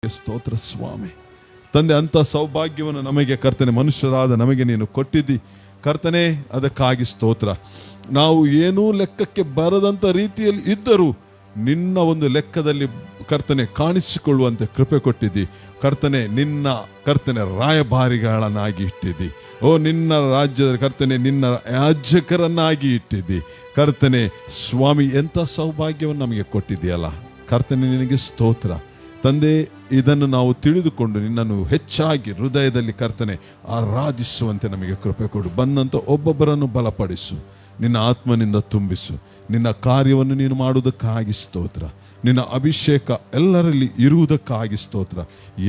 ಸ್ತೋತ್ರ ಸ್ವಾಮಿ. ತಂದೆ, ಅಂಥ ಸೌಭಾಗ್ಯವನ್ನು ನಮಗೆ ಕರ್ತನೆ, ಮನುಷ್ಯರಾದ ನಮಗೆ ನೀನು ಕೊಟ್ಟಿದ್ದಿ ಕರ್ತನೆ, ಅದಕ್ಕಾಗಿ ಸ್ತೋತ್ರ. ನಾವು ಏನೂ ಲೆಕ್ಕಕ್ಕೆ ಬರದಂಥ ರೀತಿಯಲ್ಲಿ ಇದ್ದರೂ ನಿನ್ನ ಒಂದು ಲೆಕ್ಕದಲ್ಲಿ ಕರ್ತನೆ ಕಾಣಿಸಿಕೊಳ್ಳುವಂತೆ ಕೃಪೆ ಕೊಟ್ಟಿದ್ದಿ ಕರ್ತನೆ. ನಿನ್ನ ಕರ್ತನೆ ರಾಯಭಾರಿಗಳನ್ನಾಗಿ ಇಟ್ಟಿದ್ದಿ. ಓ, ನಿನ್ನ ರಾಜ್ಯದ ಕರ್ತನೆ, ನಿನ್ನ ಯಾಜಕರನ್ನಾಗಿ ಇಟ್ಟಿದ್ದಿ ಕರ್ತನೆ. ಸ್ವಾಮಿ, ಎಂಥ ಸೌಭಾಗ್ಯವನ್ನು ನಮಗೆ ಕೊಟ್ಟಿದ್ದೀಯಲ್ಲ ಕರ್ತನೆ, ನಿನಗೆ ಸ್ತೋತ್ರ ತಂದೆ. ಇದನ್ನು ನಾವು ತಿಳಿದುಕೊಂಡು ನಿನ್ನನ್ನು ಹೆಚ್ಚಾಗಿ ಹೃದಯದಲ್ಲಿ ಕರ್ತನೆ ಆರಾಧಿಸುವಂತೆ ನಮಗೆ ಕೃಪೆ ಕೊಡು. ಬಂದಂಥ ಒಬ್ಬೊಬ್ಬರನ್ನು ಬಲಪಡಿಸು, ನಿನ್ನ ಆತ್ಮನಿಂದ ತುಂಬಿಸು. ನಿನ್ನ ಕಾರ್ಯವನ್ನು ನೀನು ಮಾಡುವುದಕ್ಕಾಗಿ ಸ್ತೋತ್ರ. ನಿನ್ನ ಅಭಿಷೇಕ ಎಲ್ಲರಲ್ಲಿ ಇರುವುದಕ್ಕಾಗಿ ಸ್ತೋತ್ರ.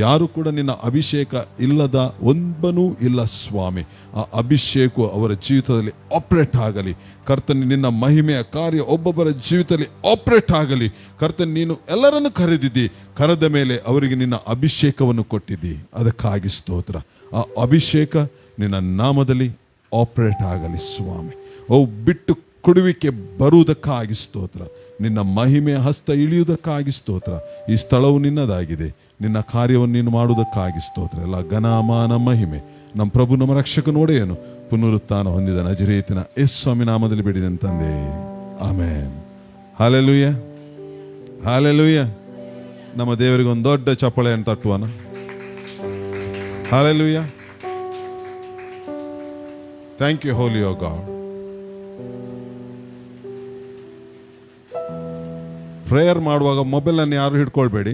ಯಾರು ಕೂಡ ನಿನ್ನ ಅಭಿಷೇಕ ಇಲ್ಲದ ಒಬ್ಬನೂ ಇಲ್ಲ ಸ್ವಾಮಿ. ಆ ಅಭಿಷೇಕವು ಅವರ ಜೀವಿತದಲ್ಲಿ ಆಪರೇಟ್ ಆಗಲಿ ಕರ್ತನೆ. ನಿನ್ನ ಮಹಿಮೆಯ ಕಾರ್ಯ ಒಬ್ಬೊಬ್ಬರ ಜೀವಿತದಲ್ಲಿ ಆಪರೇಟ್ ಆಗಲಿ ಕರ್ತನೆ. ನೀನು ಎಲ್ಲರನ್ನು ಕರೆದಿದ್ದಿ, ಕರೆದ ಮೇಲೆ ಅವರಿಗೆ ನಿನ್ನ ಅಭಿಷೇಕವನ್ನು ಕೊಟ್ಟಿದ್ದಿ, ಅದಕ್ಕಾಗಿ ಸ್ತೋತ್ರ. ಆ ಅಭಿಷೇಕ ನಿನ್ನ ನಾಮದಲ್ಲಿ ಆಪರೇಟ್ ಆಗಲಿ ಸ್ವಾಮಿ. ಓ, ಬಿಟ್ಟು ಕೊಡುವಿಕೆ ಬರುವುದಕ್ಕಾಗಿ ಸ್ತೋತ್ರ. ನಿನ್ನ ಮಹಿಮೆಯ ಹಸ್ತ ಇಳಿಯುವುದಕ್ಕಾಗಿ ಸ್ತೋತ್ರ. ಈ ಸ್ಥಳವು ನಿನ್ನದಾಗಿದೆ, ನಿನ್ನ ಕಾರ್ಯವನ್ನು ನೀನು ಮಾಡುವುದಕ್ಕಾಗಿ ಸ್ತೋತ್ರ. ಎಲ್ಲ ಘನಮಾನ ಮಹಿಮೆ ನಮ್ಮ ಪ್ರಭು ನಮ್ಮ ರಕ್ಷಕನು ಒಡೆಯನು ಪುನರುತ್ಥಾನ ಹೊಂದಿದ ನಜರೇತಿನ ಯೇಸು ಸ್ವಾಮಿ ನಾಮದಲ್ಲಿ ಬೇಡಿದೆನು ತಂದೆ, ಆಮೆನ್. Hallelujah, hallelujah. ನಮ್ಮ ದೇವರಿಗೆ ಒಂದು ದೊಡ್ಡ ಚಪ್ಪಾಳೆಯನ್ನು ತಟ್ಟುವನ. Hallelujah. Thank you holy oh God. Prayer ಮಾಡುವಾಗ ಮೊಬೈಲನ್ನು ಯಾರು ಹಿಡ್ಕೊಳ್ಬೇಡಿ.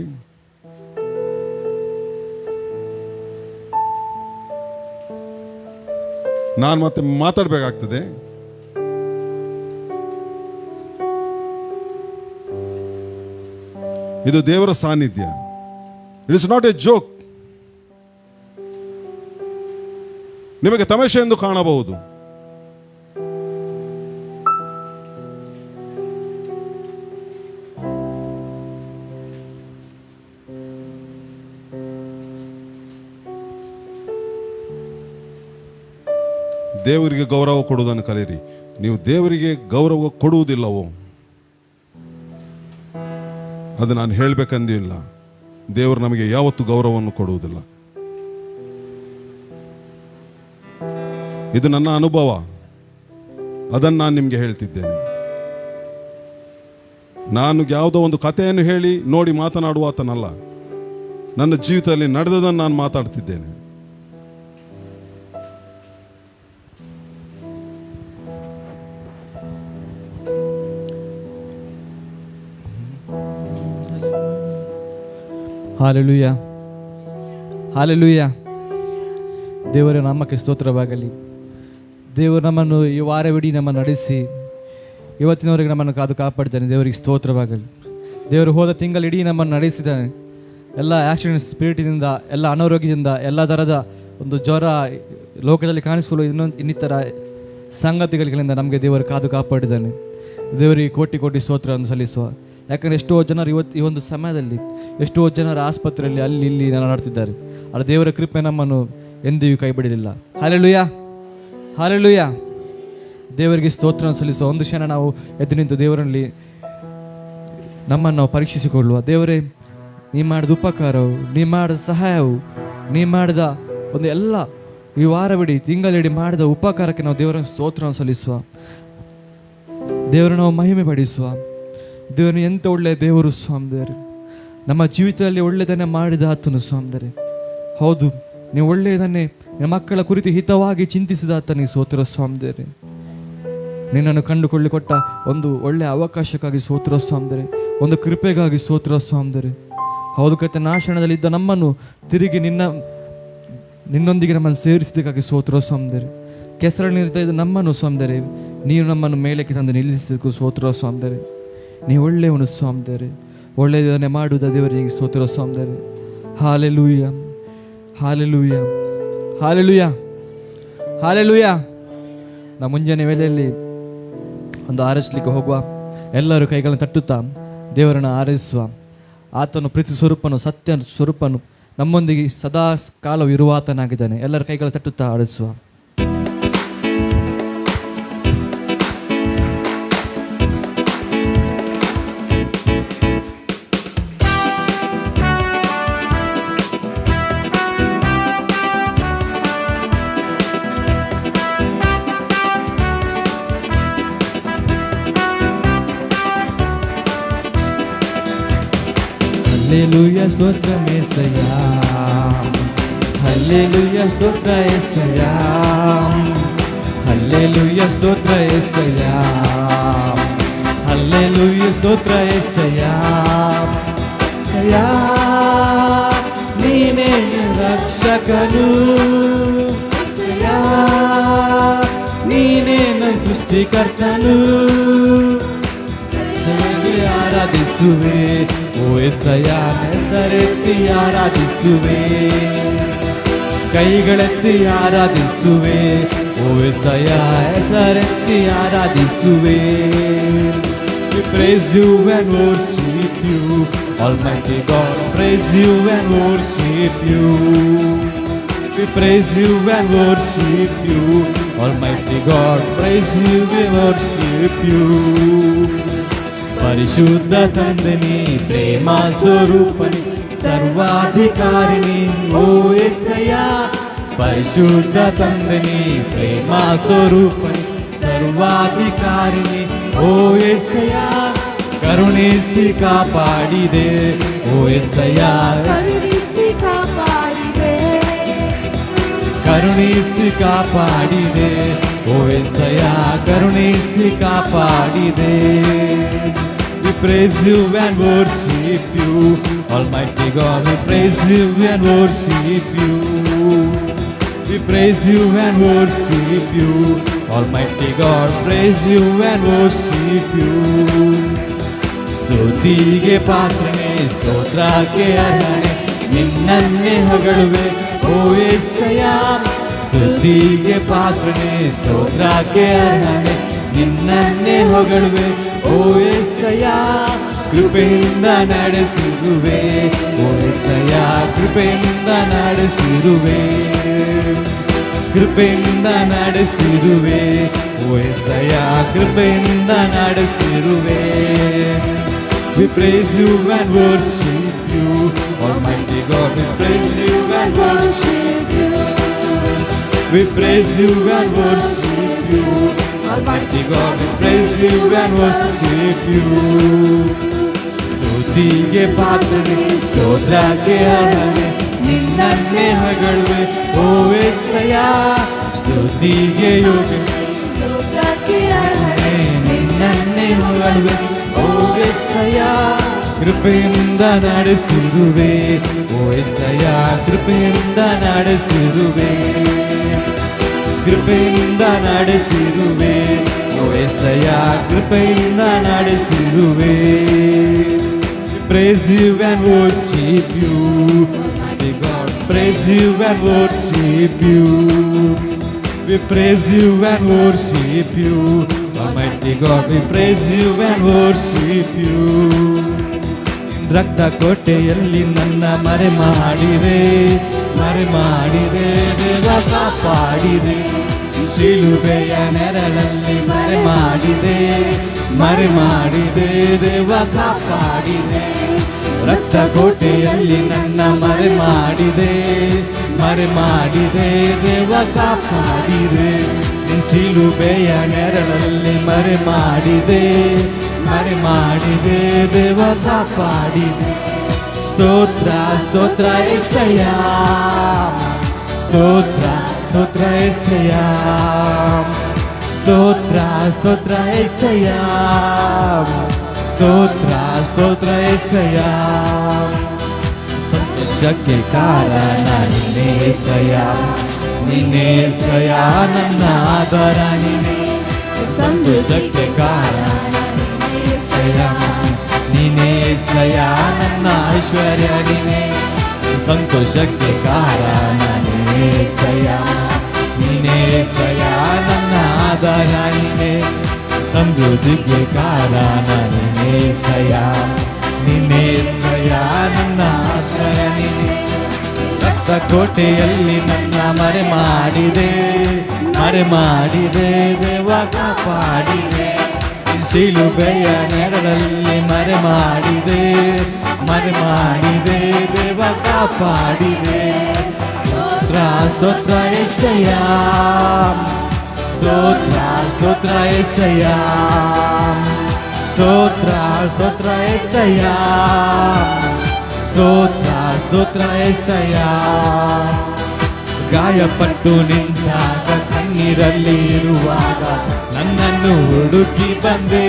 ನಾನು ಮತ್ತೆ ಮಾತಾಡಬೇಕಾಗ್ತದೆ. ಇದು ದೇವರ ಸಾನ್ನಿಧ್ಯ. It is not A joke. ನಿಮಗೆ ತಮಾಷೆ ಎಂದು ಕಾಣಬಹುದು. ದೇವರಿಗೆ ಗೌರವ ಕೊಡುವುದನ್ನು ಕಲಿಯಿರಿ. ನೀವು ದೇವರಿಗೆ ಗೌರವ ಕೊಡುವುದಿಲ್ಲವೋ ಅದು ನಾನು ಹೇಳಬೇಕಂದಿಲ್ಲ. ದೇವರು ನಮಗೆ ಯಾವತ್ತೂ ಗೌರವವನ್ನು ಕೊಡುವುದಿಲ್ಲ. ಇದು ನನ್ನ ಅನುಭವ, ಅದನ್ನು ನಾನು ನಿಮಗೆ ಹೇಳ್ತಿದ್ದೇನೆ. ನಾನು ಯಾವುದೋ ಒಂದು ಕಥೆಯನ್ನು ಹೇಳಿ ನೋಡಿ ಮಾತನಾಡುವ ಆತನಲ್ಲ. ನನ್ನ ಜೀವಿತದಲ್ಲಿ ನಡೆದದನ್ನು ನಾನು ಮಾತಾಡ್ತಿದ್ದೇನೆ. Hallelujah, hallelujah. ದೇವರ ನಾಮಕ್ಕೆ ಸ್ತೋತ್ರವಾಗಲಿ. ದೇವರು ನಮ್ಮನ್ನು ಈ ವಾರವಿಡೀ ನಮ್ಮನ್ನು ನಡೆಸಿ ಇವತ್ತಿನವರೆಗೆ ನಮ್ಮನ್ನು ಕಾಪಾಡ್ತಾನೆ. ದೇವರಿಗೆ ಸ್ತೋತ್ರವಾಗಲಿ. ದೇವರು ಹೋದ ತಿಂಗಳಿಡೀ ನಮ್ಮನ್ನು ನಡೆಸಿದ್ದಾನೆ. ಎಲ್ಲ ಆಕ್ಸಿಡೆಂಟ್ ಸ್ಪಿರಿಟಿನಿಂದ, ಎಲ್ಲ ಅನಾರೋಗ್ಯದಿಂದ, ಎಲ್ಲ ಥರದ ಒಂದು ಜ್ವರ, ಲೋಕದಲ್ಲಿ ಕಾಣಿಸಿಕೊಳ್ಳುವ ಇನ್ನಿತರ ಸಂಗತಿಗಳಿಂದ ನಮಗೆ ದೇವರು ಕಾಪಾಡಿದ್ದಾನೆ. ದೇವರಿಗೆ ಕೋಟಿ ಕೋಟಿ ಸ್ತೋತ್ರವನ್ನು ಸಲ್ಲಿಸುವ. ಯಾಕಂದರೆ ಎಷ್ಟೋ ಜನರು ಈ ಒಂದು ಸಮಯದಲ್ಲಿ ಎಷ್ಟೋ ಜನರು ಆಸ್ಪತ್ರೆಯಲ್ಲಿ ಅಲ್ಲಿ ಇಲ್ಲಿ ನಡಾಡ್ತಿದ್ದಾರೆ. ಆದರೆ ದೇವರ ಕೃಪೆ ನಮ್ಮನ್ನು ಎಂದಿಗೂ ಕೈ ಬಿಡಲಿಲ್ಲ. Hallelujah, hallelujah. ದೇವರಿಗೆ ಸ್ತೋತ್ರವನ್ನು ಸಲ್ಲಿಸುವ. ಒಂದು ಕ್ಷಣ ನಾವು ಎದ್ದು ನಿಂತು ದೇವರಲ್ಲಿ ನಮ್ಮನ್ನು ನಾವು ಪರೀಕ್ಷಿಸಿಕೊಳ್ಳುವ. ದೇವರೇ, ನೀ ಮಾಡಿದ ಉಪಕಾರವು, ನೀ ಮಾಡಿದ ಸಹಾಯವು, ನೀ ಮಾಡಿದ ಒಂದು ಎಲ್ಲ ಈ ವಾರವಿಡೀ ತಿಂಗಳಿಡೀ ಮಾಡಿದ ಉಪಕಾರಕ್ಕೆ ನಾವು ದೇವರ ಸ್ತೋತ್ರವನ್ನು ಸಲ್ಲಿಸುವ. ದೇವರು ನಾವು ಮಹಿಮೆ ಪಡಿಸುವ. ದೇವರು ಎಂಥ ಒಳ್ಳೆಯ ದೇವರು ಸ್ವಾಮಿದರೆ. ನಮ್ಮ ಜೀವಿತದಲ್ಲಿ ಒಳ್ಳೆಯದನ್ನೇ ಮಾಡಿದ ಆತನು ಸ್ವಾಮಿದರೆ. ಹೌದು, ನೀವು ಒಳ್ಳೆಯದನ್ನೇ ನಿಮ್ಮ ಮಕ್ಕಳ ಕುರಿತು ಹಿತವಾಗಿ ಚಿಂತಿಸಿದ ಆತನಿಗೆ ಸ್ತೋತ್ರ ಸ್ವಾಮಿದರೆ. ನಿನ್ನನ್ನು ಕಂಡುಕೊಳ್ಳಿ ಕೊಟ್ಟ ಒಂದು ಒಳ್ಳೆಯ ಅವಕಾಶಕ್ಕಾಗಿ ಸ್ತೋತ್ರ ಸ್ವಾಮಿದರೆ, ಒಂದು ಕೃಪೆಗಾಗಿ ಸ್ತೋತ್ರ ಸ್ವಾಮಿದರೆ. ಹೌದು ಕತೆ, ನಾಶನದಲ್ಲಿದ್ದ ನಮ್ಮನ್ನು ತಿರುಗಿ ನಿನ್ನೊಂದಿಗೆ ನಮ್ಮನ್ನು ಸೇರಿಸಿದಕ್ಕಾಗಿ ಸ್ತೋತ್ರ ಸ್ವಾಮಿದರೆ. ಕೆಸರಲ್ಲಿರ್ತಾ ಇದ್ದ ನಮ್ಮನ್ನು ಸ್ವಾಮಿದರೆ ನೀನು ನಮ್ಮನ್ನು ಮೇಲಕ್ಕೆ ತಂದು ನಿಲ್ಲಿಸಿದಕ್ಕೂ ಸ್ತೋತ್ರ ಸ್ವಾಮಿದರೆ. ನೀವು ಒಳ್ಳೆಯವನು ಸ್ವಾಮಿದರೆ. ಒಳ್ಳೆಯದನ್ನೇ ಮಾಡುವುದ ದೇವರಿಗೆ ಸ್ತೋತ್ರ ಸ್ವಾಮಿದರೆ. Hallelujah, hallelujah, hallelujah, hallelujah. ನಾವು ಮುಂಜಾನೆ ವೇಳೆಯಲ್ಲಿ ಒಂದು ಆರೈಸಲಿಕ್ಕೆ ಹೋಗುವ. ಎಲ್ಲರೂ ಕೈಗಳನ್ನು ತಟ್ಟುತ್ತಾ ದೇವರನ್ನು ಆರೈಸುವ. ಆತನು ಪ್ರೀತಿ ಸ್ವರೂಪನು, ಸತ್ಯ ಸ್ವರೂಪನು, ನಮ್ಮೊಂದಿಗೆ ಸದಾ ಕಾಲವು ಇರುವ ಆತನಾಗಿದ್ದಾನೆ. ಎಲ್ಲರ ಕೈಗಳು ತಟ್ಟುತ್ತಾ ಆರೈಸುವ. హల్లెలూయా స్తోత్రం యేసయ్యా, హల్లెలూయా స్తోత్ర యేసయ్యా, హల్లెలూయా స్తోత్ర యేసయ్యా, హల్లెలూయా స్తోత్ర యేసయ్యా. యేసయ్యా నీనే రక్షకను, యేసయ్యా నీనే ನನ್ನ ಸೃಷ್ಟಿಕರ್ತನು, ಆರಾಧಿಸುವೆ ಓ యేసయ్య, ಹೆಸರೆತ್ತಿ ಆರಾಧಿಸುವೆ, ಕೈಗಳೆತ್ತಿ ಆರಾಧಿಸುವೆ ಓ యేసయ్య, ಹೆಸರೆತ್ತಿ ಆರಾಧಿಸುವೆ. We praise you and worship you, Almighty God, praise you and worship you. We praise you and worship you, Almighty God, praise you and worship you. ಪರಿಶುದ್ಧ ತಂದೆನಿ, ಪ್ರೇಮ ಸ್ವರೂಪನಿ, ಸರ್ವಾಧಿಕಾರಿಣಿ ಓ యేసయ్య, ಪರಿಶುದ್ಧ ತಂದೆನಿ, ಪ್ರೇಮ ಸ್ವರೂಪನಿ, ಸರ್ವಾಧಿಕಾರಿಣಿ ಓ యేసయ్య, ಕರುಣಿಸಿ ಕಾಪಾಡಿದೆ ಓ యేసయ్య, ಕರುಣಿಸಿ ಕಾಪಾಡಿದೆ, ಕರುಣಿಸಿ ಕಾಪಾಡಿದೆ ಓ యేసయ్య, ಕರುಣಿಸಿ ಕಾಪಾಡಿದೆ. We praise you and worship you, Almighty God, we praise you and worship you. We praise you and worship you, Almighty God, praise you and worship you. ಸ್ತುತಿಗೆ ಪಾತ್ರನೇ, ಸ್ತೋತ್ರಕ್ಕೆ ಅರ್ಹನೆ, ನಿನ್ನನ್ನೇ ಹೊಗಳುವೆ ಓ యేసయ్య, ಸ್ತುತಿಗೆ ಪಾತ್ರನೇ, ಸ್ತೋತ್ರಕ್ಕೆ ಅರ್ಹನೆ, ನಿನ್ನನ್ನೇ ಹೊಗಳುವೆ ಓ యేసయ్య, ಕೃಪೆಯಿಂದ ನಡೆಸಿರುವೆ ಓ యేసయ్య, ಕೃಪೆಯಿಂದ ನಡೆಸಿರುವೆ, ಕೃಪೆಯಿಂದ ನಡೆಸಿರುವೆ ಓ యేసయ్య, ಕೃಪೆಯಿಂದ ನಡೆಸಿರುವೆ. We praise you and worship you, Almighty God, we praise you and worship you. We praise you and worship you, Almighty God, we praise you and worship you. ಸ್ತುತಿಗೆ ಪಾತ್ರನೇ, ಸ್ತೋತ್ರಕ್ಕೆ ಅರ್ಹನೆ, ನಿನ್ನನ್ನೇ ಹೊಗಳುವೆ ಓ యేసయ్య, ಸ್ತುತಿಗೆ ಯೋಗ್ಯನೇ, ಸ್ತೋತ್ರಕ್ಕೆ ಅರ್ಹನೆ, ನಿನ್ನನ್ನೇ ಹೊಗಳುವೆ ಓ యేసయ్య, ಕೃಪೆಯಿಂದ ನಡೆಸಿರುವೆ ಓ యేసయ్య, ಕೃಪೆಯಿಂದ ನಡೆಸಿರುವೆ, ಕೃಪೆಯಿಂದ ನಡೆಸಿರುವೆ ಓ యేసయ్య, ಕೃಪೆಯಿಂದ ನಡೆಸಿರುವೆ. Praise you and worship you, Almighty God, praise you and worship you. We praise you and worship you, Almighty God, we praise you and worship you. ರಕ್ತ ಕೋಟೆಯಲ್ಲಿ ನನ್ನ ಮರೆ ಮಾಡಿದೆ, ಮರೆ ಮಾಡಿದೆ ದೇವ, ಕಾಪಾಡಿದೆ, ಶಿಲುಬೆಯ ನೆರಳಲ್ಲಿ ಮರೆ ಮಾಡಿದೆ, ಮರೆ ಮಾಡಿದೆ ದೇವ, ಕಾಪಾಡಿದೆ. ರಕ್ತ ಕೋಟೆಯಲ್ಲಿ ನನ್ನ ಮರೆ ಮಾಡಿದೆ, ಮರೆ ಮಾಡಿದೆ ದೇವ, ಕಾಪಾಡಿದೆ, ಶಿಲುಬೆಯ ನೆರಳಲ್ಲಿ ಮರೆ ಮಾಡಿದೆ, ಮರೆ ಮಾಡಿದೆ ದೇವ, ಕಾಪಾಡಿದೆ. ಸ್ತೋತ್ರ ಸ್ತೋತ್ರ యేసయ్య, ಸ್ತೋತ್ರ ಸ್ತೋತ್ರ యేసయ్య, ಸ್ತೋತ್ರ ಸ್ತೋತ್ರ యేసయ్య, ಸ್ತೋತ್ರ ಸ್ತೋತ್ರ యేసయ్య. ಸಂತೋಷಕ್ಕೆ ಕಾರಣ ನೀನೇ యేసయ్య, ನೀನೇ యేసయ్య, ನನ್ನ ಆಧಾರ ನೀನೇ. ಸಂತೋಷಕ್ಕೆ ಕಾರಣ ನೀನೇ యేసయ్య, ನೀನೇ యేసయ్య, ನನ್ನ ಐಶ್ವರ್ಯ ನೀನೇ. ಸಂತೋಷಕ್ಕೆ ಕಾರಣ ನೀನೇ యేసయ్య, ನೀನೇ యేಸయ్ಯ, ನನ್ನ ಆಧಾರ ನೀನೇ. ಸಮೃದ್ಧಿಗೆ ಕಾರಣ ನೀನೇ యేసయ్య, ನೀನೇ యేಸయ్ಯ, ನನ್ನ ಆಶ್ರಯ ನೀನೇ. ರಕ್ತ ಕೋಟೆಯಲ್ಲಿ ನನ್ನ ಮರೆ ಮಾಡಿದೆ, ಮರೆ ಮಾಡಿದೆ ದೇವ, ಕಾಪಾಡಿದೆ, ಶಿಲುಬೆಯ ನೆರಳಲ್ಲಿ ಮರೆ ಮಾಡಿದೆ, ಮರೆ ಮಾಡಿದೆ ದೇವ, ಕಾಪಾಡಿದೆ. ಸ್ತೋತ್ರ ಸ್ತೋತ್ರ యేసయ్య, ಸ್ತೋತ್ರ ಸ್ತೋತ್ರ యేసయ్య, ಸ್ತೋತ್ರ ಸ್ತೋತ್ರ యేసయ్య, ಸ್ತೋತ್ರ ಸ್ತೋತ್ರ ಏಸಯ್ಯ. ಗಾಯಪಟ್ಟು ನಿಂತಾಗ ಕಣ್ಣೀರಲ್ಲಿ ಇರುವಾಗ ನನ್ನನ್ನು ಹುಡುಕಿ ಬಂದೆ.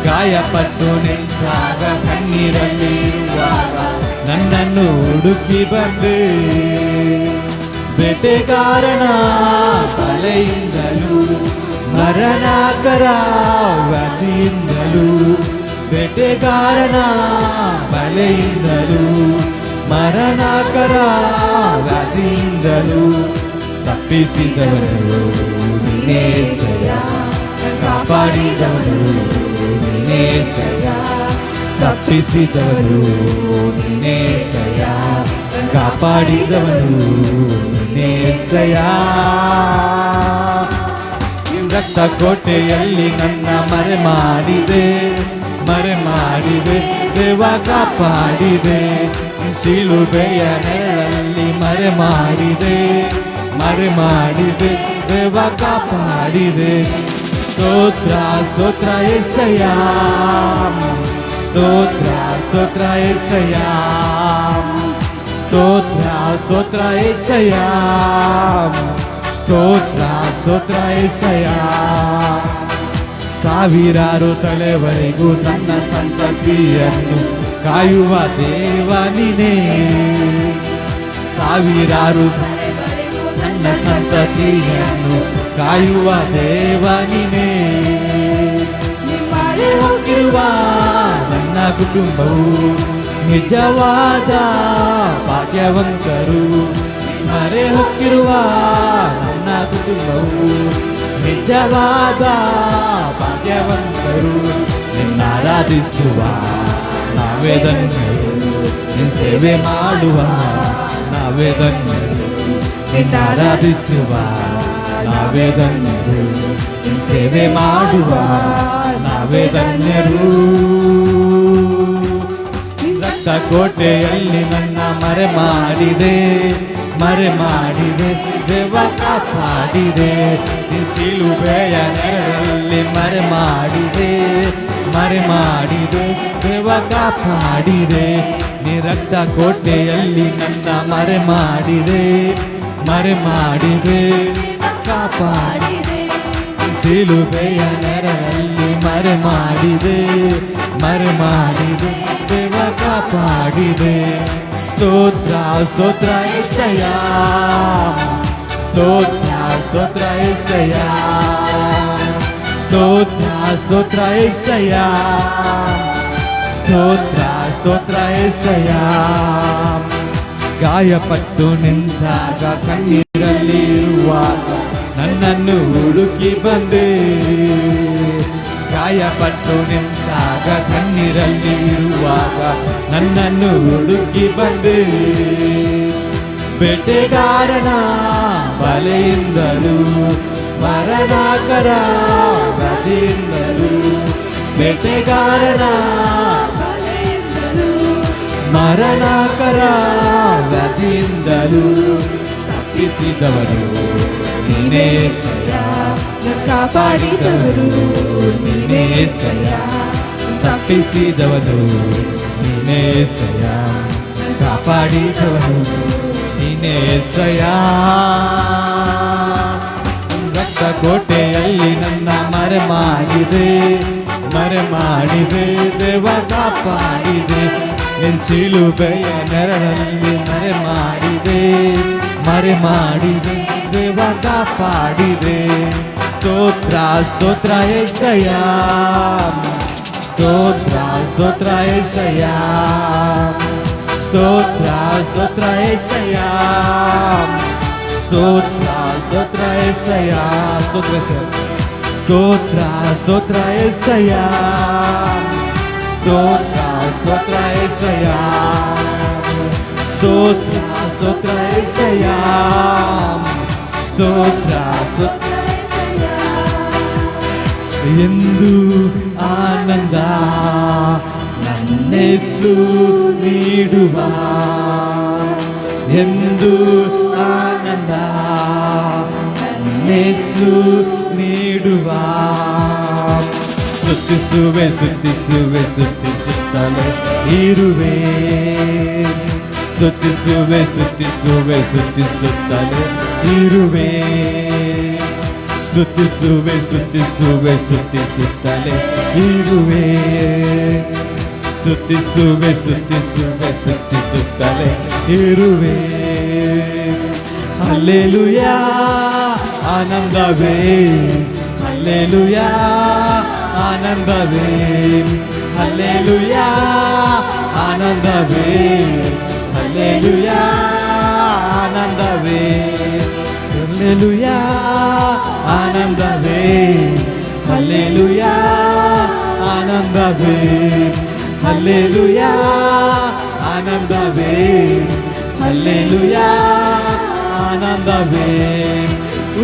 ಗಾಯಪಟ್ಟು ನಿಂತಾಗ ಕಣ್ಣೀರಲ್ಲಿ ಇರುವಾಗ ನನ್ನನ್ನು ಹುಡುಕಿ ಬಂದೆ. ಬೇಟೆಗಾರನ ಬಲೆಯಿಂದಲೂ ಮರಣಕರ ವ್ಯಾಧಿಯಿಂದಲೂ, ಬೇಟೆಗಾರನ ಬಲೆಯಿಂದಲೂ ಮರಣಕರ ವ್ಯಾಧಿಯಿಂದಲೂ ತಪ್ಪಿಸಿದವರು ನೀನೇಸಯ್ಯ. ಕಾಪಾಡಿದವರು ನೀನೇಸಯ್ಯ. ತಪ್ಪಿಸಿದವರು ನೀನೇಸಯ್ಯ. ಕಾಪಾಡಿದವರು ನೀನೇಸಯ್ಯ. ರಕ್ತ ಕೋಟೆಯಲ್ಲಿ ನನ್ನ ಮರೆ ಮಾಡಿದೆ, ಮರೆ ಮಾಡಿದೆ ದೇವ ಕಾಪಾಡಿದೆ. ಶಿಲುಬೆಯ ನೆರಳಲ್ಲಿ ಮರೆ ಮಾಡಿದೆ, ಮರೆ ಮಾಡಿದೆ ದೇವ ಕಾಪಾಡಿದೆ. ಸ್ತೋತ್ರ ಸ್ತೋತ್ರ ಏಸಯ್ಯ. ಸ್ತೋತ್ರ ಸ್ತೋತ್ರ ಏಸಯ್ಯ. ಸ್ತೋತ್ರ ಸ್ತೋತ್ರ ಏಸಯ್ಯ. ಸ್ತೋತ್ರ ಸ್ತೋತ್ರ ಏಸಯ್ಯ. ಸಾವಿರಾರು ತಲೆವರೆಗೂ ನನ್ನ ಸಂತತಿಯನ್ನು ಕಾಯುವ ದೇವ ನೀನೇ. ಸಾವಿರಾರು ನನ್ನ ಸಂತತಿಯನ್ನು ಕಾಯುವ ದೇವ ನೀನೇ. ಮರೆ ಹೋಗಿರುವ ನನ್ನ ಕುಟುಂಬವು ನಿಜವಾದ ಭಾಗ್ಯವಂತರು. ಮರೆ ಹೋಗಿರುವ ನನ್ನ ಕುಟುಂಬವು ನಿಜವಾದ ಭಾಗ್ಯವಂತರು. ನಿನ್ನ ಆರಾಧಿಸುವ ನಾವೇ ಧನ್ಯರು, ನಿನ್ನ ಸೇವೆ ಮಾಡುವ ನಾವೇ ಧನ್ಯರು. ನಿನ್ನ ಆರಾಧಿಸುವ ನಾವೇ ಧನ್ಯರು, ನಿನ್ನ ಸೇವೆ ಮಾಡುವ ನಾವೇ ಧನ್ಯರು. ರಕ್ತ ಕೋಟೆಯಲ್ಲಿ ನನ್ನ ಮರೆ ಮಾಡಿದೆ, ಮರೆ ಮಾಡಿದೆ ದೇವ ಕಾಪಾಡಿದೆ. ಶಿಲುಬೆಯ ನೆರಳಲ್ಲಿ ಮರೆ ಮಾಡಿದೆ, ಮರೆ ಮಾಡಿದೆ ದೇವ ಕಾಪಾಡಿದೆ. ನೀ ರಕ್ತ ಕೋಟೆಯಲ್ಲಿ ನನ್ನ ಮರೆ ಮಾಡಿದೆ, ಮರೆ ಮಾಡಿದೆ ಕಾಪಾಡಿದೆ. ಶಿಲುಬೆಯ ನೆರಳಲ್ಲಿ ಮರೆ ಮಾಡಿದೆ, ಮರೆ ಮಾಡಿದೆ ದೇವ ಕಾಪಾಡಿದೆ. ಸ್ತೋತ್ರ ಸ್ತೋತ್ರ ಏಸಯ್ಯ. ಸ್ತೋತ್ರ ಸ್ತೋತ್ರ ಏಸಯ್ಯ. ಸ್ತೋತ್ರ ಸ್ತೋತ್ರ ಏಸಯ್ಯ. ಸ್ತೋತ್ರ ಸ್ತೋತ್ರ ಏಸಯ್ಯ. ಗಾಯಪಟ್ಟು ನಿಂತಾಗ ಕಣ್ಣೀರಲ್ಲಿ ಇರುವಾಗ ನನ್ನನ್ನು ಹುಡುಕಿ ಬಂದೆ. ಗಾಯಪಟ್ಟು ನಿಂತಾಗ ಕಣ್ಣೀರಲ್ಲಿ ಇರುವಾಗ ನನ್ನನ್ನು ಹುಡುಕಿ ಬಂದೆ. ಬೇಟೆಗಾರನ ಬಲೆಯಿಂದಲೂ ಮರಣಕರ ವ್ಯಾಧಿಯಿಂದಲೂ, ಬೇಟೆಗಾರನ ಮರಣಕರ ವ್ಯಾಧಿಯಿಂದಲೂ ತಪ್ಪಿಸಿದವರು ನೀನೇಸಯ್ಯ. ಕಾಪಾಡಿದವರು ನೀನೇಸಯ್ಯ. ತಪ್ಪಿಸಿದವರು ನೀನೇಸಯ್ಯ. ಕಾಪಾಡಿದವರು ನೀನೇಸಯ್ಯ. ರಕ್ತ ಕೋಟೆಯಲ್ಲಿ ನನ್ನ ಮರೆ ಮಾಡಿದೆ, ಮರೆ ಮಾಡಿದೆ ದೇವ ಕಾಪಾಡಿದೆ. ನಿನ್ನ ಶಿಲುಬೆಯ ನೆರಳಲ್ಲಿ ಮರೆ ಮಾಡಿದೆ, ಮರೆ ಮಾಡಿದೆ ದೇವ ಕಾಪಾಡಿದೆ. ಸ್ತೋತ್ರ ಸ್ತೋತ್ರ ಏಸಯ್ಯ. ಸ್ತೋತ್ರ ಸ್ತೋತ್ರ ಏಸಯ್ಯ. ಸ್ತೋತ್ರ ಸ್ತೋತ್ರ ಏಸಯ್ಯ. ಸ್ತೋತ್ರ ಸ್ತೋತ್ರ ಏಸಯ್ಯ. ಸ್ತೋತ್ರ ಸ್ತೋತ್ರ ಏಸಯ್ಯ. ಸ್ತೋತ್ರ ಸ್ತೋತ್ರ ಏಸಯ್ಯ. ಸ್ತೋತ್ರ ಸ್ತೋತ್ರ ಏಸಯ್ಯ. ಸ್ತೋತ್ರ ಸ್ತೋತ್ರ ಎಂದು ಆನಂದ ನನ್ನೆಸು ನೀಡುವ, ಎಂದು ಆನಂದ ನನ್ನೆಸು ನೀಡುವ. ಸ್ತುತಿಸುವೆ ಸ್ತುತಿಸುವೆ ಸ್ತುತಿಸುತ್ತ ಸ್ತುತಿಸುತ್ತಲೇ ಇರುವೆ. ಸ್ತುತಿಸುವೆ ಸ್ತುತಿಸುವೆ ಸ್ತುತಿಸುತ್ತಲೇ ಇರುವೆ. ಸ್ತುತಿಸುವೆ ಸ್ತುತಿಸುವೆ ಸ್ತುತಿಸುತ್ತಲೇ ಇರುವೆ. ಸ್ತುತಿಸುವೆ ಸ್ತುತಿಸುವೆ ಸ್ತುತಿಸುತ್ತಲೇ ಇರುವೆ. ಹಲ್ಲೆಲೂಯಾ ಆನಂದವೇ, ಹಲ್ಲೆಲೂಯಾ ಆನಂದವೇ, ಹಲ್ಲೆಲೂಯಾ ಆನಂದವೇ, ಹಲ್ಲೆಲೂಯಾ ಆನಂದವೇ, ಹಲ್ಲೆಲೂಯಾ ಆನಂದವೇ, ಹಲ್ಲೆಲೂಯಾ ಆನಂದವೇ, ಹಲ್ಲೆಲೂಯಾ ಆನಂದವೇ, ಹಲ್ಲೆಲೂಯಾ ಆನಂದವೇ.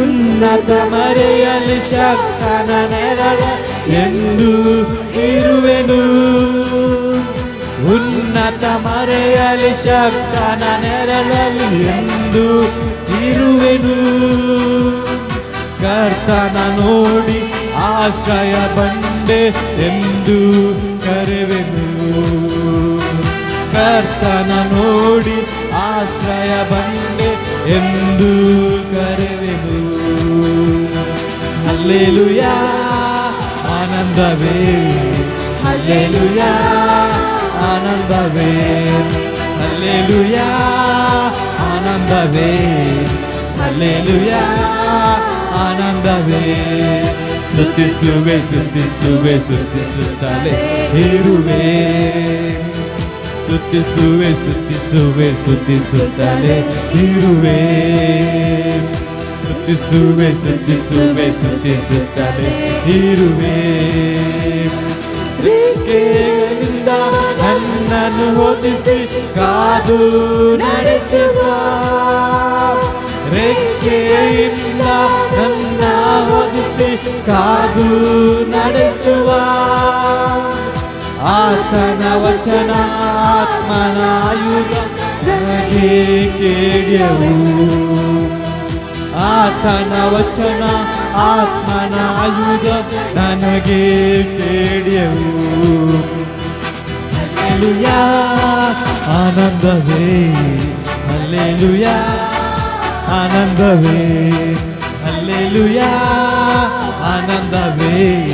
ಉನ್ನತ ಮರೆಯಲಿ ಶಕ್ತನ ನೆರಳ ಎಂದು ಇರುವೆನು. ಉನ್ನತ ಮರೆಯಲಿ ಶಕ್ತನ ನೆರಳಲ್ಲಿ ಎಂದು ಇರುವೆನು. ಕರ್ತನ ನೋಡಿ ಆಶ್ರಯ ಬಂಡೆ ಎಂದು ಕರೆವೆನು. ಕರ್ತನ ನೋಡಿ ಆಶ್ರಯ ಬಂಡೆ ಎಂದು ಕರೆವೆನು. ಹಲ್ಲೆಲೂಯಾ ಆನಂದವೇ, ಹಲ್ಲೆಲೂಯಾ ಆನಂದವೇ, ಹಲ್ಲೆಲೂಯಾ ಆನಂದವೇ, ಹಲ್ಲೆಲೂಯಾ ಆನಂದವೇ. ಸ್ತುತಿಸುವೆ ಸ್ತುತಿಸುವೆ ಸ್ತುತಿಸುತ್ತಲೇ ಇರುವೆ. ಸ್ತುತಿಸುವೆ ಸ್ತುತಿಸುವೆ ಸ್ತುತಿಸುತ್ತಲೇ ಇರುವೆ. ಸ್ತುತಿಸುವೆ ಸ್ತುತಿಸುವೆ ಸ್ತುತಿಸುತ್ತಲೇ ಇರುವೆ. ರೆಕ್ಕೆಗಳಿಂದ ನನ್ನನ್ನು ಹೊದಿಸಿ ಕಾದು ನಡೆಸುವ. ರೆಕ್ಕೆಯಿಂದ ನನ್ನ ಹೊದಿಸಿ ಕಾದು ನಡೆಸುವ. ಆತನ ವಚನ ಆತ್ಮನ ಆಯುಧ ನನಗೆ ಕೇಳ್ಯವು. ಆತನ ವಚನ ಆತ್ಮನ ಆಯುಧ ನನಗೆ ಕೇಳ್ಯವು. ಹಲ್ಲೆಲೂಯಾ ಆನಂದವೇ, ಹಲ್ಲೆಲೂಯಾ ಆನಂದವೇ, ಹಲ್ಲೆಲೂಯಾ ಆನಂದವೇ,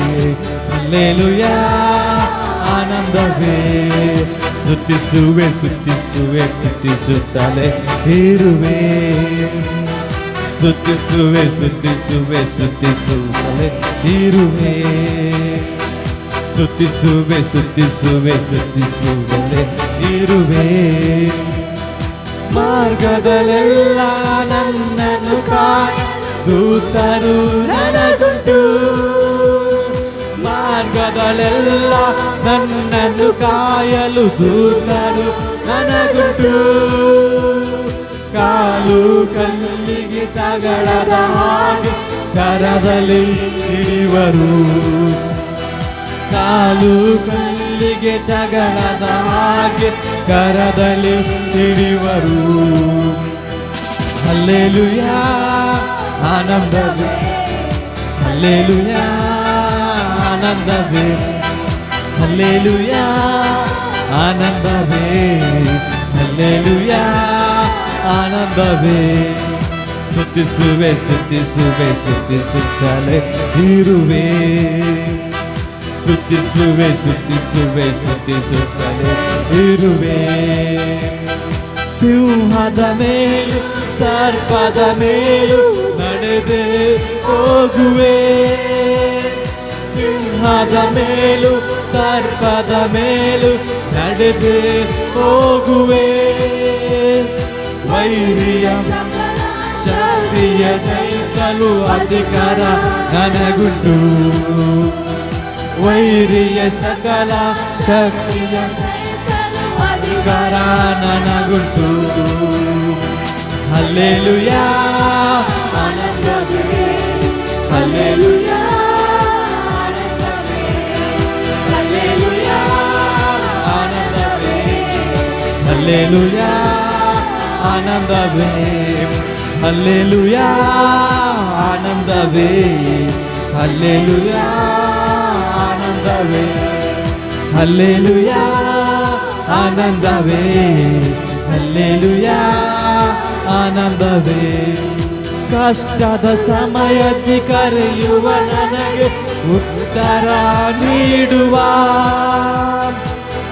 ಹಲ್ಲೆಲೂಯಾ ಆನಂದವೇ. ಸ್ತುತಿಸುವೆ ಸ್ತುತಿಸುವೆ ಸ್ತುತಿಸುತ್ತಲೇ ಇರುವೆ. ಸ್ತುತಿಸುವೆ ಸ್ತುತಿಸುವೆ ಸ್ತುತಿಸುತ್ತಲೇ ಇರುವೆ. ಸ್ತುತಿಸುವೆ ಸ್ತುತಿಸುವೆ ಸ್ತುತಿಸುತ್ತಲೇ ಇರುವೆ. ಮಾರ್ಗದಲ್ಲೆಲ್ಲ ನನ್ನನ್ನು ಕಾಯ ದೂತರು ನನಗುಂಟು. ಮಾರ್ಗದಲ್ಲೆಲ್ಲ ನನ್ನನ್ನು ಕಾಯಲು ದೂತರು ನನಗುಂಟು. ಕಾಲು ಕಲ್ಲಿಗೆ ತಗಲದ ಹಾಗೆ ಕರದಲ್ಲಿ ಹಿಡಿಯುವರು. ಕಾಲು ಕಲ್ಲಿಗೆ ತಗಲದ ಹಾಗೆ ಕರದಲ್ಲಿ ಹಿಡಿಯುವರು. ಹಲ್ಲೆಲೂಯಾ ಆನಂದವೇ, ಹಲ್ಲೆಲೂಯಾ ಆನಂದವೇ, ಹಲ್ಲೆಲೂಯಾ ಆನಂದವೇ, ಹಲ್ಲೆಲೂಯಾ ಆನಂದವೇ. ಸ್ತುತಿಸುವೆ ಸ್ತುತಿಸುವೆ ಸ್ತುತಿಸುತ್ತಲೇ ಇರುವೆ. ಸ್ತುತಿಸುವೆ ಸ್ತುತಿಸುವೆ ಸ್ತುತಿಸುತ್ತಲೇ ಇರುವೆ. ಸಿಂಹದ ಮೇಲು ಸರ್ಪದ ಮೇಲು ನಡೆದೇ ಹೋಗುವೆ. ಸಿಂಹದ ಮೇಲು ಸರ್ಪದ ಮೇಲು ನಡೆದೇ ಹೋಗುವೆ. ವೈರಿಯ ಶಕ್ತಿಯ ಜಯಿಸಲು ಅಧಿಕಾರ ನನಗುಂಟು. ವೈರಿಯ ಸಕಲ ಶಕ್ತಿಯ ಅಧಿಕಾರ ನನಗುಂಟು. ಹಲ್ಲೆಲೂಯಾ ಆನಂದವೇ, ಹಲ್ಲೆಲೂಯಾ ಆನಂದವೇ, ಹಲ್ಲೆಲೂಯಾ ಆನಂದವೇ, ಹಲ್ಲೆಲೂಯಾ ಆನಂದವೇ, ಹಲ್ಲೆಲೂಯಾ ಆನಂದವೇ, ಹಲ್ಲೆಲೂಯಾ ಆನಂದವೇ, ಹಲ್ಲೆಲೂಯಾ ಆನಂದವೇ, ಹಲ್ಲೆಲೂಯಾ ಆನಂದವೇ. ಕಷ್ಟದ ಸಮಯದಲ್ಲಿ ಕರೆಯುವ ನನಗೆ ಉತ್ತರ ನೀಡುವ,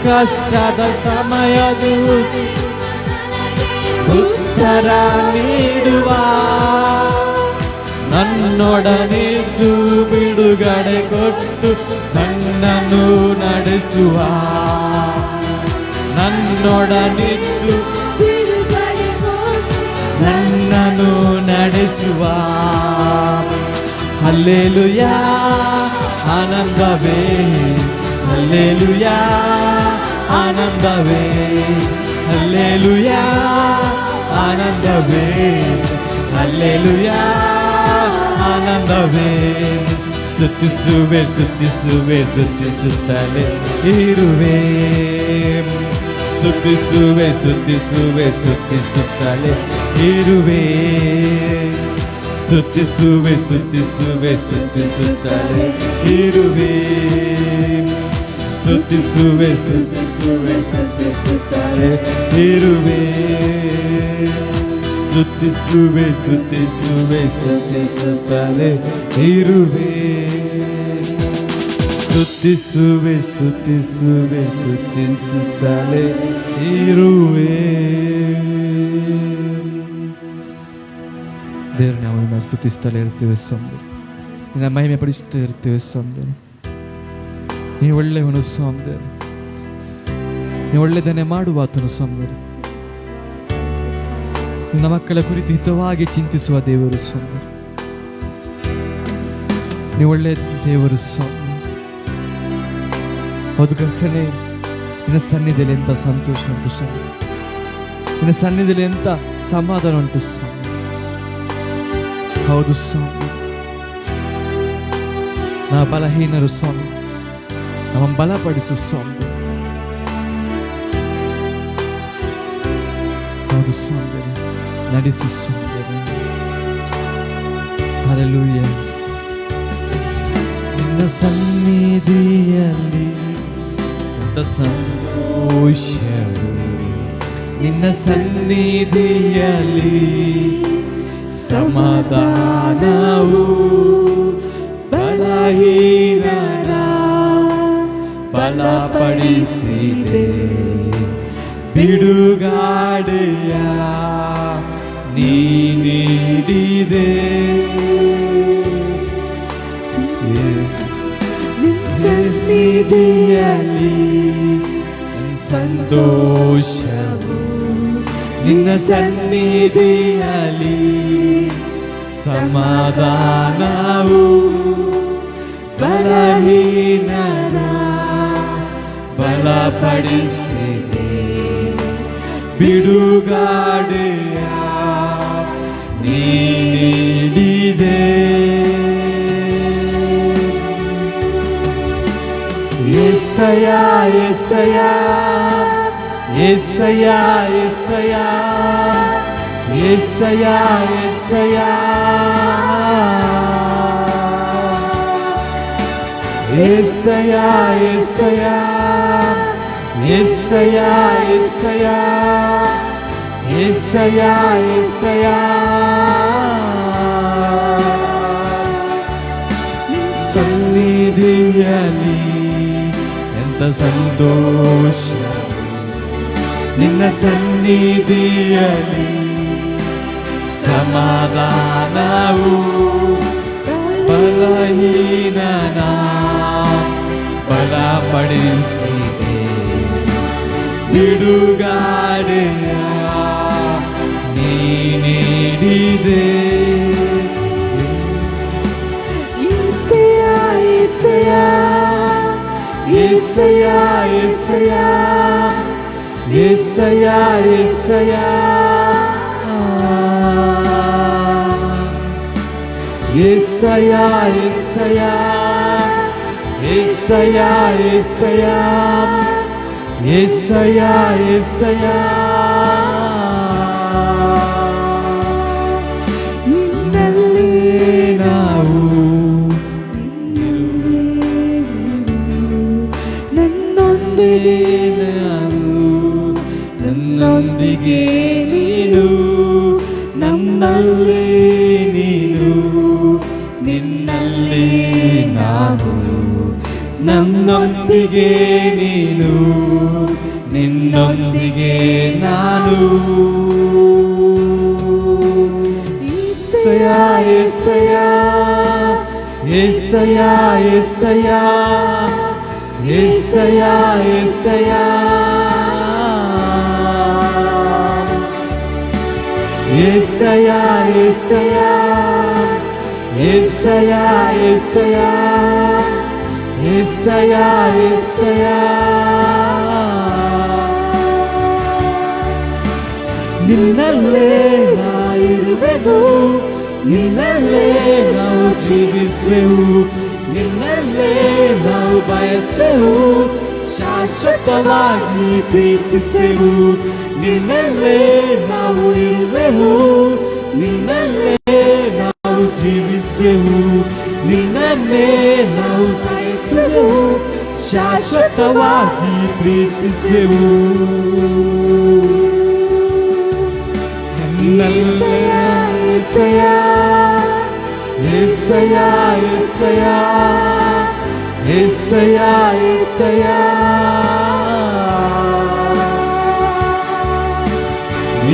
ಕಷ್ಟದ ಸಮಯದಲ್ಲಿ ಉತ್ತರ ನೀಡುವ, ನನ್ನೊಡನಿದ್ದು ಬಿಡುಗಡೆ ಕೊಟ್ಟು ನನ್ನನ್ನು ನಡೆಸುವ, ನನ್ನೊಡನಿದ್ದು ಬಿಡುಗಡೆ ಕೊಟ್ಟು ನನ್ನನ್ನು ನಡೆಸುವ. ಹಲ್ಲೆಲೂಯಾ ಆನಂದವೇ, ಹಲ್ಲೆಲೂಯಾ ಆನಂದವೇ, ಹಲ್ಲೆಲೂಯಾ ಆನಂದವೇ, ಹಲ್ಲೆಲೂಯಾ ಆನಂದವೇ. ಸ್ತುತಿಸುವೆ ಸ್ತುತಿಸುವೆ ಸ್ತುತಿಸುತ್ತಲೇ ಇರುವೆ, ಸ್ತುತಿಸುವೆ ಸ್ತುತಿಸುವೆ ಸ್ತುತಿಸುತ್ತಲೇ ಇರುವೆ, ಸ್ತುತಿಸುವೆ ಸ್ತುತಿಸುವೆ ಸ್ತುತಿಸುತ್ತಲೇ ಇರುವೆ, ಸ್ತುತಿಸುವೆ ಸ್ತುತಿಸುವೆ ಸ್ತುತಿಸುತ್ತಲೇ ಇರುವೆ, ಸ್ತುತಿಸುವೆ ಸ್ತುತಿಸುವೆ ಸ್ತುತಿಸುತ್ತಲೇ ಇರುವೆ, ಸ್ತುತಿಸುವೆ ಸ್ತುತಿಸುವೆ ಸ್ತುತಿಸುತ್ತಲೇ ಇರುವೆ. ದೇವ್ರ ನಾವು ನಿನ್ನ ಸ್ತುತಿಸ್ತಲೇ ಇರ್ತೀವಿ ಸ್ವಾಮಿ, ನಿನ್ನ ಮಹಿಮೆ ಪಡಿಸ್ತಾ ಇರ್ತೀವಿ ಸ್ವಾಮಿ. ನೀವು ಒಳ್ಳೆಯವನು ಸ್ವಾಮಿ, ನೀವು ಒಳ್ಳೆಯದನ್ನೇ ಮಾಡುವ ಆತನು ಸ್ವಾಮಿ. ನಿನ್ನ ಮಕ್ಕಳ ಕುರಿತು ಹಿತವಾಗಿ ಚಿಂತಿಸುವ ದೇವರು ಸ್ವಾಮಿ, ನೀವು ಒಳ್ಳೆಯ ದೇವರು ಸ್ವಾಮಿ. ಹೌದು ಕರ್ತನೇ, ನಿನ್ನ ಸನ್ನಿಧಿಯಲ್ಲಿ ಎಂಥ ಸಂತೋಷ ಉಂಟು ಸ್ವಾಮಿ, ನಿನ್ನ ಸನ್ನಿಧಿಯಲ್ಲಿ ಎಂಥ ಸಮಾಧಾನ ಉಂಟು ಸ್ವಾಮಿ. ಹೌದು ಸ್ವಾಮಿ, ನಾ ಬಲಹೀನರು ಸ್ವಾಮಿ, ನಮ್ಮ ಬಲಪಡಿಸು ಸ್ವಾಮಿ. ಹೌದು ಸ್ವಾಮಿ, ನಡೆಸು ಸ್ವಾಮಿ. ಹಲ್ಲೆಲೂಯಾ. ನಿನ್ನ ಸನ್ನಿಧಿಯಲ್ಲಿ ಎಂಥ ಸಂತೋಷವು, ನಿನ್ನ ಸನ್ನಿಧಿಯಲ್ಲಿ ಸಮಾಧಾನವು, ಬಲಹೀನನ ಬಲಪಡಿಸಿದೆ, ಬಿಡುಗಡೆಯ ನೀ ನೀಡಿದೆ. ಸನ್ನಿಧಿಯಲ್ಲಿ ಸಂತೋಷವು, ನಿನ್ನ ಸನ್ನಿಧಿಯಲ್ಲಿ ಸಮಾಧಾನವು, ಬಲಹೀನನ ಬಲಪಡಿಸಿದೆ, ಬಿಡುಗಡೆಯ ನೀ ನೀಡಿದೆ. ಯೆಸಯ್ಯ ಯೆಸಯ್ಯ ಯೆಸಯ್ಯ ಯೆಸಯ್ಯ ಯೆಸಯ್ಯ ಯೆಸಯ್ಯ ಯೆಸಯ್ಯ ಯೆಸಯ್ಯ ಯೆಸಯ್ಯ ಯೆಸಯ್ಯ ಯೆಸಯ್ಯ ಯೆಸಯ್ಯ ಸನ್ನಿಧಿಯಲ್ಲಿ ಎಂಥ ಸಂತೋಷ, ನಿನ್ನ ಸನ್ನಿಧಿಯಲ್ಲಿ ಸಮಾಧಾನವು, ಬಲಹೀನನ ಬಲಪಡಿಸಿದೆ, ಬಿಡುಗಡೆಯ ನೀ ನೀಡಿದೆ. ಯೆಸಯ್ಯ ಯೆಸಯ್ಯ ಯೆಸಯ್ಯ ಯೆಸಯ್ಯ ಯೆಸಯ್ಯ ಯೆಸಯ್ಯ ಯೆಸಯ್ಯ ಯೆಸಯ್ಯ ಯೆಸಯ್ಯ ಯೆಸಯ್ಯ ನಿನ್ನಲ್ಲಿ ನಾವು ನನ್ನೊಂದೇ ನಾನು ನನ್ನೊಂದಿಗೆ ನೀನು, ನನ್ನಲ್ಲಿ ನೀನು, ನಿನ್ನಲ್ಲಿ ನಾನು. ನನ್ನೊಂದಿಗೆ ನೀನು, ನಿನ್ನೊಂದಿಗೆ ನಾನು. ಏಸಯ್ಯ ಏಸಯ್ಯ ಏಸಯ್ಯ ಏಸಯ್ಯ ಏಸಯ್ಯ ಏಸಯ್ಯ ಏಸಯ್ಯ ಏಸಯ್ಯ ಏಸಯ್ಯ ಏಸಯ್ಯ ಏಸಯ್ಯ ಏಸಯ್ಯ. ನಿನ್ನಲ್ಲೇ ನಾ ಇರುವೆವು, ನಿನ್ನಲ್ಲೇ ನಾವು ಜೀವಿಸುವೆವು, ನಿನ್ನಲ್ಲೇ ನಾವು ಬಯಸುವೆವು, ಶಾಶ್ವತವಾಗಿ ಪ್ರೀತಿಸುವೆವು. ನಿನ್ನಲ್ಲೇ ನಾವು ಇರುವೆವು, ನಿನ್ನಲ್ಲೇ ನಾವು ಜೀವಿಸುವೆವು, ನಿನ್ನನ್ನೇ ನಾವು ಬಯಸುವೆವು, ಶಾಶ್ವತವಾಗಿ ಪ್ರೀತಿಸುವೆವು. ನಿನ್ನಲ್ಲೇ ಏಸಯ್ಯ ಏಸಯ್ಯ ಏಸಯ್ಯ ಏಸಯ್ಯ ಏಸಯ್ಯ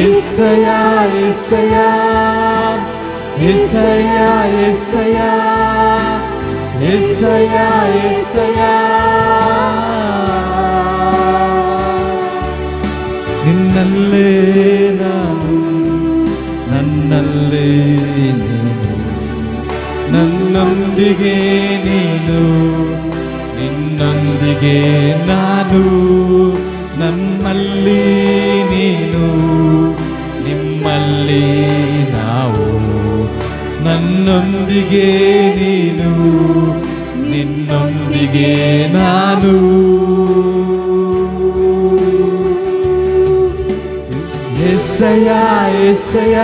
ಏಸಯ್ಯ ಏಸಯ್ಯ ಏಸಯ್ಯ ಏಸಯ್ಯ ಏಸಯ್ಯ ಏಸಯ್ಯ. ನಿನ್ನಲ್ಲೇ ನಾನು, ನನ್ನಲ್ಲೇ ನೀನು, ನನ್ನೊಂದಿಗೆ ನೀನು, ನಿನ್ನೊಂದಿಗೆ ನಾನು. ನಮ್ಮಲ್ಲಿ ನೀನು, ನಿಮ್ಮಲ್ಲಿ ನಾವು. ನನ್ನೊಂದಿಗೆ ನೀನು, ನಿನ್ನೊಂದಿಗೆ ನಾನು. ಏಸಯ್ಯ ಏಸಯ್ಯ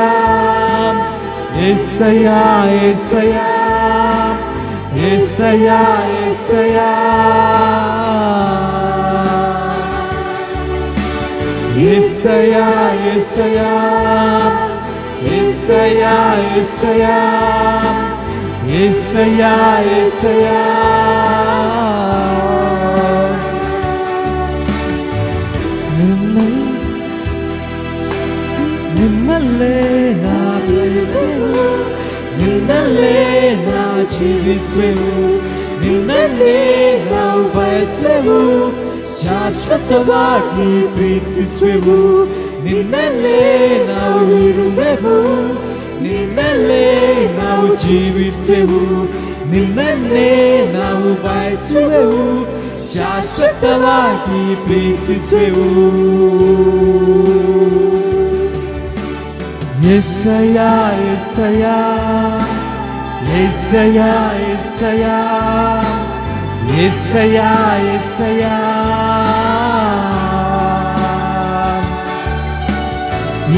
ಏಸಯ್ಯ ಏಸಯ್ಯ ಏಸಯ್ಯ ಏಸಯ್ಯ ಏಸಯ್ಯ ಏಸಯ್ಯ ಏಸಯ್ಯ ಏಸಯ್ಯ ಏಸಯ್ಯ ಏಸಯ್ಯ. ನಿಮ್ಮಲ್ಲೇ ನಾ ಬಯಸುವೆವು, ನಿನ್ನಲ್ಲೇ ನಾ ಜೀವಿಸುವೆವು, ನಿನ್ನನ್ನೇ ನಾವು ಬಯಸುವೆವು, ಶಾಶ್ವತವಾಗಿ ಪ್ರೀತಿಸುವೆವು. ನಿನ್ನಲ್ಲೇ ನಾವು ಇರುವೆವು, ನಿನ್ನಲ್ಲೇ ನಾವು ಜೀವಿಸುವೆವು, ನಿನ್ನನ್ನೇ ನಾವು ಬಯಸುವೆವು, ಶಾಶ್ವತವಾಗಿ ಪ್ರೀತಿಸುವೆವು. ಏಸಯ್ಯ ಏಸಯ್ಯ ಏಸಯ್ಯ ಏಸಯ್ಯ ಏಸಯ್ಯ ಏಸಯ್ಯ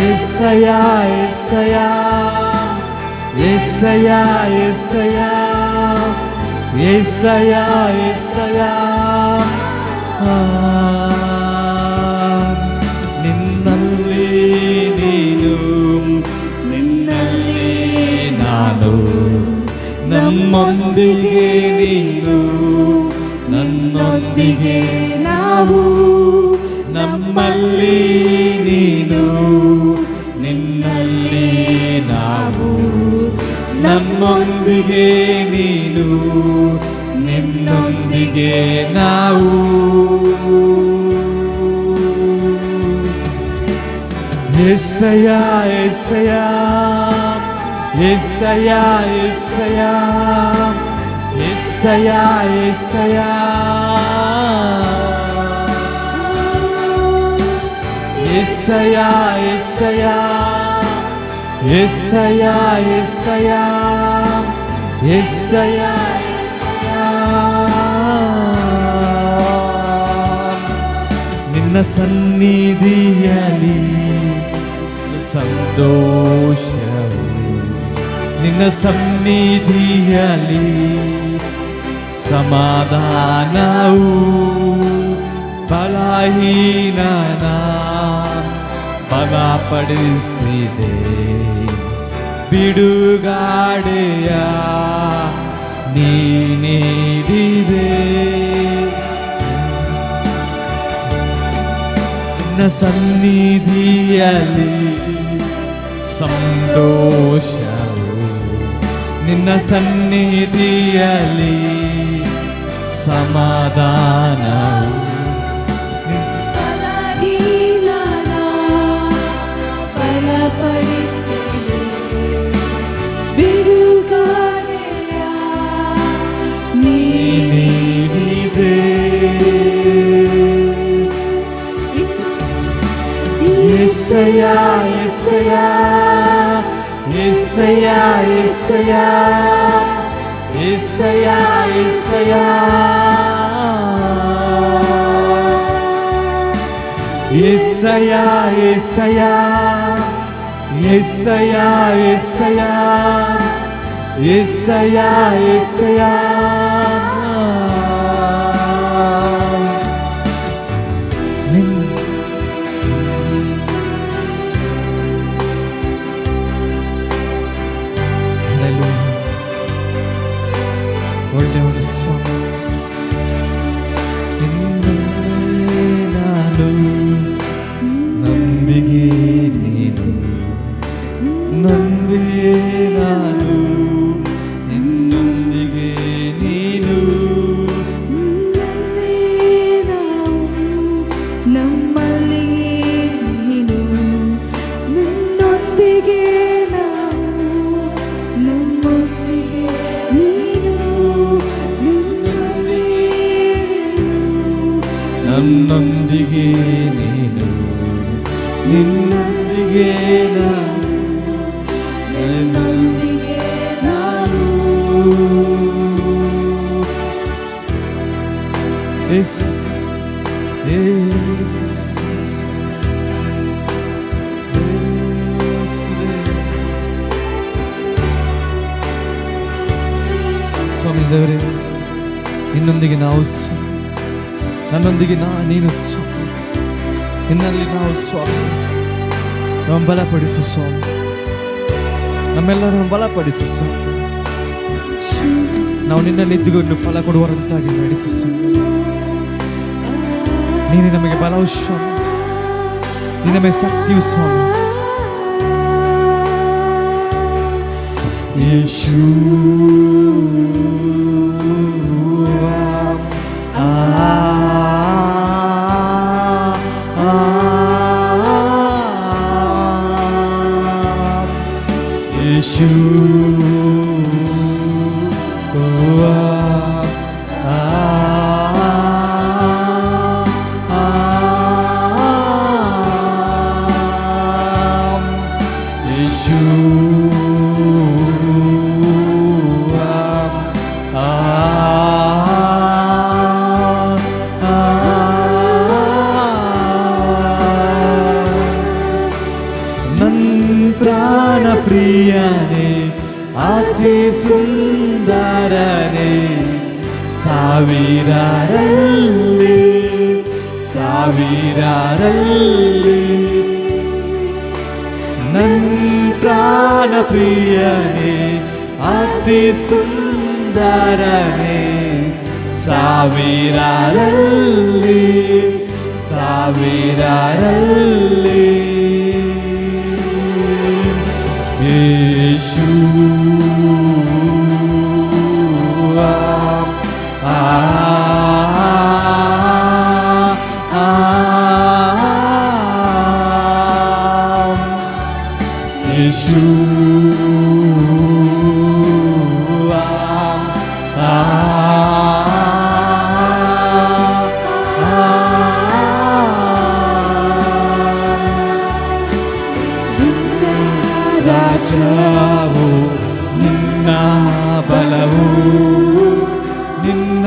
ಏಸಯ್ಯ ಏಸಯ್ಯ ಏಸಯ್ಯ ಏಸಯ್ಯ ಏಸಯ್ಯ ಏಸಯ್ಯ. ನಿನ್ನಲ್ಲಿ ನೀನು, ನಿನ್ನಲ್ಲಿ ನಾನು, ನಮ್ಮೊಂದಿಗೆ ನೀನು, ನನ್ನೊಂದಿಗೆ ನಾವು. ನಮ್ಮಲ್ಲಿ ನೀನು, ನಿನ್ನಲ್ಲಿ ನಾವು. ನಮ್ಮೊಂದಿಗೆ ನೀನು, ನಿನ್ನೊಂದಿಗೆ ನಾವು. ಏಸಯ್ಯ ಏಸಯ್ಯ ಏಸಯ್ಯ ಏಸಯ್ಯ ಏಸಯ್ಯ ಏಸಯ್ಯ ಏಸಯ್ಯ ಏಸಯ್ಯ ಏಸಯ್ಯ ಏಸಯ್ಯ ಏಸಯ್ಯ. ನಿನ್ನ ಸನ್ನಿಧಿಯಲ್ಲಿ ಸಂತೋಷವು, ನಿನ್ನ ಸನ್ನಿಧಿಯಲ್ಲಿ ಸಮಾಧಾನವು. ಬಲಹೀನನ ಬಲಪಡಿಸಿದೆ. ಬಿಡುಗಾಡೆಯ ನೀ ನೀಡಿದೆ. ನಿನ್ನ ಸನ್ನಿಧಿಯಲ್ಲಿ ಸಂತೋಷವು, ನಿನ್ನ ಸನ್ನಿಧಿಯಲ್ಲಿ ಸಮಾಧಾನವು. ಬಲಹೀನನ ಬಲಪಡಿಸಿದೆ. ಬಿಡುಗಡೆಯ ನೀ ನೀಡಿದೆ. ಯೆಸಯ್ಯ ಯೆಸಯ್ಯ ಯೆಸಯ್ಯ ಯೆಸಯ್ಯ ಯೆಸಯ್ಯ ಯೆಸಯ್ಯ ಯೆಸಯ್ಯ ಯೆಸಯ್ಯ ಯೆಸಯ್ಯ ಯೆಸಯ್ಯ ಯೆಸಯ್ಯ ಯೆಸಯ್ಯ ಒಳ್ಳೆ ಒಂದು ಸಾಂಗ್. ನಾನು ನೊಂದಿಗೆ ನೀನು, ನೊಂದಿಗೆ ನಾನು, ನಿನ್ನೊಂದಿಗೆ ನೀನು. ನಮ್ಮಲ್ಲಿ ನೀನು, ನಿನ್ನೊಂದಿಗೆ ನಾವು, ನಮ್ಮೊಂದಿಗೆ ನೀನು, ನನ್ನೊಂದಿಗೆ ನೀನು, ನಿನ್ನೊಂದಿಗೆ ನಾನು, ನನ್ನೊಂದಿಗೆ ನಾನು. Yes, yes, yes. ಸ್ವಾಮಿ ದೇವರೇ, ನಿನ್ನೊಂದಿಗೆ ನಾವು ಸ್ವಾಮಿ, ನನ್ನೊಂದಿಗೆ ನೀನು ಸ್ವಾಮಿ, ನಿನ್ನಲ್ಲಿ ನಾವು ಸ್ವಾಮಿ. ನಮ್ಮ ಬಲಪಡಿಸು ಸ್ವಾಮಿ, ನಮ್ಮೆಲ್ಲರನ್ನು ಬಲಪಡಿಸು ಸ್ವಾಮಿ. ನಾವು ನಿನ್ನಲ್ಲಿ ಇದ್ದುಕೊಂಡು ಫಲ ಕೊಡುವರಂತಾಗಿ ನಡೆಸು ಸ್ವಾಮಿ. ನೀನು ನಮಗೆ ಬಲವು ಸ್ವಾಮಿ, ನೀನು ನಮಗೆ ಶಕ್ತಿಯು ಸ್ವಾಮಿ. ಯೇಸು ಯೇಸು ಪ್ರಾಣ ಪ್ರಿಯನೇ, ಅತಿ ಸುಂದರನೇ, ಸಾವಿರರಲ್ಲಿ ಸಾವಿರರಲ್ಲಿ ನನ್ನ ಪ್ರಾಣ ಪ್ರಿಯನೇ, ಅತಿ ಸುಂದರನೇ, ಸಾವಿರರಲ್ಲಿ ಸಾವಿರರಲ್ಲಿ ಯೇಸು ಯೇಸು ರಾಜವು ನಿನ್ನ ಬಲವು, ನಿನ್ನ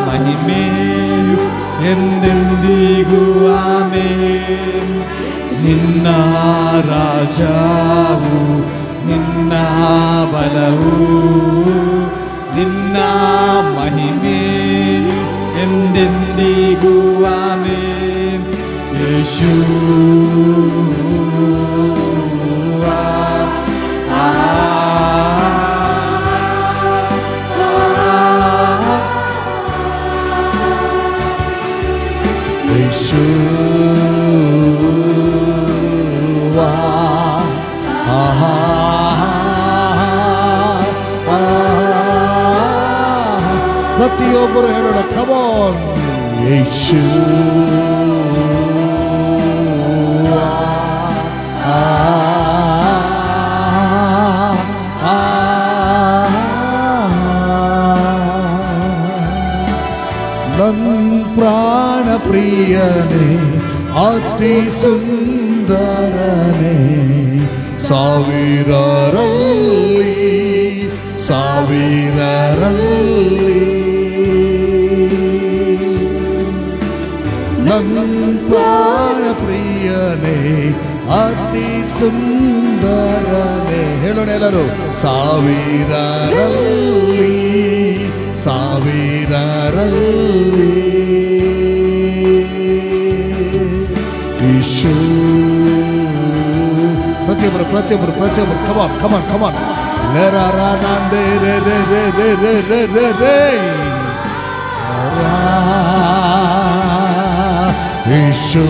ಮಹಿಮೆಯು ಎಂದೆಂದಿಗೂ ಆಮೆನ್. ನಿನ್ನ ರಾಜವು ನಿನ್ನ ಬಲವು, ನಿನ್ನ ಮಹಿಮೆಯು ಎಂದೆಂದಿಗೂ ಆಮೆನ್. ಪ್ರತಿಯೊಬ್ಬರು ಹೇಳೋಣ, ಕಮಾನ್. ಯೇಸು ನನ್ನ ಪ್ರಾಣ ಪ್ರಿಯನೇ, ಅತಿ ಸುಂದರನೇ, ಸಾವಿರರಲ್ಲಿ ನನ್ನ ಪ್ರಾಣ ಪ್ರಿಯನೇ, ಅತಿ ಸುಂದರನೇ. ಹೇಳೋಣ ಎಲ್ಲರೂ, ಸಾವಿರರಲ್ಲಿ ಯೇಸು. ಪ್ರತಿಯೊಬ್ಬರು ಕಮಾನ್. ನಂದೆ ಯೇಸು.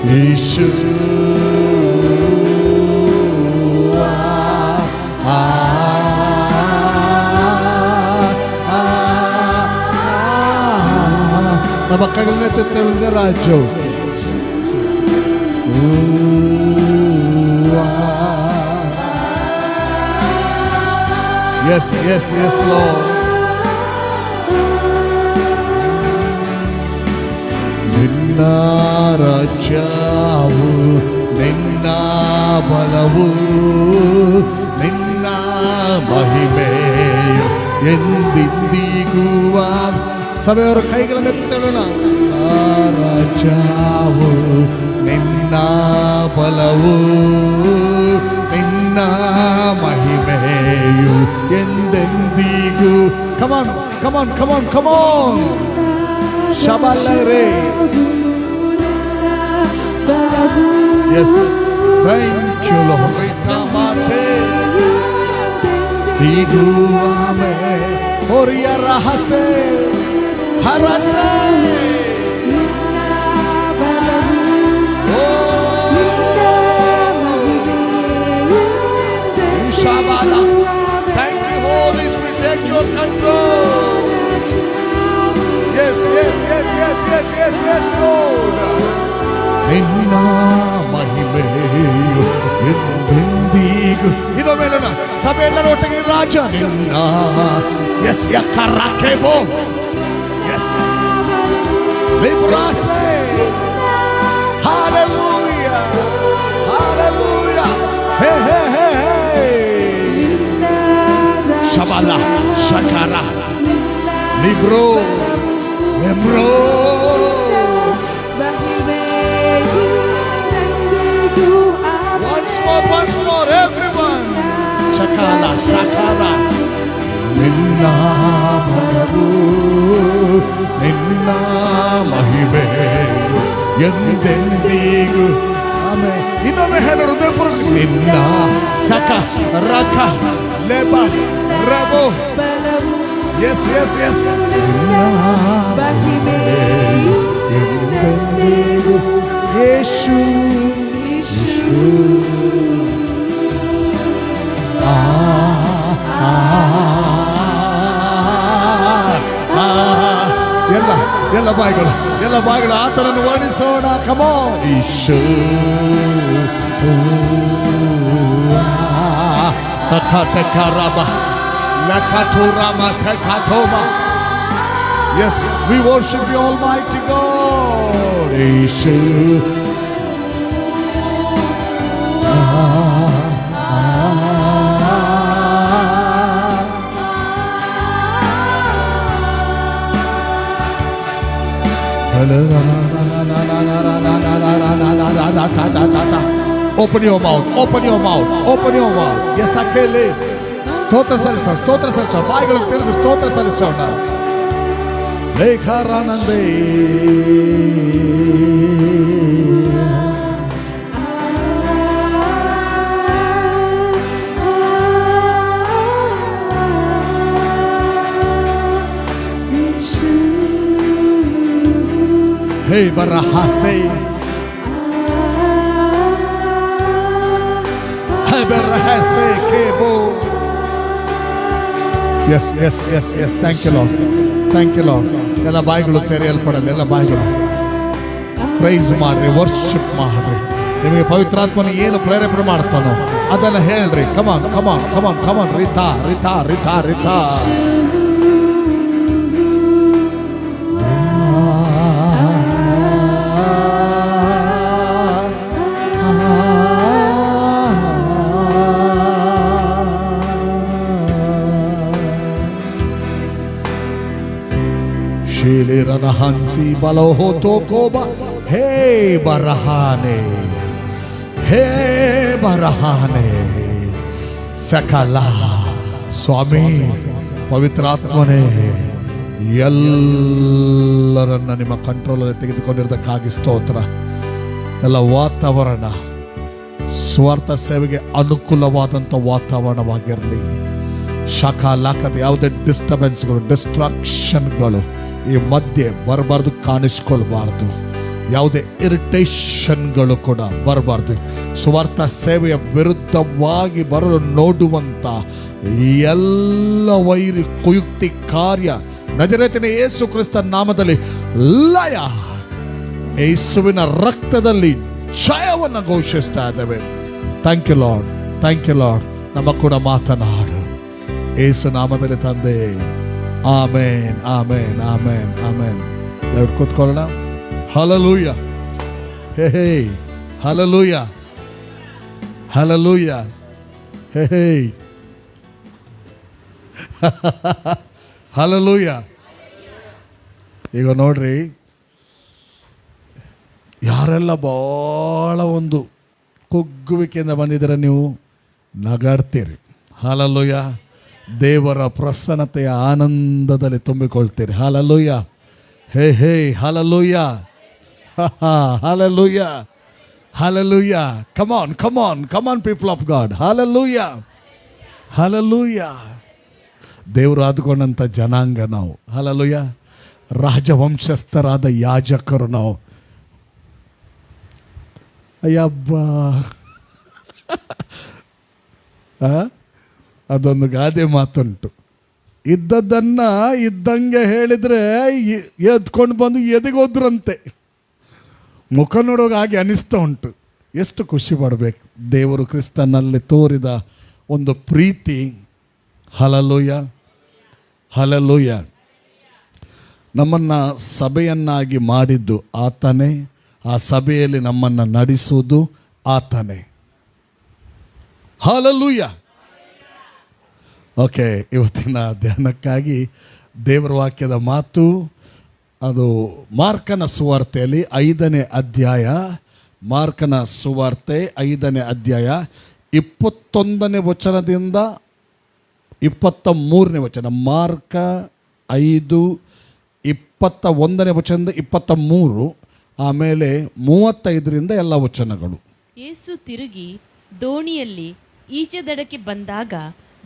ಯೇಸು ನಮ್ಮ ಕೈಗಳನ್ನೆತ್ತಿದ್ದೇವೆ ರಾಜು. Yes, Lord. ನಿನ್ನ ರಾಜ್ಯವು, ನಿನ್ನ ಬಲವು, ನಿನ್ನ ಮಹಿಮೆಯು ಎಂದೆಂದಿಗೂ. ಸಭೆಯವರ ಕೈಗಳನ್ನೆತ್ತೋಣ. ರಾಜ್ಯವು, ನಿನ್ನ ಬಲವು, ನಿನ್ನ ಮಹಿಮೆಯು ಎಂದೆಂದಿಗೂ. ಕಮಾನ್. ಶಬಲ್ಲರೇ. Yes, thank you Lord. Ritamate Diguame Oria Rahase Harase. Shabala. Thank you Holy Spirit, take your control. Yes, Lord. ನಿನ್ನ ಮಹಿಮೆಯು ಎಂದೆಂದಿಗೂ. ಇನ್ನು ಮೇಲೋಣ ಸಭೆ ಎಲ್ಲರ ಒಟ್ಟಿಗೆ ರಾಜ ನಿನ್ನ. ಎಸ್ ಯಕರಾಕೆಬೋ. ಎಸ್ ಲಿಬ್ರಾಸೆ. ಹಾಲೆಲೂಯಾ. ಹೇ Shabala ಶಕರ Libre ಲೆಮ್ರೋ. Once more, everyone. Chakala, shakara. Ninna balavu, ninna mahimeyu, ಎಂದೆಂದಿಗೂ. Amen. ಇನ್ನೊಮ್ಮೆ ಹೇಳೋಣ ಹೃದಯಪೂರ್ವಕ. ನಿನ್ನ ಶಕ ರಕ ಲೆಬ ರಬೋ. ಎಸ್ ನಿನ್ನ ಮಹಿಮೆಯು ಎಂದೆಂದಿಗೂ. ಯೇಸು ಎಲ್ಲ ಬಾಯಿಗಳು ಆತನನ್ನು ವರ್ಣಿಸೋಣ. ಕಮಾನ್. Isho Yes, we worship the Almighty God. Ishu. Open your mouth. Open your mouth. Open your mouth. Yes, Akele. ಸ್ತೋತ್ರ ಸಲ್ಲಿಸೋಣ, ಸ್ತೋತ್ರ ಸಲ್ಲಿಸೋಣ, ಬಾಯಿಗಳನ್ನು ತೆರೆದು ಸ್ತೋತ್ರ ಸಲ್ಲಿಸೋಣ. ಲೇಖಾರಾನಂದೇ ಹೇ ಬರಹಾಸೆ ಹೇ ಬರಹಾಸೆ ಕೇಬೋ. Yes yes yes yes thank you Lord, thank you Lord. ಎಲ್ಲ ಬಾಯಿಗಳು ತೆರೆಯಲ್ಪಡಲ್ಲ, ಎಲ್ಲ ಬಾಯಿಗಳು ಪ್ರೈಸ್ ಮಾಡ್ರಿ, ವರ್ಷಿಪ್ ಮಾಡ್ರಿ. ನಿಮಗೆ ಪವಿತ್ರಾತ್ಮನ ಏನು ಪ್ರೇರೇಪಣೆ ಮಾಡ್ತಾನೋ ಅದನ್ನ ಹೇಳ್ರಿ. ಕಮಾನ್ ಕಮಾನ್ ಕಮಾನ್ ಕಮಾನ್. ರಿತಾ ರಿತಾ ರಿತಾ ರಿತಾ. ಹನ್ಸಿ ಬಲೋ ಹೋತೋ ಕೋಬ. ಹೇ ಬರಹಾನೆ, ಹೇ ಬರಹಾನೆ ಸಕಲ. ಸ್ವಾಮಿ ಪವಿತ್ರಾತ್ಮನೇ ಎಲ್ಲರನ್ನ ನಿಮ್ಮ ಕಂಟ್ರೋಲಲ್ಲಿ ತೆಗೆದುಕೊಂಡಿರೋದಕ್ಕಾಗಿ ಸ್ತೋತ್ರ. ಎಲ್ಲ ವಾತಾವರಣ ಸ್ವಾರ್ಥ ಸೇವೆಗೆ ಅನುಕೂಲವಾದಂಥ ವಾತಾವರಣವಾಗಿರಲಿ. ಶಾಖಾಲಾಕತೆ ಯಾವುದೇ ಡಿಸ್ಟರ್ಬೆನ್ಸ್ಗಳು, ಡಿಸ್ಟ್ರಾಕ್ಷನ್ಗಳು ಈ ಮಧ್ಯೆ ಬರಬಾರ್ದು, ಕಾಣಿಸ್ಕೊಳ್ಬಾರ್ದು. ಯಾವುದೇ ಇರಿಟೇಷನ್ಗಳು ಕೂಡ ಬರಬಾರ್ದು. ಸ್ವಾರ್ಥ ಸೇವೆಯ ವಿರುದ್ಧವಾಗಿ ಬರಲು ನೋಡುವಂತ ಎಲ್ಲ ವೈರಿ ಕುಯುಕ್ತಿ ಕಾರ್ಯ ನಜರೇತಿನ ಯೇಸು ಕ್ರಿಸ್ತ ನಾಮದಲ್ಲಿ ಲಯ. ಯೇಸುವಿನ ರಕ್ತದಲ್ಲಿ ಜಯವನ್ನು ಘೋಷಿಸ್ತಾ ಇದ್ದೇವೆ. Thank you Lord, thank you Lord. ನಮ್ಮ ಕೂಡ ಮಾತನಾಡು ಯೇಸು ನಾಮದಲ್ಲಿ ತಂದೆ. ಆಮೇನ್ ಆಮೇನ್ ಆಮೇನ್ ಆಮೇನ್. ದೇವ್ರು ಕೂತ್ಕೊಳ್ಳೋಣ. ಹಲ್ಲೆಲೂಯ, ಹೇ ಹೇ, ಹಲ್ಲೆಲೂಯ, ಹಲ್ಲೆಲೂಯ, ಹೇ ಹೇ, ಹಲ್ಲೆಲೂಯ. ಈಗ ನೋಡ್ರಿ, ಯಾರೆಲ್ಲ ಬಹಳ ಒಂದು ಕುಗ್ಗುವಿಕೆಯಿಂದ ಬಂದಿದ್ದೀರ, ನೀವು ನಗಾಡ್ತೀರಿ. ಹಲ್ಲೆಲೂಯ. ದೇವರ ಪ್ರಸನ್ನತೆಯ ಆನಂದದಲ್ಲಿ ತುಂಬಿಕೊಳ್ತೀರಿ. ಹಲ್ಲೆಲೂಯ, ಹೇ ಹೇ, ಹಲ್ಲೆಲೂಯ, ಹಲ್ಲೆಲೂಯ, ಹಲ್ಲೆಲೂಯ. Come on, come on, come on people of God. ಹಲ್ಲೆಲೂಯ, ಹಲ್ಲೆಲೂಯ. ದೇವರು ಆದುಕೊಂಡಂಥ ಜನಾಂಗ ನಾವು. ಹಲ್ಲೆಲೂಯ. ರಾಜವಂಶಸ್ಥರಾದ ಯಾಜಕರು ನಾವು. ಅಯ್ಯಬ್ಬಾ, ಅದೊಂದು ಗಾದೆ ಮಾತುಂಟು. ಇದ್ದದ್ದನ್ನ ಇದ್ದಂಗೆ ಹೇಳಿದ್ರೆ ಎದ್ಕೊಂಡು ಬಂದು ಎದೆಗೋದ್ರಂತೆ. ಮುಖ ನೋಡೋಗ ಹಾಗೆ ಅನಿಸ್ತಾ ಉಂಟು. ಎಷ್ಟು ಖುಷಿ ಪಡಬೇಕು. ದೇವರು ಕ್ರಿಸ್ತನಲ್ಲಿ ತೋರಿದ ಒಂದು ಪ್ರೀತಿ. Hallelujah, hallelujah. ನಮ್ಮನ್ನು ಸಭೆಯನ್ನಾಗಿ ಮಾಡಿದ್ದು ಆತನೇ. ಆ ಸಭೆಯಲ್ಲಿ ನಮ್ಮನ್ನು ನಡೆಸುವುದು ಆತನೇ. ಹಲ್ಲೆಲೂಯ. ಓಕೆ, ಇವತ್ತಿನ ಧ್ಯಾನಕ್ಕಾಗಿ ದೇವರ ವಾಕ್ಯದ ಮಾತು ಅದು ಮಾರ್ಕನ ಸುವಾರ್ತೆಯಲ್ಲಿ 5ನೇ ಅಧ್ಯಾಯ. ಮಾರ್ಕನ ಸುವಾರ್ತೆ 5ನೇ ಅಧ್ಯಾಯ 21ನೇ ವಚನದಿಂದ 23ನೇ ವಚನ. ಮಾರ್ಕ 5:21ನೇ ವಚನದಿಂದ 23, ಆಮೇಲೆ 35ರಿಂದ ಎಲ್ಲ ವಚನಗಳು. ಯೇಸು ತಿರುಗಿ ದೋಣಿಯಲ್ಲಿ ಈಚೆ ದಡಕ್ಕೆ ಬಂದಾಗ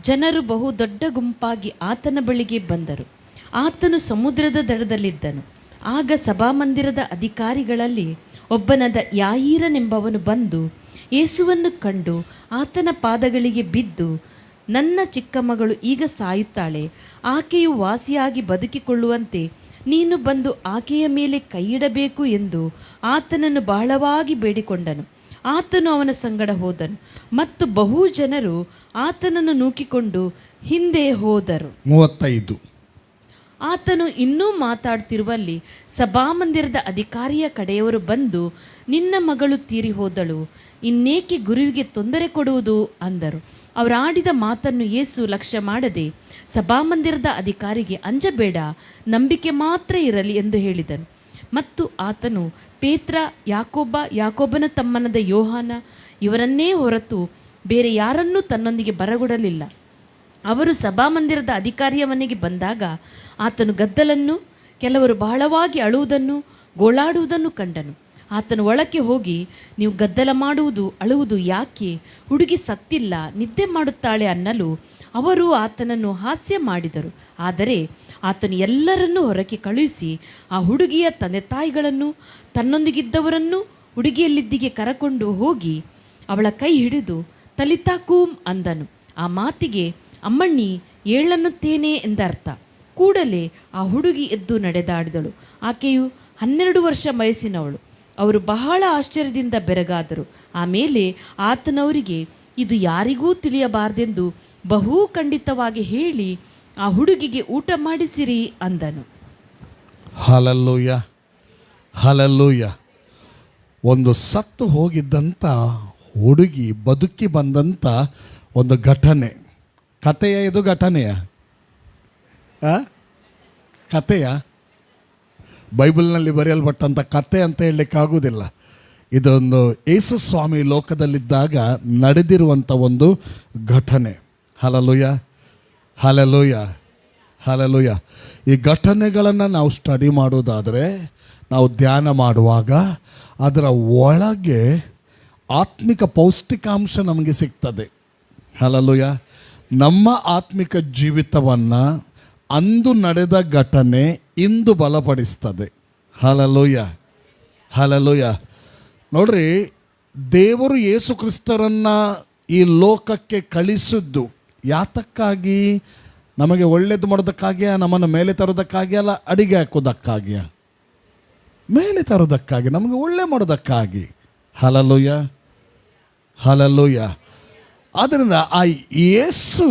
ಜನರು ಬಹು ದೊಡ್ಡ ಗುಂಪಾಗಿ ಆತನ ಬಳಿಗೆ ಬಂದರು. ಆತನು ಸಮುದ್ರದ ದಡದಲ್ಲಿದ್ದನು. ಆಗ ಸಭಾಮಂದಿರದ ಅಧಿಕಾರಿಗಳಲ್ಲಿ ಒಬ್ಬನಾದ ಯಾಯೀರನೆಂಬವನು ಬಂದು ಯೇಸುವನ್ನು ಕಂಡು ಆತನ ಪಾದಗಳಿಗೆ ಬಿದ್ದು, ನನ್ನ ಚಿಕ್ಕ ಮಗಳು ಈಗ ಸಾಯುತ್ತಾಳೆ, ಆಕೆಯು ವಾಸಿಯಾಗಿ ಬದುಕಿಕೊಳ್ಳುವಂತೆ ನೀನು ಬಂದು ಆಕೆಯ ಮೇಲೆ ಕೈಯಿಡಬೇಕು ಎಂದು ಆತನನ್ನು ಬಹಳವಾಗಿ ಬೇಡಿಕೊಂಡನು. ಆತನು ಅವನ ಸಂಗಡ ಹೋದನು ಮತ್ತು ಬಹು ಜನರು ಆತನನ್ನು ನೂಕಿಕೊಂಡು ಹಿಂದೆ ಹೋದರು. 35. ಆತನು ಇನ್ನೂ ಮಾತಾಡ್ತಿರುವಲ್ಲಿ ಸಭಾಮಂದಿರದ ಅಧಿಕಾರಿಯ ಕಡೆಯವರು ಬಂದು, ನಿನ್ನ ಮಗಳು ತೀರಿ ಹೋದಳು, ಇನ್ನೇಕೆ ಗುರುವಿಗೆ ತೊಂದರೆ ಕೊಡುವುದು ಅಂದರು. ಅವರಾಡಿದ ಮಾತನ್ನು ಯೇಸು ಲಕ್ಷ್ಯ ಮಾಡದೆ ಸಭಾಮಂದಿರದ ಅಧಿಕಾರಿಗೆ, ಅಂಜಬೇಡ, ನಂಬಿಕೆ ಮಾತ್ರ ಇರಲಿ ಎಂದು ಹೇಳಿದನು. ಮತ್ತು ಆತನು ಪೇತ್ರ, ಯಾಕೋಬ, ಯಾಕೋಬನ ತಮ್ಮನಾದ ಯೋಹಾನ, ಇವರನ್ನೇ ಹೊರತು ಬೇರೆ ಯಾರನ್ನೂ ತನ್ನೊಂದಿಗೆ ಬರಗೊಡಲಿಲ್ಲ. ಅವರು ಸಭಾಮಂದಿರದ ಅಧಿಕಾರಿಯ ಮನೆಗೆ ಬಂದಾಗ ಆತನು ಗದ್ದಲನ್ನು, ಕೆಲವರು ಬಹಳವಾಗಿ ಅಳುವುದನ್ನು, ಗೋಳಾಡುವುದನ್ನು ಕಂಡನು. ಆತನು ಒಳಕ್ಕೆ ಹೋಗಿ, ನೀವು ಗದ್ದಲ ಮಾಡುವುದು, ಅಳುವುದು ಯಾಕೆ? ಹುಡುಗಿ ಸತ್ತಿಲ್ಲ, ನಿದ್ದೆ ಮಾಡುತ್ತಾಳೆ ಅನ್ನಲು ಅವರು ಆತನನ್ನು ಹಾಸ್ಯ ಮಾಡಿದರು. ಆದರೆ ಆತನು ಎಲ್ಲರನ್ನೂ ಹೊರಗೆ ಕಳುಹಿಸಿ ಆ ಹುಡುಗಿಯ ತಂದೆ ತಾಯಿಗಳನ್ನು ತನ್ನೊಂದಿಗಿದ್ದವರನ್ನು ಹುಡುಗಿಯಲ್ಲಿದ್ದಿಗೆ ಕರಕೊಂಡು ಹೋಗಿ ಅವಳ ಕೈ ಹಿಡಿದು ತಲಿತಾ ಕೂಮ್ ಅಂದನು. ಆ ಮಾತಿಗೆ ಅಮ್ಮಣ್ಣಿ ಏಳನ್ನುತ್ತೇನೆ ಎಂದರ್ಥ. ಕೂಡಲೇ ಆ ಹುಡುಗಿ ಎದ್ದು ನಡೆದಾಡಿದಳು. ಆಕೆಯು 12 ವರ್ಷ ವಯಸ್ಸಿನವಳು. ಅವರು ಬಹಳ ಆಶ್ಚರ್ಯದಿಂದ ಬೆರಗಾದರು. ಆಮೇಲೆ ಆತನವರಿಗೆ ಇದು ಯಾರಿಗೂ ತಿಳಿಯಬಾರದೆಂದು ಬಹು ಖಂಡಿತವಾಗಿ ಹೇಳಿ ಆ ಹುಡುಗಿಗೆ ಊಟ ಮಾಡಿಸಿರಿ ಅಂದನು. Hallelujah, hallelujah. ಒಂದು ಸತ್ತು ಹೋಗಿದ್ದಂಥ ಹುಡುಗಿ ಬದುಕಿ ಬಂದಂಥ ಒಂದು ಘಟನೆ. ಕಥೆಯ ಇದು ಘಟನೆಯ ಕಥೆಯ ಬೈಬಲ್ನಲ್ಲಿ ಬರೆಯಲ್ಪಟ್ಟಂಥ ಕತೆ ಅಂತ ಹೇಳಲಿಕ್ಕಾಗೋದಿಲ್ಲ. ಇದೊಂದು ಯೇಸು ಸ್ವಾಮಿ ಲೋಕದಲ್ಲಿದ್ದಾಗ ನಡೆದಿರುವಂಥ ಒಂದು ಘಟನೆ. ಹಲ್ಲೆಲೂಯ, ಹಲ್ಲೆಲೂಯ, ಹಲ್ಲೆಲೂಯ. ಈ ಘಟನೆಗಳನ್ನು ನಾವು ಸ್ಟಡಿ ಮಾಡೋದಾದರೆ, ನಾವು ಧ್ಯಾನ ಮಾಡುವಾಗ ಅದರ ಒಳಗೆ ಆತ್ಮಿಕ ಪೌಷ್ಟಿಕಾಂಶ ನಮಗೆ ಸಿಗ್ತದೆ. ಹಲ್ಲೆಲೂಯ. ನಮ್ಮ ಆತ್ಮಿಕ ಜೀವಿತವನ್ನು ಅಂದು ನಡೆದ ಘಟನೆ ಇಂದು ಬಲಪಡಿಸ್ತದೆ. ಹಲ್ಲೆಲೂಯ, ಹಲ್ಲೆಲೂಯ. ನೋಡ್ರಿ, ದೇವರು ಯೇಸು ಕ್ರಿಸ್ತರನ್ನು ಈ ಲೋಕಕ್ಕೆ ಕಳಿಸಿದ್ದು ಯಾತಕ್ಕಾಗಿ? ನಮಗೆ ಒಳ್ಳೇದು ಮಾಡೋದಕ್ಕಾಗಿಯಾ? ನಮ್ಮನ್ನು ಮೇಲೆ ತರೋದಕ್ಕಾಗಿ? ಅಲ್ಲ, ಅಡಿಗೆ ಹಾಕೋದಕ್ಕಾಗಿಯಾ? ಮೇಲೆ ತರೋದಕ್ಕಾಗಿ, ನಮಗೆ ಒಳ್ಳೆ ಮಾಡೋದಕ್ಕಾಗಿ. Hallelujah, hallelujah. ಆದ್ದರಿಂದ ಆ ಯೇಸು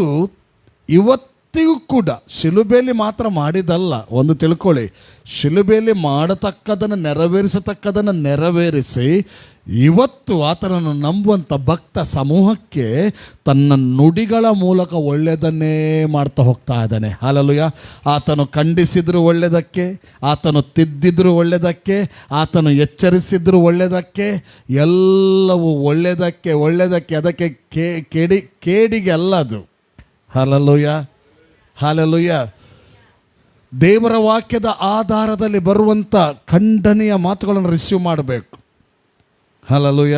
ಇವತ್ತಿಗೂ ಕೂಡ ಶಿಲುಬೆಯಲ್ಲಿ ಮಾತ್ರ ಮಾಡಿದಲ್ಲ. ಒಂದು ತಿಳ್ಕೊಳ್ಳಿ, ಶಿಲುಬೆಯಲ್ಲಿ ಮಾಡತಕ್ಕದನ್ನು ನೆರವೇರಿಸತಕ್ಕದನ್ನು ನೆರವೇರಿಸಿ ಇವತ್ತು ಆತನನ್ನು ನಂಬುವಂಥ ಭಕ್ತ ಸಮೂಹಕ್ಕೆ ತನ್ನ ನುಡಿಗಳ ಮೂಲಕ ಒಳ್ಳೆಯದನ್ನೇ ಮಾಡ್ತಾ ಹೋಗ್ತಾ ಇದ್ದಾನೆ. ಹಲ್ಲೆಲೂಯ. ಆತನು ಖಂಡಿಸಿದ್ರು ಒಳ್ಳೆಯದಕ್ಕೆ, ಆತನು ತಿದ್ದಿದ್ರು ಒಳ್ಳೆಯದಕ್ಕೆ, ಆತನು ಎಚ್ಚರಿಸಿದ್ರು ಒಳ್ಳೆಯದಕ್ಕೆ, ಎಲ್ಲವೂ ಒಳ್ಳೆಯದಕ್ಕೆ, ಒಳ್ಳೆಯದಕ್ಕೆ. ಅದಕ್ಕೆ ಕೇಡಿಗೆ ಅಲ್ಲ ಅದು. Hallelujah, hallelujah. ದೇವರ ವಾಕ್ಯದ ಆಧಾರದಲ್ಲಿ ಬರುವಂಥ ಖಂಡನೆಯ ಮಾತುಗಳನ್ನು ರಿಸೀವ್ ಮಾಡಬೇಕು. ಹಲ್ಲೆಲೂಯ.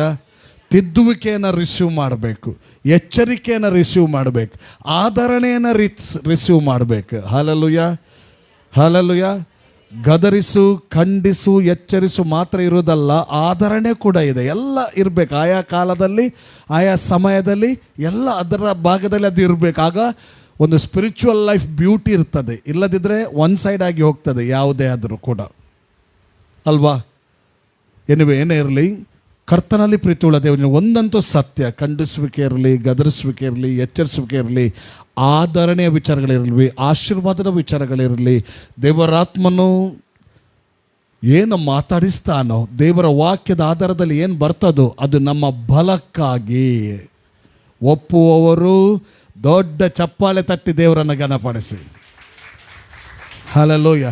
ತಿದ್ದುವಿಕೆಯನ್ನು ರಿಸೀವ್ ಮಾಡಬೇಕು, ಎಚ್ಚರಿಕೆಯನ್ನು ರಿಸೀವ್ ಮಾಡಬೇಕು, ಆಧರಣೆಯನ್ನು ರಿಸೀವ್ ಮಾಡಬೇಕು. ಹಲ್ಲೆಲೂಯ, ಹಲ್ಲೆಲೂಯ. ಗದರಿಸು, ಖಂಡಿಸು, ಎಚ್ಚರಿಸು ಮಾತ್ರ ಇರೋದಲ್ಲ, ಆಧರಣೆ ಕೂಡ ಇದೆ. ಎಲ್ಲ ಇರಬೇಕು. ಆಯಾ ಕಾಲದಲ್ಲಿ, ಆಯಾ ಸಮಯದಲ್ಲಿ, ಎಲ್ಲ ಅದರ ಭಾಗದಲ್ಲಿ ಅದು ಇರಬೇಕು. ಆಗ ಒಂದು ಸ್ಪಿರಿಚುವಲ್ ಲೈಫ್ ಬ್ಯೂಟಿ ಇರ್ತದೆ. ಇಲ್ಲದಿದ್ದರೆ ಒನ್ ಸೈಡ್ ಆಗಿ ಹೋಗ್ತದೆ ಯಾವುದೇ ಆದರೂ ಕೂಡ, ಅಲ್ವಾ? ಏನೇ ಇರಲಿ, ಕರ್ತನಲ್ಲಿ ಪ್ರೀತಿಯುಳ್ಳ ದೇವರ ಒಂದಂತೂ ಸತ್ಯ, ಖಂಡಿಸುವಿಕೆ ಇರಲಿ, ಗದರಿಸುವಿಕೆ ಇರಲಿ, ಎಚ್ಚರಿಸುವಿಕೆ ಇರಲಿ, ಆಧರಣೆಯ ವಿಚಾರಗಳಿರಲಿ, ಆಶೀರ್ವಾದದ ವಿಚಾರಗಳಿರಲಿ, ದೇವರಾತ್ಮನು ಏನು ಮಾತಾಡಿಸ್ತಾನೋ, ದೇವರ ವಾಕ್ಯದ ಆಧಾರದಲ್ಲಿ ಏನು ಬರ್ತದೋ ಅದು ನಮ್ಮ ಬಲಕ್ಕಾಗಿ. ಒಪ್ಪುವವರು ದೊಡ್ಡ ಚಪ್ಪಾಳೆ ತಟ್ಟಿ ದೇವರನ್ನು ಘನಪಡಿಸಿ. ಹಲ್ಲೆಲೂಯ.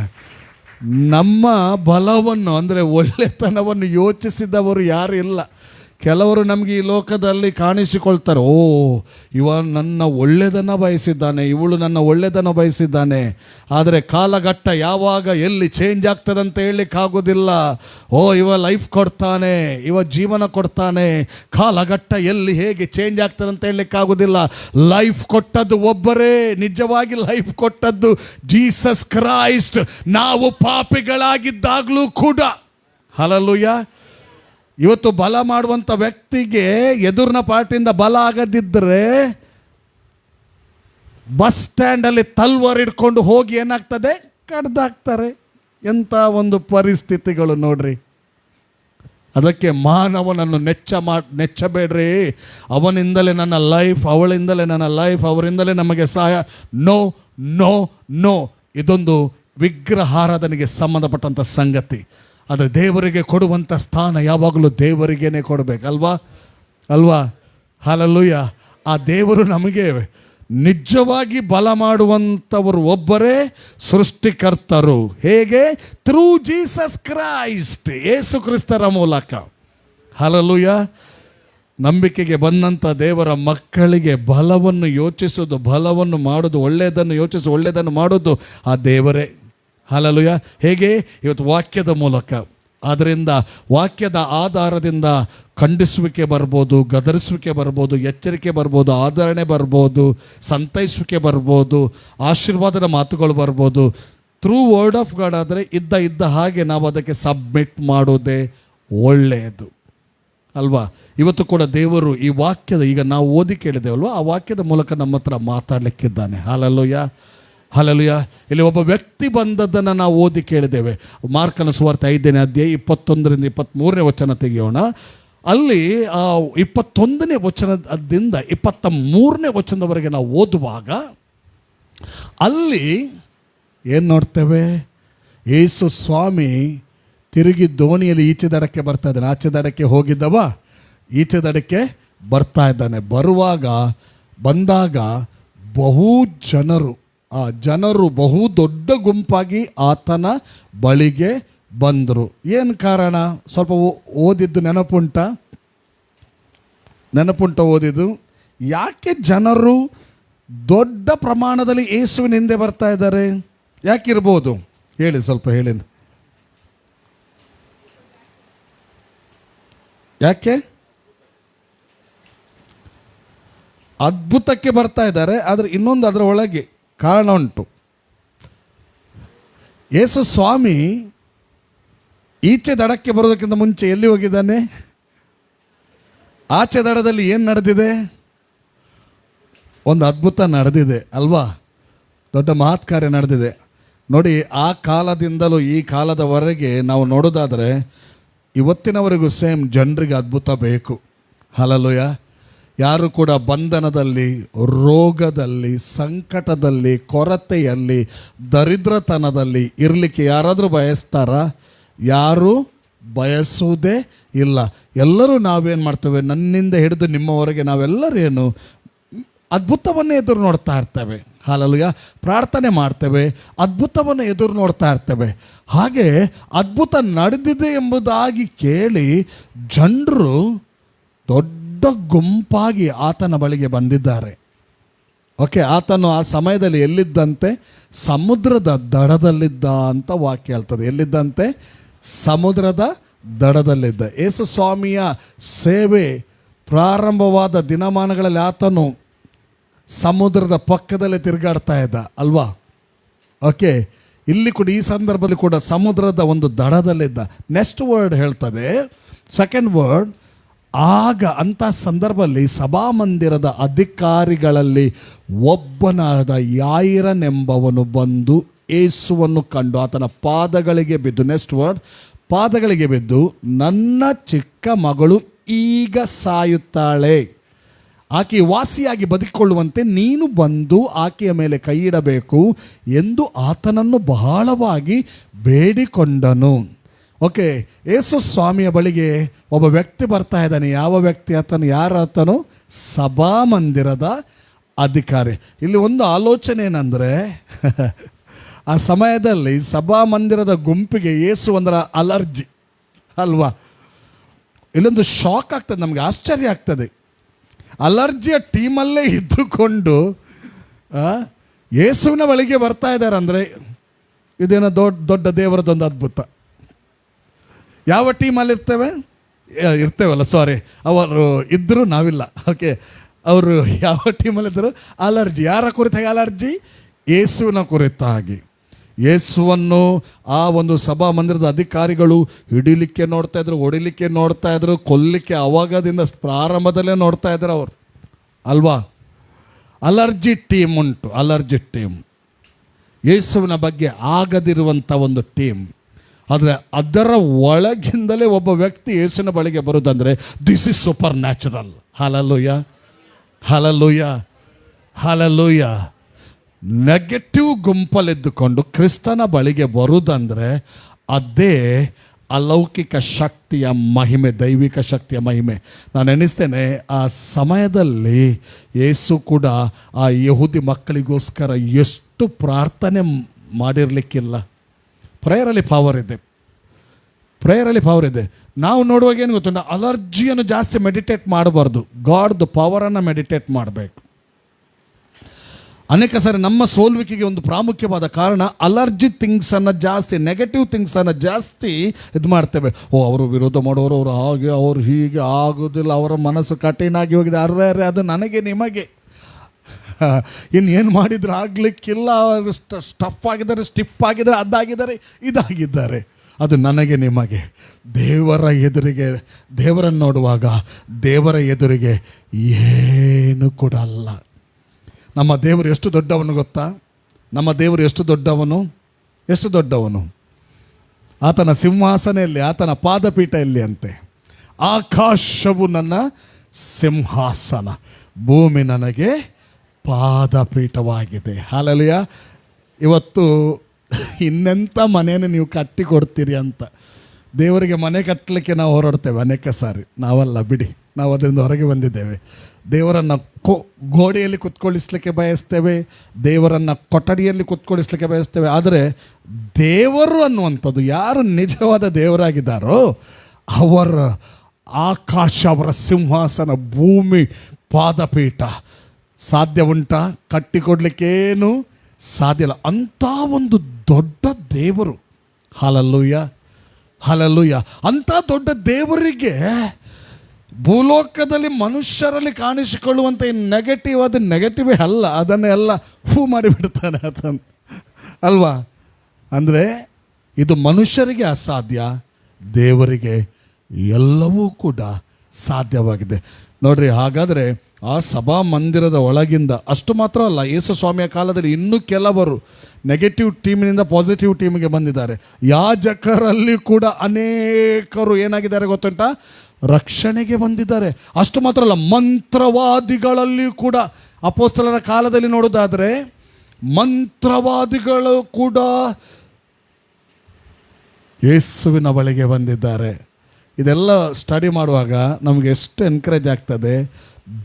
ನಮ್ಮ ಬಲವನ್ನು ಅಂದರೆ ಒಳ್ಳೆತನವನ್ನು ಯೋಚಿಸಿದವರು ಯಾರು ಇಲ್ಲ. ಕೆಲವರು ನಮಗೆ ಈ ಲೋಕದಲ್ಲಿ ಕಾಣಿಸಿಕೊಳ್ತಾರೆ. ಓ, ಇವ ನನ್ನ ಒಳ್ಳೆಯದನ್ನು ಬಯಸಿದ್ದಾನೆ, ಇವಳು ನನ್ನ ಒಳ್ಳೆಯದನ್ನು ಬಯಸಿದ್ದಾನೆ. ಆದರೆ ಕಾಲಘಟ್ಟ ಯಾವಾಗ ಎಲ್ಲಿ ಚೇಂಜ್ ಆಗ್ತದಂತ ಹೇಳಲಿಕ್ಕಾಗೋದಿಲ್ಲ. ಓ, ಇವ ಲೈಫ್ ಕೊಡ್ತಾನೆ, ಇವ ಜೀವನ ಕೊಡ್ತಾನೆ. ಕಾಲಘಟ್ಟ ಎಲ್ಲಿ ಹೇಗೆ ಚೇಂಜ್ ಆಗ್ತದಂತ ಹೇಳಲಿಕ್ಕಾಗೋದಿಲ್ಲ. ಲೈಫ್ ಕೊಟ್ಟದ್ದು ಒಬ್ಬರೇ, ನಿಜವಾಗಿ ಲೈಫ್ ಕೊಟ್ಟದ್ದು ಜೀಸಸ್ ಕ್ರೈಸ್ಟ್. ನಾವು ಪಾಪಿಗಳಾಗಿದ್ದಾಗಲೂ ಕೂಡ. ಹಲ್ಲೆಲೂಯ. ಇವತ್ತು ಬಲ ಮಾಡುವಂಥ ವ್ಯಕ್ತಿಗೆ ಎದುರಿನ ಪಾರ್ಟಿಯಿಂದ ಬಲ ಆಗದಿದ್ದರೆ ಬಸ್ ಸ್ಟ್ಯಾಂಡಲ್ಲಿ ತಲ್ವಾರ್ ಇಟ್ಕೊಂಡು ಹೋಗಿ ಏನಾಗ್ತದೆ, ಕಡ್ದಾಕ್ತಾರೆ. ಎಂಥ ಒಂದು ಪರಿಸ್ಥಿತಿಗಳು ನೋಡ್ರಿ. ಅದಕ್ಕೆ ಮಾನವನನ್ನು ನೆಚ್ಚಬೇಡ್ರಿ. ಅವನಿಂದಲೇ ನನ್ನ ಲೈಫ್, ಅವಳಿಂದಲೇ ನನ್ನ ಲೈಫ್, ಅವರಿಂದಲೇ ನಮಗೆ ಸಹಾಯ. No no no. ಇದೊಂದು ವಿಗ್ರಹಾರಾಧನೆಗೆ ಸಂಬಂಧಪಟ್ಟಂಥ ಸಂಗತಿ. ಆದರೆ ದೇವರಿಗೆ ಕೊಡುವಂಥ ಸ್ಥಾನ ಯಾವಾಗಲೂ ದೇವರಿಗೇನೆ ಕೊಡಬೇಕಲ್ವಾ, ಅಲ್ವಾ? ಹಲ್ಲೆಲೂಯ. ಆ ದೇವರು ನಮಗೆ ನಿಜವಾಗಿ ಬಲ ಮಾಡುವಂಥವರು ಒಬ್ಬರೇ ಸೃಷ್ಟಿಕರ್ತರು. ಹೇಗೆ? ಥ್ರೂ ಜೀಸಸ್ ಕ್ರೈಸ್ಟ್, ಯೇಸು ಕ್ರಿಸ್ತರ ಮೂಲಕ. ಹಲ್ಲೆಲೂಯ. ನಂಬಿಕೆಗೆ ಬಂದಂಥ ದೇವರ ಮಕ್ಕಳಿಗೆ ಬಲವನ್ನು ಯೋಚಿಸೋದು, ಬಲವನ್ನು ಮಾಡೋದು, ಒಳ್ಳೆಯದನ್ನು ಯೋಚಿಸಿ ಒಳ್ಳೆಯದನ್ನು ಮಾಡೋದು ಆ ದೇವರೇ. ಹಲ್ಲೆಲೂಯಾ. ಹೇಗೆ? ಇವತ್ತು ವಾಕ್ಯದ ಮೂಲಕ. ಆದ್ದರಿಂದ ವಾಕ್ಯದ ಆಧಾರದಿಂದ ಖಂಡಿಸುವಿಕೆ ಬರ್ಬೋದು, ಗದರಿಸುವಿಕೆ ಬರ್ಬೋದು, ಎಚ್ಚರಿಕೆ ಬರ್ಬೋದು, ಆದರಣೆ ಬರ್ಬೋದು, ಸಂತೈಸುವಿಕೆ ಬರ್ಬೋದು, ಆಶೀರ್ವಾದದ ಮಾತುಗಳು ಬರ್ಬೋದು. ಥ್ರೂ ವರ್ಡ್ ಆಫ್ ಗಾಡ್ ಆದರೆ ಇದ್ದ ಹಾಗೆ ನಾವು ಅದಕ್ಕೆ ಸಬ್ಮಿಟ್ ಮಾಡೋದೇ ಒಳ್ಳೆಯದು ಅಲ್ವಾ? ಇವತ್ತು ಕೂಡ ದೇವರು ಈ ವಾಕ್ಯದ, ಈಗ ನಾವು ಓದಿ ಕೇಳಿದ್ದೇವಲ್ವ, ಆ ವಾಕ್ಯದ ಮೂಲಕ ನಮ್ಮ ಹತ್ರ ಮಾತಾಡಲಿಕ್ಕಿದ್ದಾನೆ. Hallelujah, hallelujah. ಇಲ್ಲಿ ಒಬ್ಬ ವ್ಯಕ್ತಿ ಬಂದದ್ದನ್ನು ನಾವು ಓದಿ ಕೇಳಿದ್ದೇವೆ. ಮಾರ್ಕನ ಸುವಾರ್ತೆ 5ನೇ ಅಧ್ಯಾಯ 21ರಿಂದ 23ನೇ ವಚನ ತೆಗೆಯೋಣ. ಅಲ್ಲಿ 21ನೇ ವಚನದಿಂದ 23ನೇ ವಚನದವರೆಗೆ ನಾವು ಓದುವಾಗ ಅಲ್ಲಿ ಏನು ನೋಡ್ತೇವೆ? ಯೇಸು ಸ್ವಾಮಿ ತಿರುಗಿ ದೋಣಿಯಲ್ಲಿ ಈಚೆ ದಡಕ್ಕೆ ಬರ್ತಾ ಇದ್ದಾನೆ. ಆಚೆ ದಡಕ್ಕೆ ಹೋಗಿದ್ದವ ಈಚೆ ದಡಕ್ಕೆ ಬರ್ತಾ ಇದ್ದಾನೆ. ಬಂದಾಗ ಬಹು ಜನರು ಬಹು ದೊಡ್ಡ ಗುಂಪಾಗಿ ಆತನ ಬಳಿಗೆ ಬಂದರು. ಏನು ಕಾರಣ? ಸ್ವಲ್ಪ ಓದಿದ್ದು ನೆನಪುಂಟ ಓದಿದ್ದು? ಯಾಕೆ ಜನರು ದೊಡ್ಡ ಪ್ರಮಾಣದಲ್ಲಿ ಯೇಸುವಿನ ಹಿಂದೆ ಬರ್ತಾ ಇದ್ದಾರೆ? ಯಾಕಿರ್ಬೋದು ಹೇಳಿ, ಸ್ವಲ್ಪ ಹೇಳಿ. ಯಾಕೆ? ಅದ್ಭುತಕ್ಕೆ ಬರ್ತಾ ಇದ್ದಾರೆ, ಆದರೆ ಇನ್ನೊಂದು ಅದರ ಒಳಗೆ ಕಾರಣ ಉಂಟು. ಯೇಸು ಸ್ವಾಮಿ ಈಚೆ ದಡಕ್ಕೆ ಬರೋದಕ್ಕಿಂತ ಮುಂಚೆ ಎಲ್ಲಿ ಹೋಗಿದ್ದಾನೆ? ಆಚೆ ದಡದಲ್ಲಿ ಏನು ನಡೆದಿದೆ? ಒಂದು ಅದ್ಭುತ ನಡೆದಿದೆ ಅಲ್ವಾ? ದೊಡ್ಡ ಮಹತ್ಕಾರ್ಯ ನಡೆದಿದೆ. ನೋಡಿ, ಆ ಕಾಲದಿಂದಲೂ ಈ ಕಾಲದವರೆಗೆ ನಾವು ನೋಡೋದಾದರೆ ಇವತ್ತಿನವರೆಗೂ ಸೇಮ್ ಜನರಿಗೆ ಅದ್ಭುತ ಬೇಕು. ಹಲ್ಲೆಲೂಯಾ. ಯಾರು ಕೂಡ ಬಂಧನದಲ್ಲಿ, ರೋಗದಲ್ಲಿ, ಸಂಕಟದಲ್ಲಿ, ಕೊರತೆಯಲ್ಲಿ, ದರಿದ್ರತನದಲ್ಲಿ ಇರಲಿಕ್ಕೆ ಯಾರಾದರೂ ಬಯಸ್ತಾರಾ? ಯಾರು ಬಯಸುವುದೇ ಇಲ್ಲ. ಎಲ್ಲರೂ ನಾವೇನು ಮಾಡ್ತೇವೆ? ನನ್ನಿಂದ ಹಿಡಿದು ನಿಮ್ಮವರೆಗೆ ನಾವೆಲ್ಲರೂ ಏನು ಅದ್ಭುತವನ್ನೇ ಎದುರು ನೋಡ್ತಾ ಇರ್ತೇವೆ. ಹಲ್ಲೆಲೂಯಾ. ಪ್ರಾರ್ಥನೆ ಮಾಡ್ತೇವೆ, ಅದ್ಭುತವನ್ನು ಎದುರು ನೋಡ್ತಾ ಇರ್ತೇವೆ. ಹಾಗೆ ಅದ್ಭುತ ನಡೆದಿದೆ ಎಂಬುದಾಗಿ ಕೇಳಿ ಜನರು ದೊಡ್ಡ ಗುಂಪಾಗಿ ಆತನ ಬಳಿಗೆ ಬಂದಿದ್ದಾರೆ. ಓಕೆ, ಆತನು ಆ ಸಮಯದಲ್ಲಿ ಎಲ್ಲಿದ್ದಂತೆ? ಸಮುದ್ರದ ದಡದಲ್ಲಿದ್ದ ಅಂತ ವಾಕ್ಯ ಹೇಳ್ತದೆ. ಎಲ್ಲಿದ್ದಂತೆ? ಸಮುದ್ರದ ದಡದಲ್ಲಿದ್ದ. ಯೇಸು ಸ್ವಾಮಿಯ ಸೇವೆ ಪ್ರಾರಂಭವಾದ ದಿನಮಾನಗಳಲ್ಲಿ ಆತನು ಸಮುದ್ರದ ಪಕ್ಕದಲ್ಲೇ ತಿರುಗಾಡ್ತಾ ಇದ್ದ ಅಲ್ವಾ? ಓಕೆ, ಇಲ್ಲಿ ಕೂಡ ಈ ಸಂದರ್ಭದಲ್ಲಿ ಕೂಡ ಸಮುದ್ರದ ಒಂದು ದಡದಲ್ಲಿದ್ದ. ನೆಕ್ಸ್ಟ್ ವರ್ಡ್ ಹೇಳ್ತದೆ, ಸೆಕೆಂಡ್ ವರ್ಡ್, ಆಗ ಅಂಥ ಸಂದರ್ಭದಲ್ಲಿ ಸಭಾಮಂದಿರದ ಅಧಿಕಾರಿಗಳಲ್ಲಿ ಒಬ್ಬನಾದ ಯಾಯಿರನೆಂಬವನು ಬಂದು ಯೇಸುವನ್ನು ಕಂಡು ಆತನ ಪಾದಗಳಿಗೆ ಬಿದ್ದು, ನೆಕ್ಸ್ಟ್ ವರ್ಡ್, ಪಾದಗಳಿಗೆ ಬಿದ್ದು, ನನ್ನ ಚಿಕ್ಕ ಮಗಳು ಈಗ ಸಾಯುತ್ತಾಳೆ, ಆಕೆ ವಾಸಿಯಾಗಿ ಬದುಕಿಕೊಳ್ಳುವಂತೆ ನೀನು ಬಂದು ಆಕೆಯ ಮೇಲೆ ಕೈ ಇಡಬೇಕು ಎಂದು ಆತನನ್ನು ಬಹಳವಾಗಿ ಬೇಡಿಕೊಂಡನು. ಓಕೆ, ಯೇಸು ಸ್ವಾಮಿಯ ಬಳಿಗೆ ಒಬ್ಬ ವ್ಯಕ್ತಿ ಬರ್ತಾ ಇದ್ದಾನೆ. ಯಾವ ವ್ಯಕ್ತಿ ಆತನು? ಯಾರು ಆತನು? ಸಭಾಮಂದಿರದ ಅಧಿಕಾರಿ. ಇಲ್ಲಿ ಒಂದು ಆಲೋಚನೆ ಏನಂದರೆ, ಆ ಸಮಯದಲ್ಲಿ ಸಭಾಮಂದಿರದ ಗುಂಪಿಗೆ ಯೇಸು ಒಂದರ ಅಲರ್ಜಿ ಅಲ್ವಾ? ಇಲ್ಲೊಂದು ಶಾಕ್ ಆಗ್ತದೆ, ನಮಗೆ ಆಶ್ಚರ್ಯ ಆಗ್ತದೆ. ಅಲರ್ಜಿಯ ಟೀಮಲ್ಲೇ ಇದ್ದುಕೊಂಡು ಯೇಸುವಿನ ಬಳಿಗೆ ಬರ್ತಾ ಇದ್ದಾರೆ ಅಂದರೆ ಇದೇನೋ ದೊಡ್ಡ ದೇವರದೊಂದು ಅದ್ಭುತ. ಯಾವ ಟೀಮಲ್ಲಿ ಇರ್ತೇವಲ್ಲ, ಸಾರಿ, ಅವರು ಇದ್ದರು, ನಾವಿಲ್ಲ. ಓಕೆ, ಅವರು ಯಾವ ಟೀಮಲ್ಲಿದ್ದರು? ಅಲರ್ಜಿ. ಯಾರ ಕುರಿತಾಗಿ ಅಲರ್ಜಿ? ಯೇಸುವಿನ ಕುರಿತಾಗಿ. ಯೇಸುವನ್ನು ಆ ಒಂದು ಸಭಾ ಮಂದಿರದ ಅಧಿಕಾರಿಗಳು ಹಿಡಿಲಿಕ್ಕೆ ನೋಡ್ತಾ ಇದ್ರು, ಹೊಡಿಲಿಕ್ಕೆ ನೋಡ್ತಾ ಇದ್ರು, ಕೊಲ್ಲಿಕ್ಕೆ ಅವಾಗದಿಂದ ಪ್ರಾರಂಭದಲ್ಲೇ ನೋಡ್ತಾ ಇದ್ರು ಅವರು ಅಲ್ವಾ? ಅಲರ್ಜಿ ಟೀಮ್ ಉಂಟು, ಅಲರ್ಜಿ ಟೀಮ್. ಯೇಸುವಿನ ಬಗ್ಗೆ ಆಗದಿರುವಂಥ ಒಂದು ಟೀಮ್. ಆದರೆ ಅದರ ಒಳಗಿಂದಲೇ ಒಬ್ಬ ವ್ಯಕ್ತಿ ಯೇಸುವಿನ ಬಳಿಗೆ ಬರೋದಂದರೆ ದಿಸ್ ಇಸ್ ಸೂಪರ್ ನ್ಯಾಚುರಲ್. ಹಲ್ಲೆಲೂಯಾ, ಹಲ್ಲೆಲೂಯಾ, ಹಲ್ಲೆಲೂಯಾ. ನೆಗೆಟಿವ್ ಗುಂಪಲ್ಲಿದ್ದುಕೊಂಡು ಕ್ರಿಸ್ತನ ಬಳಿಗೆ ಬರುವುದಂದರೆ ಅದೇ ಅಲೌಕಿಕ ಶಕ್ತಿಯ ಮಹಿಮೆ, ದೈವಿಕ ಶಕ್ತಿಯ ಮಹಿಮೆ. ನಾನು ಎಣಿಸ್ತೇನೆ ಆ ಸಮಯದಲ್ಲಿ ಯೇಸು ಕೂಡ ಆ ಯಹೂದಿ ಮಕ್ಕಳಿಗೋಸ್ಕರ ಎಷ್ಟು ಪ್ರಾರ್ಥನೆ ಮಾಡಿರಲಿಕ್ಕಿಲ್ಲ. ಪ್ರೇಯರಲ್ಲಿ ಪವರ್ ಇದೆ. ಪ್ರೇಯರಲ್ಲಿ ಪವರ್ ಇದೆ. ನಾವು ನೋಡುವಾಗ ಏನು ಗೊತ್ತುಂಟ, ಅಲರ್ಜಿಯನ್ನು ಜಾಸ್ತಿ ಮೆಡಿಟೇಟ್ ಮಾಡಬಾರ್ದು, ಗಾಡ್ದು ಪವರನ್ನು ಮೆಡಿಟೇಟ್ ಮಾಡಬೇಕು. ಅನೇಕ ಸಾರಿ ನಮ್ಮ ಸೋಲ್ವಿಕೆಗೆ ಒಂದು ಪ್ರಾಮುಖ್ಯವಾದ ಕಾರಣ ಅಲರ್ಜಿ ಥಿಂಗ್ಸನ್ನು ಜಾಸ್ತಿ, ನೆಗೆಟಿವ್ ಥಿಂಗ್ಸನ್ನು ಜಾಸ್ತಿ ಇದು ಮಾಡ್ತೇವೆ. ಅವರು ವಿರೋಧ ಮಾಡೋರು, ಅವರು ಹಾಗೆ, ಅವರು ಹೀಗೆ, ಆಗೋದಿಲ್ಲ, ಅವರ ಮನಸ್ಸು ಕಠಿಣಾಗಿ ಹೋಗಿದೆ, ಅರ್ರೆ ಅದು ನನಗೆ ನಿಮಗೆ, ಇನ್ನೇನು ಮಾಡಿದ್ರು ಆಗಲಿಕ್ಕಿಲ್ಲ, ಸ್ಟಫ್ ಆಗಿದ್ದಾರೆ, ಸ್ಟಿಫ್ ಆಗಿದ್ದಾರೆ, ಅದಾಗಿದ್ದಾರೆ, ಇದಾಗಿದ್ದಾರೆ, ಅದು ನನಗೆ ನಿಮಗೆ. ದೇವರ ಎದುರಿಗೆ, ದೇವರನ್ನು ನೋಡುವಾಗ ದೇವರ ಎದುರಿಗೆ ಏನು ಕೂಡ ಅಲ್ಲ. ನಮ್ಮ ದೇವರು ಎಷ್ಟು ದೊಡ್ಡವನು ಗೊತ್ತಾ? ನಮ್ಮ ದೇವರು ಎಷ್ಟು ದೊಡ್ಡವನು. ಆತನ ಸಿಂಹಾಸನ ಎಲ್ಲಿ, ಆತನ ಪಾದಪೀಠ ಎಲ್ಲಿ ಅಂತೆ. ಆಕಾಶವು ನನ್ನ ಸಿಂಹಾಸನ, ಭೂಮಿ ನನಗೆ ಪಾದಪೀಠವಾಗಿದೆ. ಹಾಲೆಲೂಯ. ಇವತ್ತು ಇನ್ನೆಂಥ ಮನೆಯನ್ನು ನೀವು ಕಟ್ಟಿ ಕೊಡ್ತೀರಿ ಅಂತ ದೇವರಿಗೆ ಮನೆ ಕಟ್ಟಲಿಕ್ಕೆ ನಾವು ಹೊರಡ್ತೇವೆ ಅನೇಕ ಸಾರಿ. ನಾವಲ್ಲ ಬಿಡಿ, ನಾವು ಅದರಿಂದ ಹೊರಗೆ ಬಂದಿದ್ದೇವೆ. ದೇವರನ್ನು ಗೋಡೆಯಲ್ಲಿ ಕುತ್ಕೊಳ್ಳಿಸ್ಲಿಕ್ಕೆ ಬಯಸ್ತೇವೆ, ದೇವರನ್ನು ಕೊಠಡಿಯಲ್ಲಿ ಕುತ್ಕೊಳ್ಳಿಸ್ಲಿಕ್ಕೆ ಬಯಸ್ತೇವೆ. ಆದರೆ ದೇವರು ಅನ್ನುವಂಥದ್ದು ಯಾರು ನಿಜವಾದ ದೇವರಾಗಿದ್ದಾರೋ ಅವರ ಆಕಾಶ, ಅವರ ಸಿಂಹಾಸನ, ಭೂಮಿ ಪಾದಪೀಠ ಸಾಧ್ಯ ಉಂಟಾ? ಕಟ್ಟಿಕೊಡ್ಲಿಕ್ಕೇನು ಸಾಧ್ಯ ಇಲ್ಲ. ಅಂಥ ಒಂದು ದೊಡ್ಡ ದೇವರು. ಹಲ್ಲೆಲೂಯ. ಅಂಥ ದೊಡ್ಡ ದೇವರಿಗೆ ಭೂಲೋಕದಲ್ಲಿ ಮನುಷ್ಯರಲ್ಲಿ ಕಾಣಿಸಿಕೊಳ್ಳುವಂಥ ಈ ನೆಗೆಟಿವ್, ಅದು ನೆಗೆಟಿವೇ ಅಲ್ಲ, ಅದನ್ನೆಲ್ಲ ಮಾಡಿಬಿಡ್ತಾನೆ ಆತನು ಅಲ್ವಾ. ಅಂದರೆ ಇದು ಮನುಷ್ಯರಿಗೆ ಅಸಾಧ್ಯ, ದೇವರಿಗೆ ಎಲ್ಲವೂ ಕೂಡ ಸಾಧ್ಯವಾಗಿದೆ. ನೋಡ್ರಿ, ಹಾಗಾದರೆ ಆ ಸಭಾ ಮಂದಿರದ ಒಳಗಿಂದ ಅಷ್ಟು ಮಾತ್ರ ಅಲ್ಲ, ಯೇಸು ಸ್ವಾಮಿಯ ಕಾಲದಲ್ಲಿ ಇನ್ನೂ ಕೆಲವರು ನೆಗೆಟಿವ್ ಟೀಮಿನಿಂದ ಪಾಸಿಟಿವ್ ಟೀಮಿಗೆ ಬಂದಿದ್ದಾರೆ. ಯಾಜಕರಲ್ಲಿ ಕೂಡ ಅನೇಕರು ಏನಾಗಿದ್ದಾರೆ ಗೊತ್ತುಂಟಾ? ರಕ್ಷಣೆಗೆ ಬಂದಿದ್ದಾರೆ. ಅಷ್ಟು ಮಾತ್ರ ಅಲ್ಲ, ಮಂತ್ರವಾದಿಗಳಲ್ಲಿ ಕೂಡ ಅಪೊಸ್ತಲರ ಕಾಲದಲ್ಲಿ ನೋಡೋದಾದರೆ ಮಂತ್ರವಾದಿಗಳು ಕೂಡ ಯೇಸುವಿನ ಬಳಿಗೆ ಬಂದಿದ್ದಾರೆ. ಇದೆಲ್ಲ ಸ್ಟಡಿ ಮಾಡುವಾಗ ನಮಗೆ ಎಷ್ಟು ಎನ್ಕರೇಜ್ ಆಗ್ತದೆ.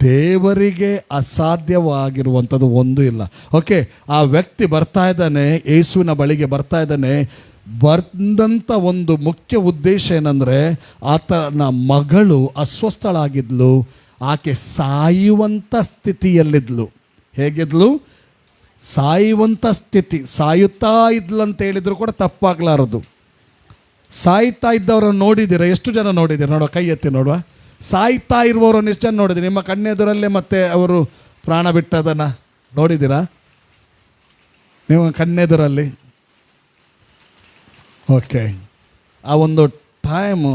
ದೇವರಿಗೆ ಅಸಾಧ್ಯವಾಗಿರುವಂಥದ್ದು ಒಂದು ಇಲ್ಲ. ಓಕೆ, ಆ ವ್ಯಕ್ತಿ ಬರ್ತಾ ಇದ್ದಾನೆ, ಯೇಸುವಿನ ಬಳಿಗೆ ಬರ್ತಾ ಇದ್ದಾನೆ. ಬಂದಂಥ ಒಂದು ಮುಖ್ಯ ಉದ್ದೇಶ ಏನಂದರೆ, ಆತನ ಮಗಳು ಅಸ್ವಸ್ಥಳಾಗಿದ್ಲು, ಆಕೆ ಸಾಯುವಂಥ ಸ್ಥಿತಿಯಲ್ಲಿದ್ಲು. ಹೇಗಿದ್ಲು? ಸಾಯುವಂಥ ಸ್ಥಿತಿ. ಸಾಯುತ್ತಾ ಇದ್ಲು ಅಂತ ಹೇಳಿದ್ರು ಕೂಡ ತಪ್ಪಾಗಲಾರದು. ಸಾಯ್ತಾ ಇದ್ದವರನ್ನು ನೋಡಿದ್ದೀರಾ? ಎಷ್ಟು ಜನ ನೋಡಿದ್ದೀರಾ? ನೋಡುವ, ಕೈ ಎತ್ತಿ ನೋಡುವ. ಸಾಯ್ತಾ ಇರುವವರನ್ನು ಎಷ್ಟು ಜನ ನೋಡಿದ್ದೀರಿ? ನಿಮ್ಮ ಕಣ್ಣೆದುರಲ್ಲೇ ಮತ್ತೆ ಅವರು ಪ್ರಾಣ ಬಿಟ್ಟದನ್ನು ನೋಡಿದ್ದೀರಾ? ನೀವು ಕಣ್ಣೆದುರಲ್ಲಿ. ಓಕೆ, ಆ ಒಂದು ಟೈಮು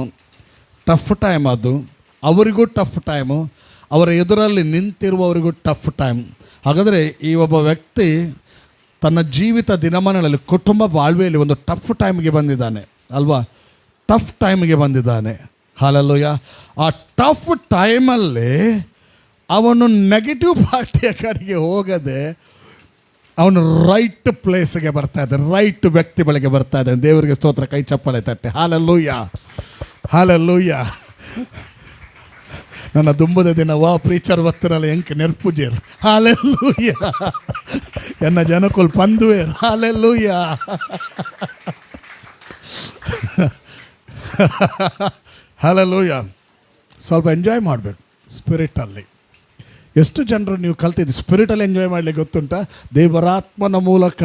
ಟಫ್ ಟೈಮ್, ಅದು ಅವರಿಗೂ ಟಫ್ ಟೈಮು, ಅವರ ಎದುರಲ್ಲಿ ನಿಂತಿರುವವರಿಗೂ ಟಫ್ ಟೈಮ್. ಹಾಗಾದರೆ ಈ ಒಬ್ಬ ವ್ಯಕ್ತಿ ತನ್ನ ಜೀವಿತ ದಿನಮಾನಗಳಲ್ಲಿ, ಕುಟುಂಬ ಬಾಳ್ವೆಯಲ್ಲಿ ಒಂದು ಟಫ್ ಟೈಮ್ಗೆ ಬಂದಿದ್ದಾನೆ ಅಲ್ವಾ? ಟಫ್ ಟೈಮ್ಗೆ ಬಂದಿದ್ದಾನೆ. ಹಲ್ಲೆಲೂಯಾ. ಆ ಟಫ್ ಟೈಮಲ್ಲಿ ಅವನು ನೆಗೆಟಿವ್ ಪಾರ್ಟಿಯ ಕಡೆಗೆ ಹೋಗದೆ ಅವನು ರೈಟ್ ಪ್ಲೇಸ್ಗೆ ಬರ್ತಾ ಇದ್ದಾನೆ, ರೈಟ್ ವ್ಯಕ್ತಿ ಬಳಿಗೆ ಬರ್ತಾ ಇದ್ದಾನೆ. ದೇವರಿಗೆ ಸ್ತೋತ್ರ. ಕೈ ಚಪ್ಪಾಳೆ ತಟ್ಟೆ. ಹಲ್ಲೆಲೂಯಾ. ನನ್ನ ದುಂಬದ ದಿನ ವಾ ಪ್ರೀಚರ್ ಬತ್ತಿರಲ್ಲ ಎಂಕ್ ನೆರ್ಪುಜೇರ್. ಹಲ್ಲೆಲೂಯಾ. ಎನ್ನ ಜನಕೊಲ್ ಪಂದುವೇರ್. ಹಲ್ಲೆಲೂಯಾ. ಹಲ್ಲೆಲೂಯಾ. ಸ್ವಲ್ಪ ಎಂಜಾಯ್ ಮಾಡಬೇಕು ಸ್ಪಿರಿಟಲ್ಲಿ. ಎಷ್ಟು ಜನರು ನೀವು ಕಲ್ತಿದ್ದು ಸ್ಪಿರಿಟಲ್ಲಿ ಎಂಜಾಯ್ ಮಾಡಲಿಕ್ಕೆ ಗೊತ್ತುಂಟಾ? ದೇವರಾತ್ಮನ ಮೂಲಕ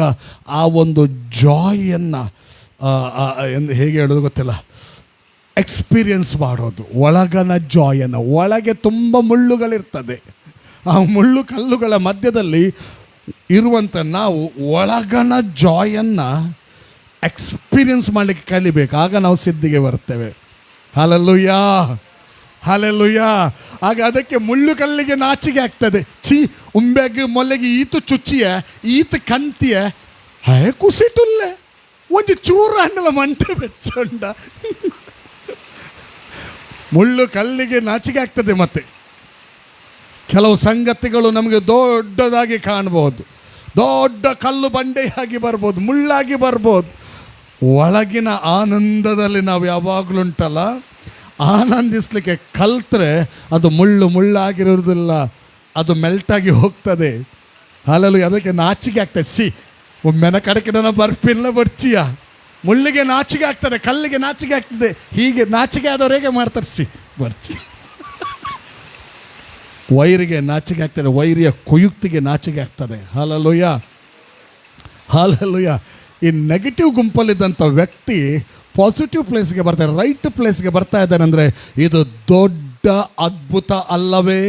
ಆ ಒಂದು ಜಾಯನ್ನು ಹೇಗೆ ಹೇಳೋದು ಗೊತ್ತಿಲ್ಲ, ಎಕ್ಸ್ಪೀರಿಯನ್ಸ್ ಮಾಡೋದು. ಒಳಗನ ಜಾಯನ್ನು, ಒಳಗೆ ತುಂಬ ಮುಳ್ಳುಗಳಿರ್ತದೆ. ಆ ಮುಳ್ಳು ಕಲ್ಲುಗಳ ಮಧ್ಯದಲ್ಲಿ ಇರುವಂಥ ನಾವು ಒಳಗನ ಜಾಯನ್ನು ಎಕ್ಸ್ಪೀರಿಯನ್ಸ್ ಮಾಡಲಿಕ್ಕೆ ಕಲಿಬೇಕು. ಆಗ ನಾವು ಸಿದ್ಧಿಗೆ ಬರ್ತೇವೆ. ಹಲ್ಲೆಲೂಯಾ. ಆಗ ಅದಕ್ಕೆ ಮುಳ್ಳು ಕಲ್ಲಿಗೆ ನಾಚಿಕೆ ಆಗ್ತದೆ. ಉಂಬೆಗೆ ಮೊಲೆಗೆ ಈತು ಚುಚ್ಚಿಯ, ಈತ ಕಂತಿಯ, ಹೇ ಕುಸಿಟುಲ್ಲೆ ಒಂದು ಚೂರ ಹಣ್ಣಲ ಮಂಟೆ ಬೆಚ್ಚೊಂಡ. ಮುಳ್ಳು ಕಲ್ಲಿಗೆ ನಾಚಿಕೆ ಆಗ್ತದೆ. ಮತ್ತೆ ಕೆಲವು ಸಂಗತಿಗಳು ನಮಗೆ ದೊಡ್ಡದಾಗಿ ಕಾಣ್ಬೋದು, ದೊಡ್ಡ ಕಲ್ಲು ಬಂಡೆಯಾಗಿ ಬರ್ಬೋದು, ಮುಳ್ಳಾಗಿ ಬರ್ಬೋದು. ಒಳಗಿನ ಆನಂದದಲ್ಲಿ ನಾವು ಯಾವಾಗಲುಂಟಲ್ಲ, ಆನಂದಿಸಲಿಕ್ಕೆ ಕಲ್ತ್ರೆ ಅದು ಮುಳ್ಳಾಗಿರೋದಿಲ್ಲ, ಅದು ಮೆಲ್ಟಾಗಿ ಹೋಗ್ತದೆ. ಹಲ್ಲೆಲೂಯಾ. ಅದಕ್ಕೆ ನಾಚಿಕೆ ಆಗ್ತದೆ. ಒಮ್ಮೆನ ಕಡೆಗೆ ನನ್ನ ಬರ್ಪಿಲ್ಲ ಬರ್ಚಿಯ ಮುಳ್ಳಿಗೆ ನಾಚಿಕೆ ಆಗ್ತದೆ, ಕಲ್ಲಿಗೆ ನಾಚಿಕೆ ಆಗ್ತದೆ. ಹೀಗೆ ನಾಚಿಕೆ ಆದವ್ರು ಹೇಗೆ ಮಾಡ್ತಾರೆ? ಬರ್ಚಿ. ವೈರಿಗೆ ನಾಚಿಕೆ ಆಗ್ತದೆ, ವೈರಿಯ ಕುಯುಕ್ತಿಗೆ ನಾಚಿಕೆ ಆಗ್ತದೆ. Hallelujah, hallelujah. ಈ ನೆಗೆಟಿವ್ ಗುಂಪಲ್ಲಿದ್ದಂಥ ವ್ಯಕ್ತಿ ಪಾಸಿಟಿವ್ ಪ್ಲೇಸ್ಗೆ ಬರ್ತಾರೆ, ರೈಟ್ ಪ್ಲೇಸ್ಗೆ ಬರ್ತಾ ಇದ್ದಾನೆ ಅಂದರೆ ಇದು ದೊಡ್ಡ ಅದ್ಭುತ ಅಲ್ಲವೇ?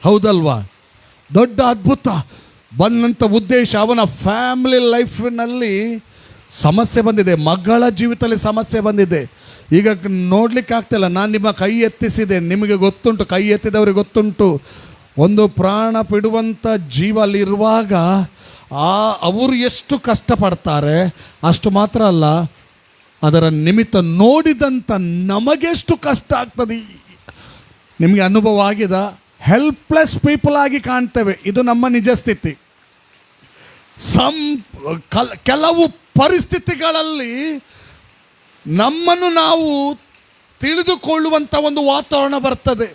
ಹೌದಲ್ವಾ? ದೊಡ್ಡ ಅದ್ಭುತ. ಬಂದಂಥ ಉದ್ದೇಶ, ಅವನ ಫ್ಯಾಮಿಲಿ ಲೈಫಿನಲ್ಲಿ ಸಮಸ್ಯೆ ಬಂದಿದೆ, ಮಗಳ ಜೀವಿತದಲ್ಲಿ ಸಮಸ್ಯೆ ಬಂದಿದೆ. ಈಗ ನೋಡ್ಲಿಕ್ಕೆ ಆಗ್ತಿಲ್ಲ. ನಾನು ನಿಮ್ಮ ಕೈ ಎತ್ತಿಸಿದೆ, ನಿಮಗೆ ಗೊತ್ತುಂಟು, ಕೈ ಎತ್ತಿದವ್ರಿಗೆ ಗೊತ್ತುಂಟು. ಒಂದು ಪ್ರಾಣ ಬಿಡುವಂಥ ಜೀವ ಅಲ್ಲಿರುವಾಗ ಅವರು ಎಷ್ಟು ಕಷ್ಟಪಡ್ತಾರೆ, ಅಷ್ಟು ಮಾತ್ರ ಅಲ್ಲ, ಅದರ ನಿಮಿತ್ತ ನೋಡಿದಂಥ ನಮಗೆಷ್ಟು ಕಷ್ಟ ಆಗ್ತದೆ. ನಿಮಗೆ ಅನುಭವ ಆಗಿದೆ? ಹೆಲ್ಪ್ಲೆಸ್ ಪೀಪಲ್ ಆಗಿ ಕಾಣ್ತೇವೆ. ಇದು ನಮ್ಮ ನಿಜ ಸ್ಥಿತಿ. ಕೆಲವು ಪರಿಸ್ಥಿತಿಗಳಲ್ಲಿ ನಮ್ಮನ್ನು ನಾವು ತಿಳಿದುಕೊಳ್ಳುವಂಥ ಒಂದು ವಾತಾವರಣ ಬರ್ತದೆ.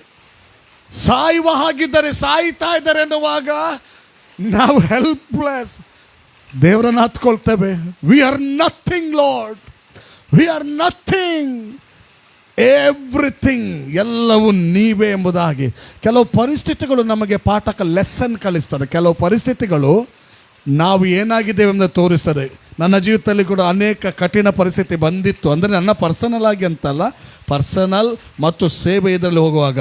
ಸಾಯುವ ಹಾಗಿದ್ದರೆ, ಸಾಯ್ತಾ ಇದ್ದಾರೆ ಎನ್ನುವಾಗ ನಾವು ಹೆಲ್ಪ್ಲೆಸ್, ದೇವರನ್ನು ಹತ್ಕೊಳ್ತೇವೆ. We are nothing Lord, we are nothing, everything, ಎಲ್ಲವೂ ನೀವೇ ಎಂಬುದಾಗಿ. ಕೆಲವು ಪರಿಸ್ಥಿತಿಗಳು ನಮಗೆ ಲೆಸನ್ ಕಲಿಸ್ತದೆ. ಕೆಲವು ಪರಿಸ್ಥಿತಿಗಳು ನಾವು ಏನಾಗಿದ್ದೇವೆ ಎಂಬುದನ್ನು ತೋರಿಸ್ತದೆ. ನನ್ನ ಜೀವಿತದಲ್ಲಿ ಕೂಡ ಅನೇಕ ಕಠಿಣ ಪರಿಸ್ಥಿತಿ ಬಂದಿತ್ತು. ಅಂದರೆ ನನ್ನ ಪರ್ಸನಲ್ ಆಗಿ ಅಂತಲ್ಲ, ಪರ್ಸನಲ್ ಮತ್ತು ಸೇವೆ ಇದರಲ್ಲಿ ಹೋಗುವಾಗ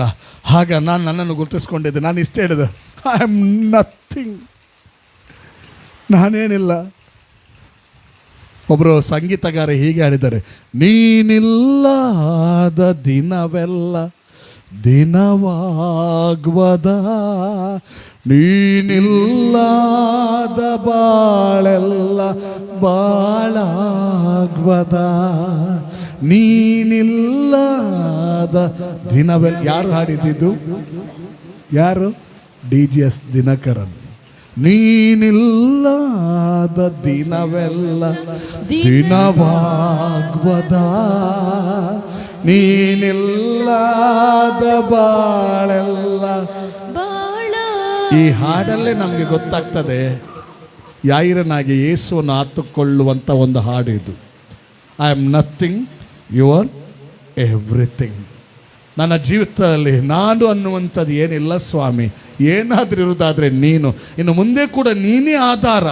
ಆಗ ನಾನು ನನ್ನನ್ನು ಗುರುತಿಸ್ಕೊಂಡಿದ್ದೆ. ನಾನು ಇಷ್ಟೇ ಹೇಳಿದೆ, ಐ ಆಮ್ ನಥಿಂಗ್, ನಾನೇನಿಲ್ಲ. ಒಬ್ಬರು ಸಂಗೀತಗಾರ ಹೀಗೆ ಹೇಳಿದ್ದಾರೆ, ನೀನಿಲ್ಲದ ದಿನವೆಲ್ಲ ದಿನವಾಗ್ವದ, ನೀನಿಲ್ಲದ ಬಾಳೆಲ್ಲ ಬಾಳಾಗ್ವದ, ನೀನಿಲ್ಲದ ದಿನವೆಲ್ಲ. ಯಾರು ಹಾಡಿದ್ದು? ಯಾರು? DGS ದಿನಕರನ್. ನೀನಿಲ್ಲದ ದಿನವೆಲ್ಲ ದಿನವಾಗ್ವದ, ನೀನಿಲ್ಲದ ಬಾಳೆಲ್ಲ. ಈ ಹಾಡಲ್ಲೇ ನಮಗೆ ಗೊತ್ತಾಗ್ತದೆ ಯಾಯಿರನಾಗಿ ಯೇಸುವನ್ನು ಆತುಕೊಳ್ಳುವಂಥ ಒಂದು ಹಾಡು ಇದು. I am nothing, you are everything. ನನ್ನ ಜೀವಿತದಲ್ಲಿ ನಾನು ಅನ್ನುವಂಥದ್ದು ಏನಿಲ್ಲ ಸ್ವಾಮಿ, ಏನಾದರೂ ಇರುವುದಾದರೆ ನೀನು, ಇನ್ನು ಮುಂದೆ ಕೂಡ ನೀನೇ ಆಧಾರ.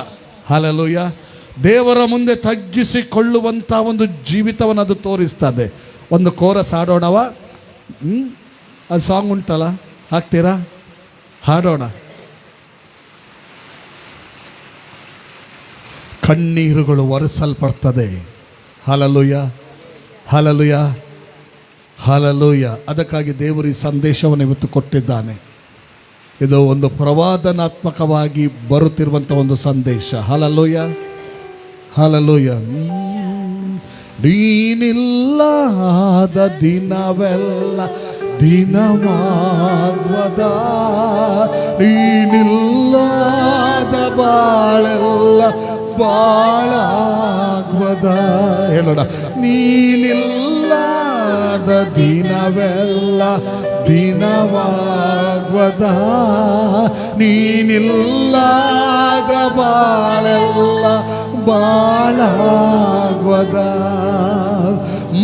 ಹಲ್ಲೆಲೂಯಾ. ದೇವರ ಮುಂದೆ ತಗ್ಗಿಸಿಕೊಳ್ಳುವಂಥ ಒಂದು ಜೀವಿತವನ್ನು ಅದು ತೋರಿಸ್ತದೆ. ಒಂದು ಕೋರಸ್ ಹಾಡೋಣವ? ಅದು ಸಾಂಗ್ ಉಂಟಲ್ಲ, ಹಾಕ್ತೀರಾ? ಹಾಡೋಣ. ಕಣ್ಣೀರುಗಳು ಒರೆಸಲ್ಪಡ್ತದೆ. ಹಲ್ಲೆಲೂಯಾ, ಹಲ್ಲೆಲೂಯಾ, ಹಲ್ಲೆಲೂಯಾ. ಅದಕ್ಕಾಗಿ ದೇವರು ಈ ಸಂದೇಶವನ್ನು ಇವತ್ತು ಕೊಟ್ಟಿದ್ದಾನೆ. ಇದು ಒಂದು ಪ್ರವಾದನಾತ್ಮಕವಾಗಿ ಬರುತ್ತಿರುವಂಥ ಒಂದು ಸಂದೇಶ. Hallelujah, hallelujah. ನೀನಿಲ್ಲದ ದಿನವೆಲ್ಲ ದಿನವಾಗ್ವದ, ನೀನಿಲ್ಲದ ಬಾಳೆಲ್ಲ ಬಾಳಾಗ್ವದ. ಹೇಳೋಣ, ನೀನಿಲ್ಲದ ದಿನವೆಲ್ಲ ದಿನವಾಗ್ವದ, ನೀನಿಲ್ಲದ ಬಾಳೆಲ್ಲ ಬಾಳಾಗ್ವದ.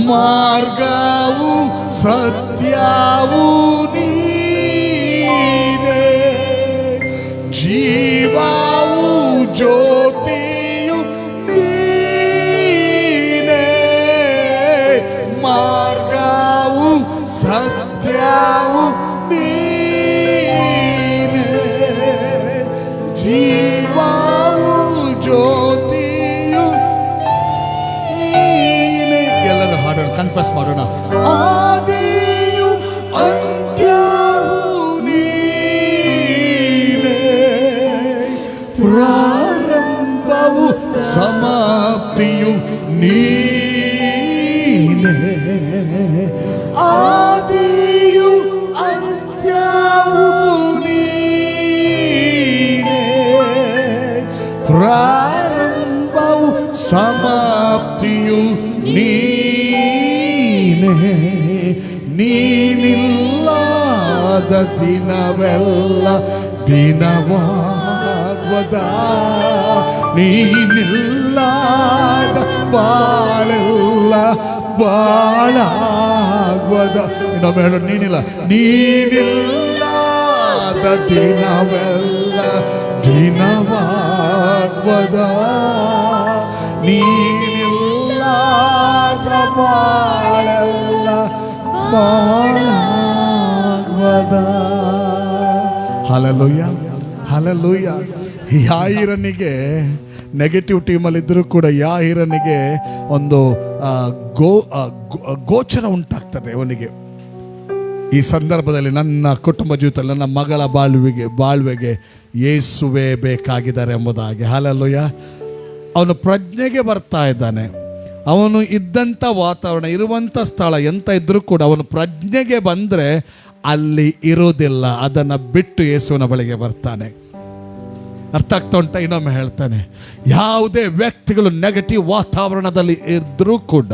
ಮಾರ್ಗವು ಸತ್ಯವೂ ನೀನೇ, ಜೀವವು ಜ್ಯೋತಿಯು ನೀನೇ. ಮಾರ್ಗವು ಸತ್ಯವೂ ನೀನೇ, ಜೀವವು ಜ್ಯೋತಿಯು ನೀನೇ. ಎಲ್ಲರೂ ಹಾಡೋಣ, ಕನ್ಫೆಸ್ ಮಾಡೋಣ. ಆದಿಯು ಅಂತ್ಯವೂ ನೀನೇ, ಪ್ರಾರಂಭವು ಸಮಾಪ್ತಿಯು ನೀನೇ. ಆದಿಯು ಅಂತ್ಯವೂ ನೀನೇ, ಪ್ರಾರಂಭವು ಸಮಾಪ್ತಿಯು ನೀನೇ. ನೀನಿಲ್ಲದ ದಿನವೆಲ್ಲ ದಿನವಾಗ್ವದ, ನೀನಿಲ್ಲದ ಬಾಳೆಲ್ಲ ಬಾಳಾಗ್ವದ. ಇನ್ನೊಮ್ಮೆ ಹೇಳು, ನೀನಿಲ್ಲದ ದಿನವೆಲ್ಲ ದಿನವಾಗ್ವದ. ನೀನಿಲ್ಲದ ಬಾಳೆಲ್ಲ ಬಾಳಾಗ್ವದ. ಹಲ್ಲೆಲೂಯ, ಹಲ್ಲೆಲೂಯ. ಯಾಯಿರನಿಗೆ ನೆಗೆಟಿವ್ ಟೀಮಲ್ಲಿ ಇದ್ದರೂ ಕೂಡ ಯಾಯಿರನಿಗೆ ಒಂದು ಗೋಚರ ಉಂಟಾಗ್ತದೆ ಅವನಿಗೆ. ಈ ಸಂದರ್ಭದಲ್ಲಿ ನನ್ನ ಕುಟುಂಬ ಜೀವಿತದಲ್ಲಿ ನನ್ನ ಮಗಳ ಬಾಳ್ವೆಗೆ ಯೇಸುವೇ ಬೇಕಾಗಿದ್ದಾರೆ ಎಂಬುದಾಗಿ. ಹಲ್ಲೆಲೂಯ. ಅವನು ಪ್ರಜ್ಞೆಗೆ ಬರ್ತಾ ಇದ್ದಾನೆ. ಅವನು ಇದ್ದಂಥ ವಾತಾವರಣ, ಇರುವಂಥ ಸ್ಥಳ ಎಂತ ಇದ್ರೂ ಕೂಡ ಅವನು ಪ್ರಜ್ಞೆಗೆ ಬಂದರೆ ಅಲ್ಲಿ ಇರೋದಿಲ್ಲ. ಅದನ್ನು ಬಿಟ್ಟು ಯೇಸುವಿನ ಬಳಿಗೆ ಬರ್ತಾನೆ. ಅರ್ಥ ಆಗ್ತಾ ಉಂಟ? ಇನ್ನೊಮ್ಮೆ ಹೇಳ್ತಾನೆ, ಯಾವುದೇ ವ್ಯಕ್ತಿಗಳು ನೆಗೆಟಿವ್ ವಾತಾವರಣದಲ್ಲಿ ಇದ್ರೂ ಕೂಡ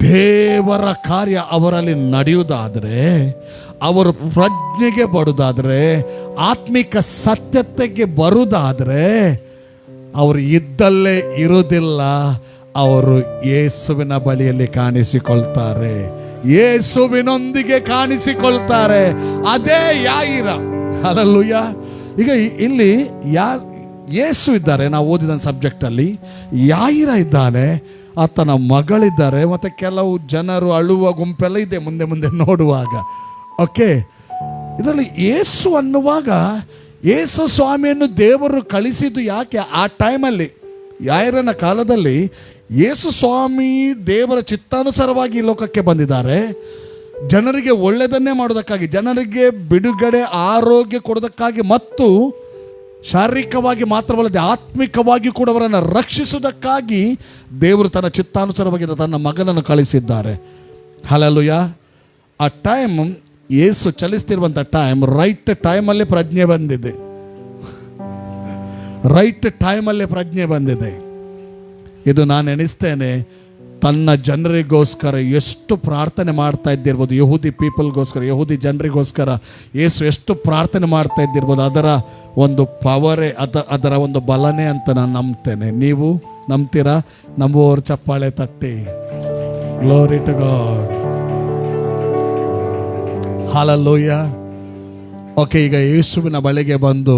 ದೇವರ ಕಾರ್ಯ ಅವರಲ್ಲಿ ನಡೆಯುವುದಾದರೆ, ಅವರು ಪ್ರಜ್ಞೆಗೆ ಬರುವುದಾದರೆ, ಆತ್ಮಿಕ ಸತ್ಯತೆಗೆ ಬರುವುದಾದರೆ ಅವರು ಇದ್ದಲ್ಲೇ ಇರುವುದಿಲ್ಲ. ಅವರು ಯೇಸುವಿನ ಬಳಿಯಲ್ಲಿ ಕಾಣಿಸಿಕೊಳ್ತಾರೆ, ಯೇಸುವಿನೊಂದಿಗೆ ಕಾಣಿಸಿಕೊಳ್ತಾರೆ. ಅದೇ ಯಾಯಿರ. ಹಲ್ಲೆಲೂಯ. ಈಗ ಇಲ್ಲಿ ಯೇಸು ಇದ್ದಾರೆ, ನಾವು ಓದಿದ ಸಬ್ಜೆಕ್ಟಲ್ಲಿ ಯಾಯಿರ ಇದ್ದಾನೆ, ಆತನ ಮಗಳಿದ್ದಾರೆ, ಮತ್ತು ಕೆಲವು ಜನರು ಅಳುವ ಗುಂಪೆಲ್ಲ ಇದೆ ಮುಂದೆ ಮುಂದೆ ನೋಡುವಾಗ. ಓಕೆ, ಇದರಲ್ಲಿ ಯೇಸು ಅನ್ನುವಾಗ ಯೇಸು ಸ್ವಾಮಿಯನ್ನು ದೇವರು ಕಳಿಸಿದ್ದು ಯಾಕೆ? ಆ ಟೈಮಲ್ಲಿ ಯಾಯಿರನ ಕಾಲದಲ್ಲಿ ಯೇಸು ಸ್ವಾಮಿ ದೇವರ ಚಿತ್ತಾನುಸಾರವಾಗಿ ಈ ಲೋಕಕ್ಕೆ ಬಂದಿದ್ದಾರೆ. ಜನರಿಗೆ ಒಳ್ಳೆಯದನ್ನೇ ಮಾಡೋದಕ್ಕಾಗಿ, ಜನರಿಗೆ ಬಿಡುಗಡೆ ಆರೋಗ್ಯ ಕೊಡೋದಕ್ಕಾಗಿ, ಮತ್ತು ಶಾರೀರಿಕವಾಗಿ ಮಾತ್ರವಲ್ಲದೆ ಆತ್ಮಿಕವಾಗಿ ಕೂಡ ಅವರನ್ನು ರಕ್ಷಿಸುವುದಕ್ಕಾಗಿ ದೇವರು ತನ್ನ ಚಿತ್ತಾನುಸಾರವಾಗಿ ತನ್ನ ಮಗನನ್ನು ಕಳಿಸಿದ್ದಾರೆ. ಹಲ್ಲೆಲೂಯ. ಆ ಟೈಮ್ ಯೇಸು ಚಲಿಸ್ತಿರುವಂಥ ಟೈಮ್, ರೈಟ್ ಟೈಮಲ್ಲಿ ಪ್ರಜ್ಞೆ ಬಂದಿದೆ. ರೈಟ್ ಟೈಮಲ್ಲಿ ಪ್ರಜ್ಞೆ ಬಂದಿದೆ. ಇದು ನಾನು ಎಣಿಸ್ತೇನೆ, ತನ್ನ ಜನರಿಗೋಸ್ಕರ ಎಷ್ಟು ಪ್ರಾರ್ಥನೆ ಮಾಡ್ತಾ ಇದ್ದಿರ್ಬೋದು. ಯಹೂದಿ ಪೀಪಲ್ಗೋಸ್ಕರ, ಯಹೂದಿ ಜನರಿಗೋಸ್ಕರ ಯೇಸು ಎಷ್ಟು ಪ್ರಾರ್ಥನೆ ಮಾಡ್ತಾ ಇದ್ದಿರ್ಬೋದು. ಅದರ ಒಂದು ಪವರೇ, ಅದರ ಒಂದು ಬಲನೇ ಅಂತ ನಾನು ನಂಬ್ತೇನೆ. ನೀವು ನಂಬ್ತೀರಾ? ನಂಬುವವರು ಚಪ್ಪಾಳೆ ತಟ್ಟಿ. Glory to God. Hallelujah. Okay, ಈಗ ಯೇಸುವಿನ ಬಳಿಗೆ ಬಂದು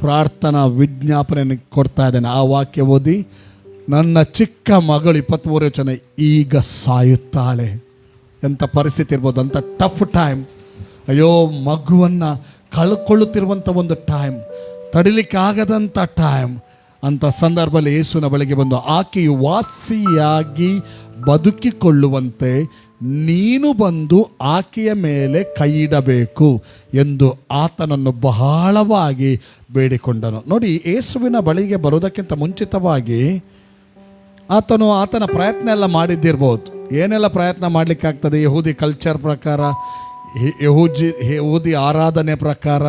ಪ್ರಾರ್ಥನಾ ವಿಜ್ಞಾಪನೆ ಕೊಡ್ತಾ ಇದ್ದೇನೆ. ಆ ವಾಕ್ಯ ಓದಿ. ನನ್ನ ಚಿಕ್ಕ ಮಗಳು 23 ವಚನ, ಈಗ ಸಾಯುತ್ತಾಳೆ. ಎಂಥ ಪರಿಸ್ಥಿತಿ ಇರ್ಬೋದು, ಅಂಥ ಟಫ್ ಟೈಮ್. ಅಯ್ಯೋ, ಮಗುವನ್ನು ಕಳ್ಕೊಳ್ಳುತ್ತಿರುವಂಥ ಒಂದು ಟೈಮ್, ತಡಿಲಿಕ್ಕೆ ಆಗದಂಥ ಟೈಮ್. ಅಂಥ ಸಂದರ್ಭದಲ್ಲಿ ಯೇಸುವಿನ ಬಳಿಗೆ ಬಂದು, ಆಕೆಯು ವಾಸಿಯಾಗಿ ಬದುಕಿಕೊಳ್ಳುವಂತೆ ನೀನು ಬಂದು ಆಕೆಯ ಮೇಲೆ ಕೈ ಇಡಬೇಕು ಎಂದು ಆತನನ್ನು ಬಹಳವಾಗಿ ಬೇಡಿಕೊಂಡನು. ನೋಡಿ, ಯೇಸುವಿನ ಬಳಿಗೆ ಬರೋದಕ್ಕಿಂತ ಮುಂಚಿತವಾಗಿ ಆತನ ಪ್ರಯತ್ನ ಎಲ್ಲ ಮಾಡಿದ್ದಿರ್ಬೋದು. ಏನೆಲ್ಲ ಪ್ರಯತ್ನ ಮಾಡಲಿಕ್ಕಾಗ್ತದೆ? ಯಹೂದಿ ಕಲ್ಚರ್ ಪ್ರಕಾರ, ಯಹೂದಿ ಆರಾಧನೆ ಪ್ರಕಾರ,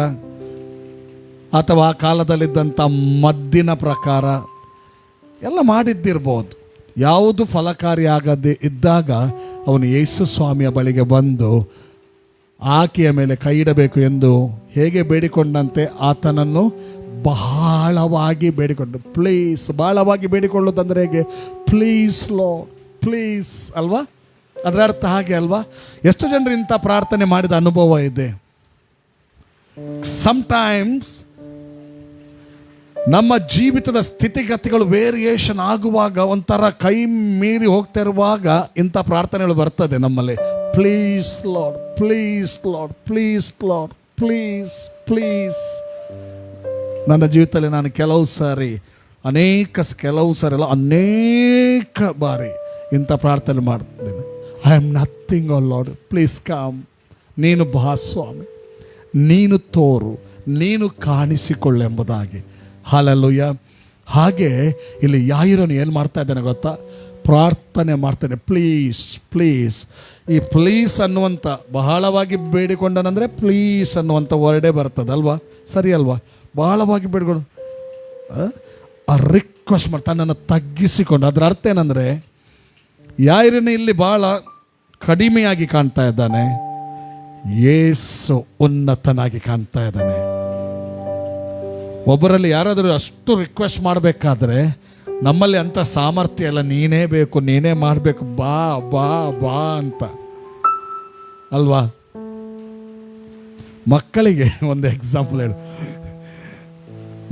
ಅಥವಾ ಆ ಕಾಲದಲ್ಲಿದ್ದಂಥ ಮದ್ದಿನ ಪ್ರಕಾರ ಎಲ್ಲ ಮಾಡಿದ್ದಿರ್ಬೋದು. ಯಾವುದು ಫಲಕಾರಿಯಾಗದೆ ಇದ್ದಾಗ ಅವನು ಯೇಸು ಸ್ವಾಮಿಯ ಬಳಿಗೆ ಬಂದು ಆಕೆಯ ಮೇಲೆ ಕೈ ಇಡಬೇಕು ಎಂದು ಹೇಗೆ ಬೇಡಿಕೊಂಡಂತೆ ಆತನನ್ನು ಬಹಳವಾಗಿ ಬೇಡಿಕೊಂಡು. ಪ್ಲೀಸ್, ಬಹಳವಾಗಿ ಬೇಡಿಕೊಳ್ಳೋದಂದ್ರೆ ಹೇಗೆ? ಪ್ಲೀಸ್ ಲಾರ್ಡ್, ಪ್ಲೀಸ್ ಅಲ್ವಾ? ಅದರ ಅರ್ಥ ಹಾಗೆ ಅಲ್ವಾ? ಎಷ್ಟು ಜನರು ಇಂಥ ಪ್ರಾರ್ಥನೆ ಮಾಡಿದ ಅನುಭವ ಇದೆ? ಸಮ್ಟೈಮ್ಸ್ ನಮ್ಮ ಜೀವಿತದ ಸ್ಥಿತಿಗತಿಗಳು ವೇರಿಯೇಷನ್ ಆಗುವಾಗ, ಒಂಥರ ಕೈ ಮೀರಿ ಹೋಗ್ತಾ ಇರುವಾಗ ಇಂಥ ಪ್ರಾರ್ಥನೆಗಳು ಬರ್ತದೆ ನಮ್ಮಲ್ಲಿ. Please lord, please lord, please lord, please please. ನನ್ನ ಜೀವಿತದಲ್ಲಿ ನಾನು ಕೆಲವು ಸಾರಿ ಅನೇಕ ಬಾರಿ ಇಂಥ ಪ್ರಾರ್ಥನೆ ಮಾಡ್ತಿದ್ದೇನೆ. I am nothing O Lord, please come. ನೀನು ಬಾ ಸ್ವಾಮಿ, ನೀನು ತೋರು, ನೀನು ಕಾಣಿಸಿಕೊಳ್ಳು ಎಂಬುದಾಗಿ. ಹಲ್ಲೆಲೂಯ. ಹಾಗೆ ಇಲ್ಲಿ ಯಾಯಿರನು ಏನು ಮಾಡ್ತಾ ಇದ್ದಾನೆ ಗೊತ್ತಾ? ಪ್ರಾರ್ಥನೆ ಮಾಡ್ತಾನೆ, ಪ್ಲೀಸ್ ಪ್ಲೀಸ್. ಈ ಪ್ಲೀಸ್ ಅನ್ನುವಂಥ, ಬಹಳವಾಗಿ ಬೇಡಿಕೊಂಡನಂದರೆ ಪ್ಲೀಸ್ ಅನ್ನುವಂಥ ವರ್ಡೇ ಬರ್ತದಲ್ವಾ? ಸರಿ ಅಲ್ವಾ? ಬಹಳವಾಗಿ ಬೇಡಿಕೊಂಡು ಆ ರಿಕ್ವೆಸ್ಟ್ ಮಾಡಿ ತನ್ನನ್ನು ತಗ್ಗಿಸಿಕೊಂಡು. ಅದರ ಅರ್ಥ ಏನಂದರೆ, ಯಾಯಿರನು ಇಲ್ಲಿ ಬಹಳ ಕಡಿಮೆಯಾಗಿ ಕಾಣ್ತಾ ಇದ್ದಾನೆ, ಯೇಸು ಉನ್ನತನಾಗಿ ಕಾಣ್ತಾ ಇದ್ದಾನೆ. ಒಬ್ಬರಲ್ಲಿ ಯಾರಾದರೂ ಅಷ್ಟು ರಿಕ್ವೆಸ್ಟ್ ಮಾಡಬೇಕಾದ್ರೆ ನಮ್ಮಲ್ಲಿ ಅಂಥ ಸಾಮರ್ಥ್ಯ ಎಲ್ಲ, ನೀನೇ ಬೇಕು, ನೀನೇ ಮಾಡಬೇಕು, ಬಾ ಬಾ ಬಾ ಅಂತ ಅಲ್ವಾ? ಮಕ್ಕಳಿಗೆ ಒಂದು ಎಕ್ಸಾಂಪಲ್ ಹೇಳು.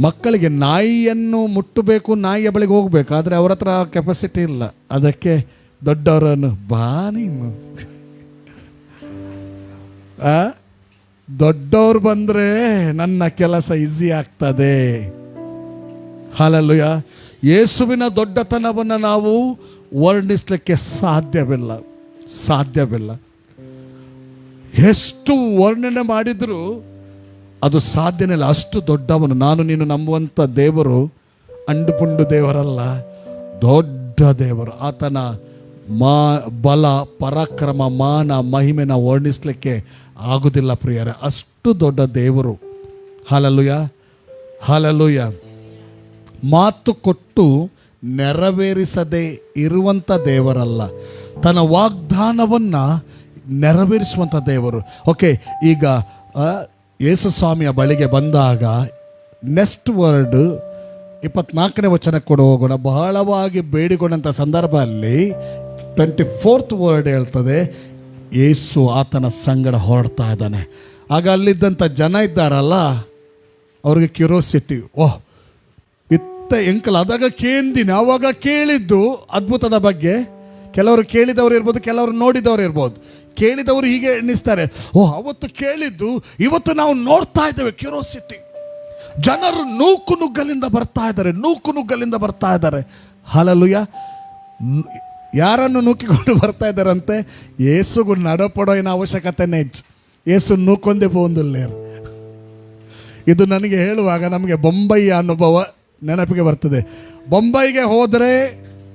ಮಕ್ಕಳಿಗೆ ನಾಯಿಯನ್ನು ಮುಟ್ಟಬೇಕು, ನಾಯಿಯ ಬಳಿಗೆ ಹೋಗ್ಬೇಕು, ಆದರೆ ಅವ್ರ ಹತ್ರ ಕೆಪಾಸಿಟಿ ಇಲ್ಲ. ಅದಕ್ಕೆ ದೊಡ್ಡವರನ್ನು ಬಾ ನೀನು, ದೊಡ್ಡವ್ರು ಬಂದರೆ ನನ್ನ ಕೆಲಸ ಈಸಿ ಆಗ್ತದೆ. ಹಲ್ಲೆಲೂಯಾ. ಯೇಸುವಿನ ದೊಡ್ಡತನವನ್ನು ನಾವು ವರ್ಣಿಸಲಿಕ್ಕೆ ಸಾಧ್ಯವಿಲ್ಲ. ಎಷ್ಟು ವರ್ಣನೆ ಮಾಡಿದರೂ ಅದು ಸಾಧ್ಯನೇ ಇಲ್ಲ. ಅಷ್ಟು ದೊಡ್ಡವನು. ನಾನು ನೀನು ನಂಬುವಂಥ ದೇವರು ಅಂಡುಪುಂಡು ದೇವರಲ್ಲ, ದೊಡ್ಡ ದೇವರು. ಆತನ ಬಲ, ಪರಾಕ್ರಮ, ಮಾನ, ಮಹಿಮೆನ ವರ್ಣಿಸಲಿಕ್ಕೆ ಆಗುವುದಿಲ್ಲ ಪ್ರಿಯರೇ. ಅಷ್ಟು ದೊಡ್ಡ ದೇವರು. Hallelujah, hallelujah. ಮಾತು ಕೊಟ್ಟು ನೆರವೇರಿಸದೆ ಇರುವಂಥ ದೇವರಲ್ಲ, ತನ್ನ ವಾಗ್ದಾನವನ್ನು ನೆರವೇರಿಸುವಂಥ ದೇವರು. ಓಕೆ, ಈಗ ಯೇಸು ಸ್ವಾಮಿಯ ಬಳಿಗೆ ಬಂದಾಗ ನೆಕ್ಸ್ಟ್ ವರ್ಡ್ 24ನೇ ವಚನ ಕೊಡು ಹೋಗೋಣ. ಬಹಳವಾಗಿ ಬೇಡಿಕೊಂಡಂಥ ಸಂದರ್ಭ ಅಲ್ಲಿ 24th ವರ್ಡ್ ಹೇಳ್ತದೆ, ಯೇಸು ಆತನ ಸಂಗಡ ಹೊರಡ್ತಾ ಇದ್ದಾನೆ. ಆಗ ಅಲ್ಲಿದ್ದಂಥ ಜನ ಇದ್ದಾರಲ್ಲ, ಅವ್ರಿಗೆ ಕ್ಯೂರಿಯಾಸಿಟಿ, ಓಹ್ ಇತ್ತ ಎಂಕಲ್ ಅದಾಗ ಕೇಂದಿನಿ. ಆವಾಗ ಕೇಳಿದ್ದು ಅದ್ಭುತದ ಬಗ್ಗೆ. ಕೆಲವರು ಕೇಳಿದವರು ಇರ್ಬೋದು, ಕೆಲವರು ನೋಡಿದವರು ಇರ್ಬೋದು. ಕೇಳಿದವರು ಹೀಗೆ ಎಣಿಸ್ತಾರೆ, ಓಹ್ ಅವತ್ತು ಕೇಳಿದ್ದು ಇವತ್ತು ನಾವು ನೋಡ್ತಾ ಇದ್ದೇವೆ. ಕ್ಯೂರಿಯಾಸಿಟಿ. ಜನರು ನೂಕು ನುಗ್ಗಲಿಂದ ಬರ್ತಾ ಇದ್ದಾರೆ. ಹಲ್ಲೆಲೂಯಾ. ಯಾರನ್ನು ನೂಕಿಕೊಂಡು ಬರ್ತಾ ಇದ್ದಾರಂತೆ? ಯೇಸುಗೂ ನಡಪಡೋ ಏನೋ ಅವಶ್ಯಕತೆನೇ ಹೆಚ್ಚು. ಯೇಸು ನೂಕೊಂದೇ ಬೋಂದಿಲ್ಲೇರು. ಇದು ನನಗೆ ಹೇಳುವಾಗ ನಮಗೆ ಬೊಂಬೈಯ ಅನುಭವ ನೆನಪಿಗೆ ಬರ್ತದೆ. ಬೊಂಬೈಗೆ ಹೋದರೆ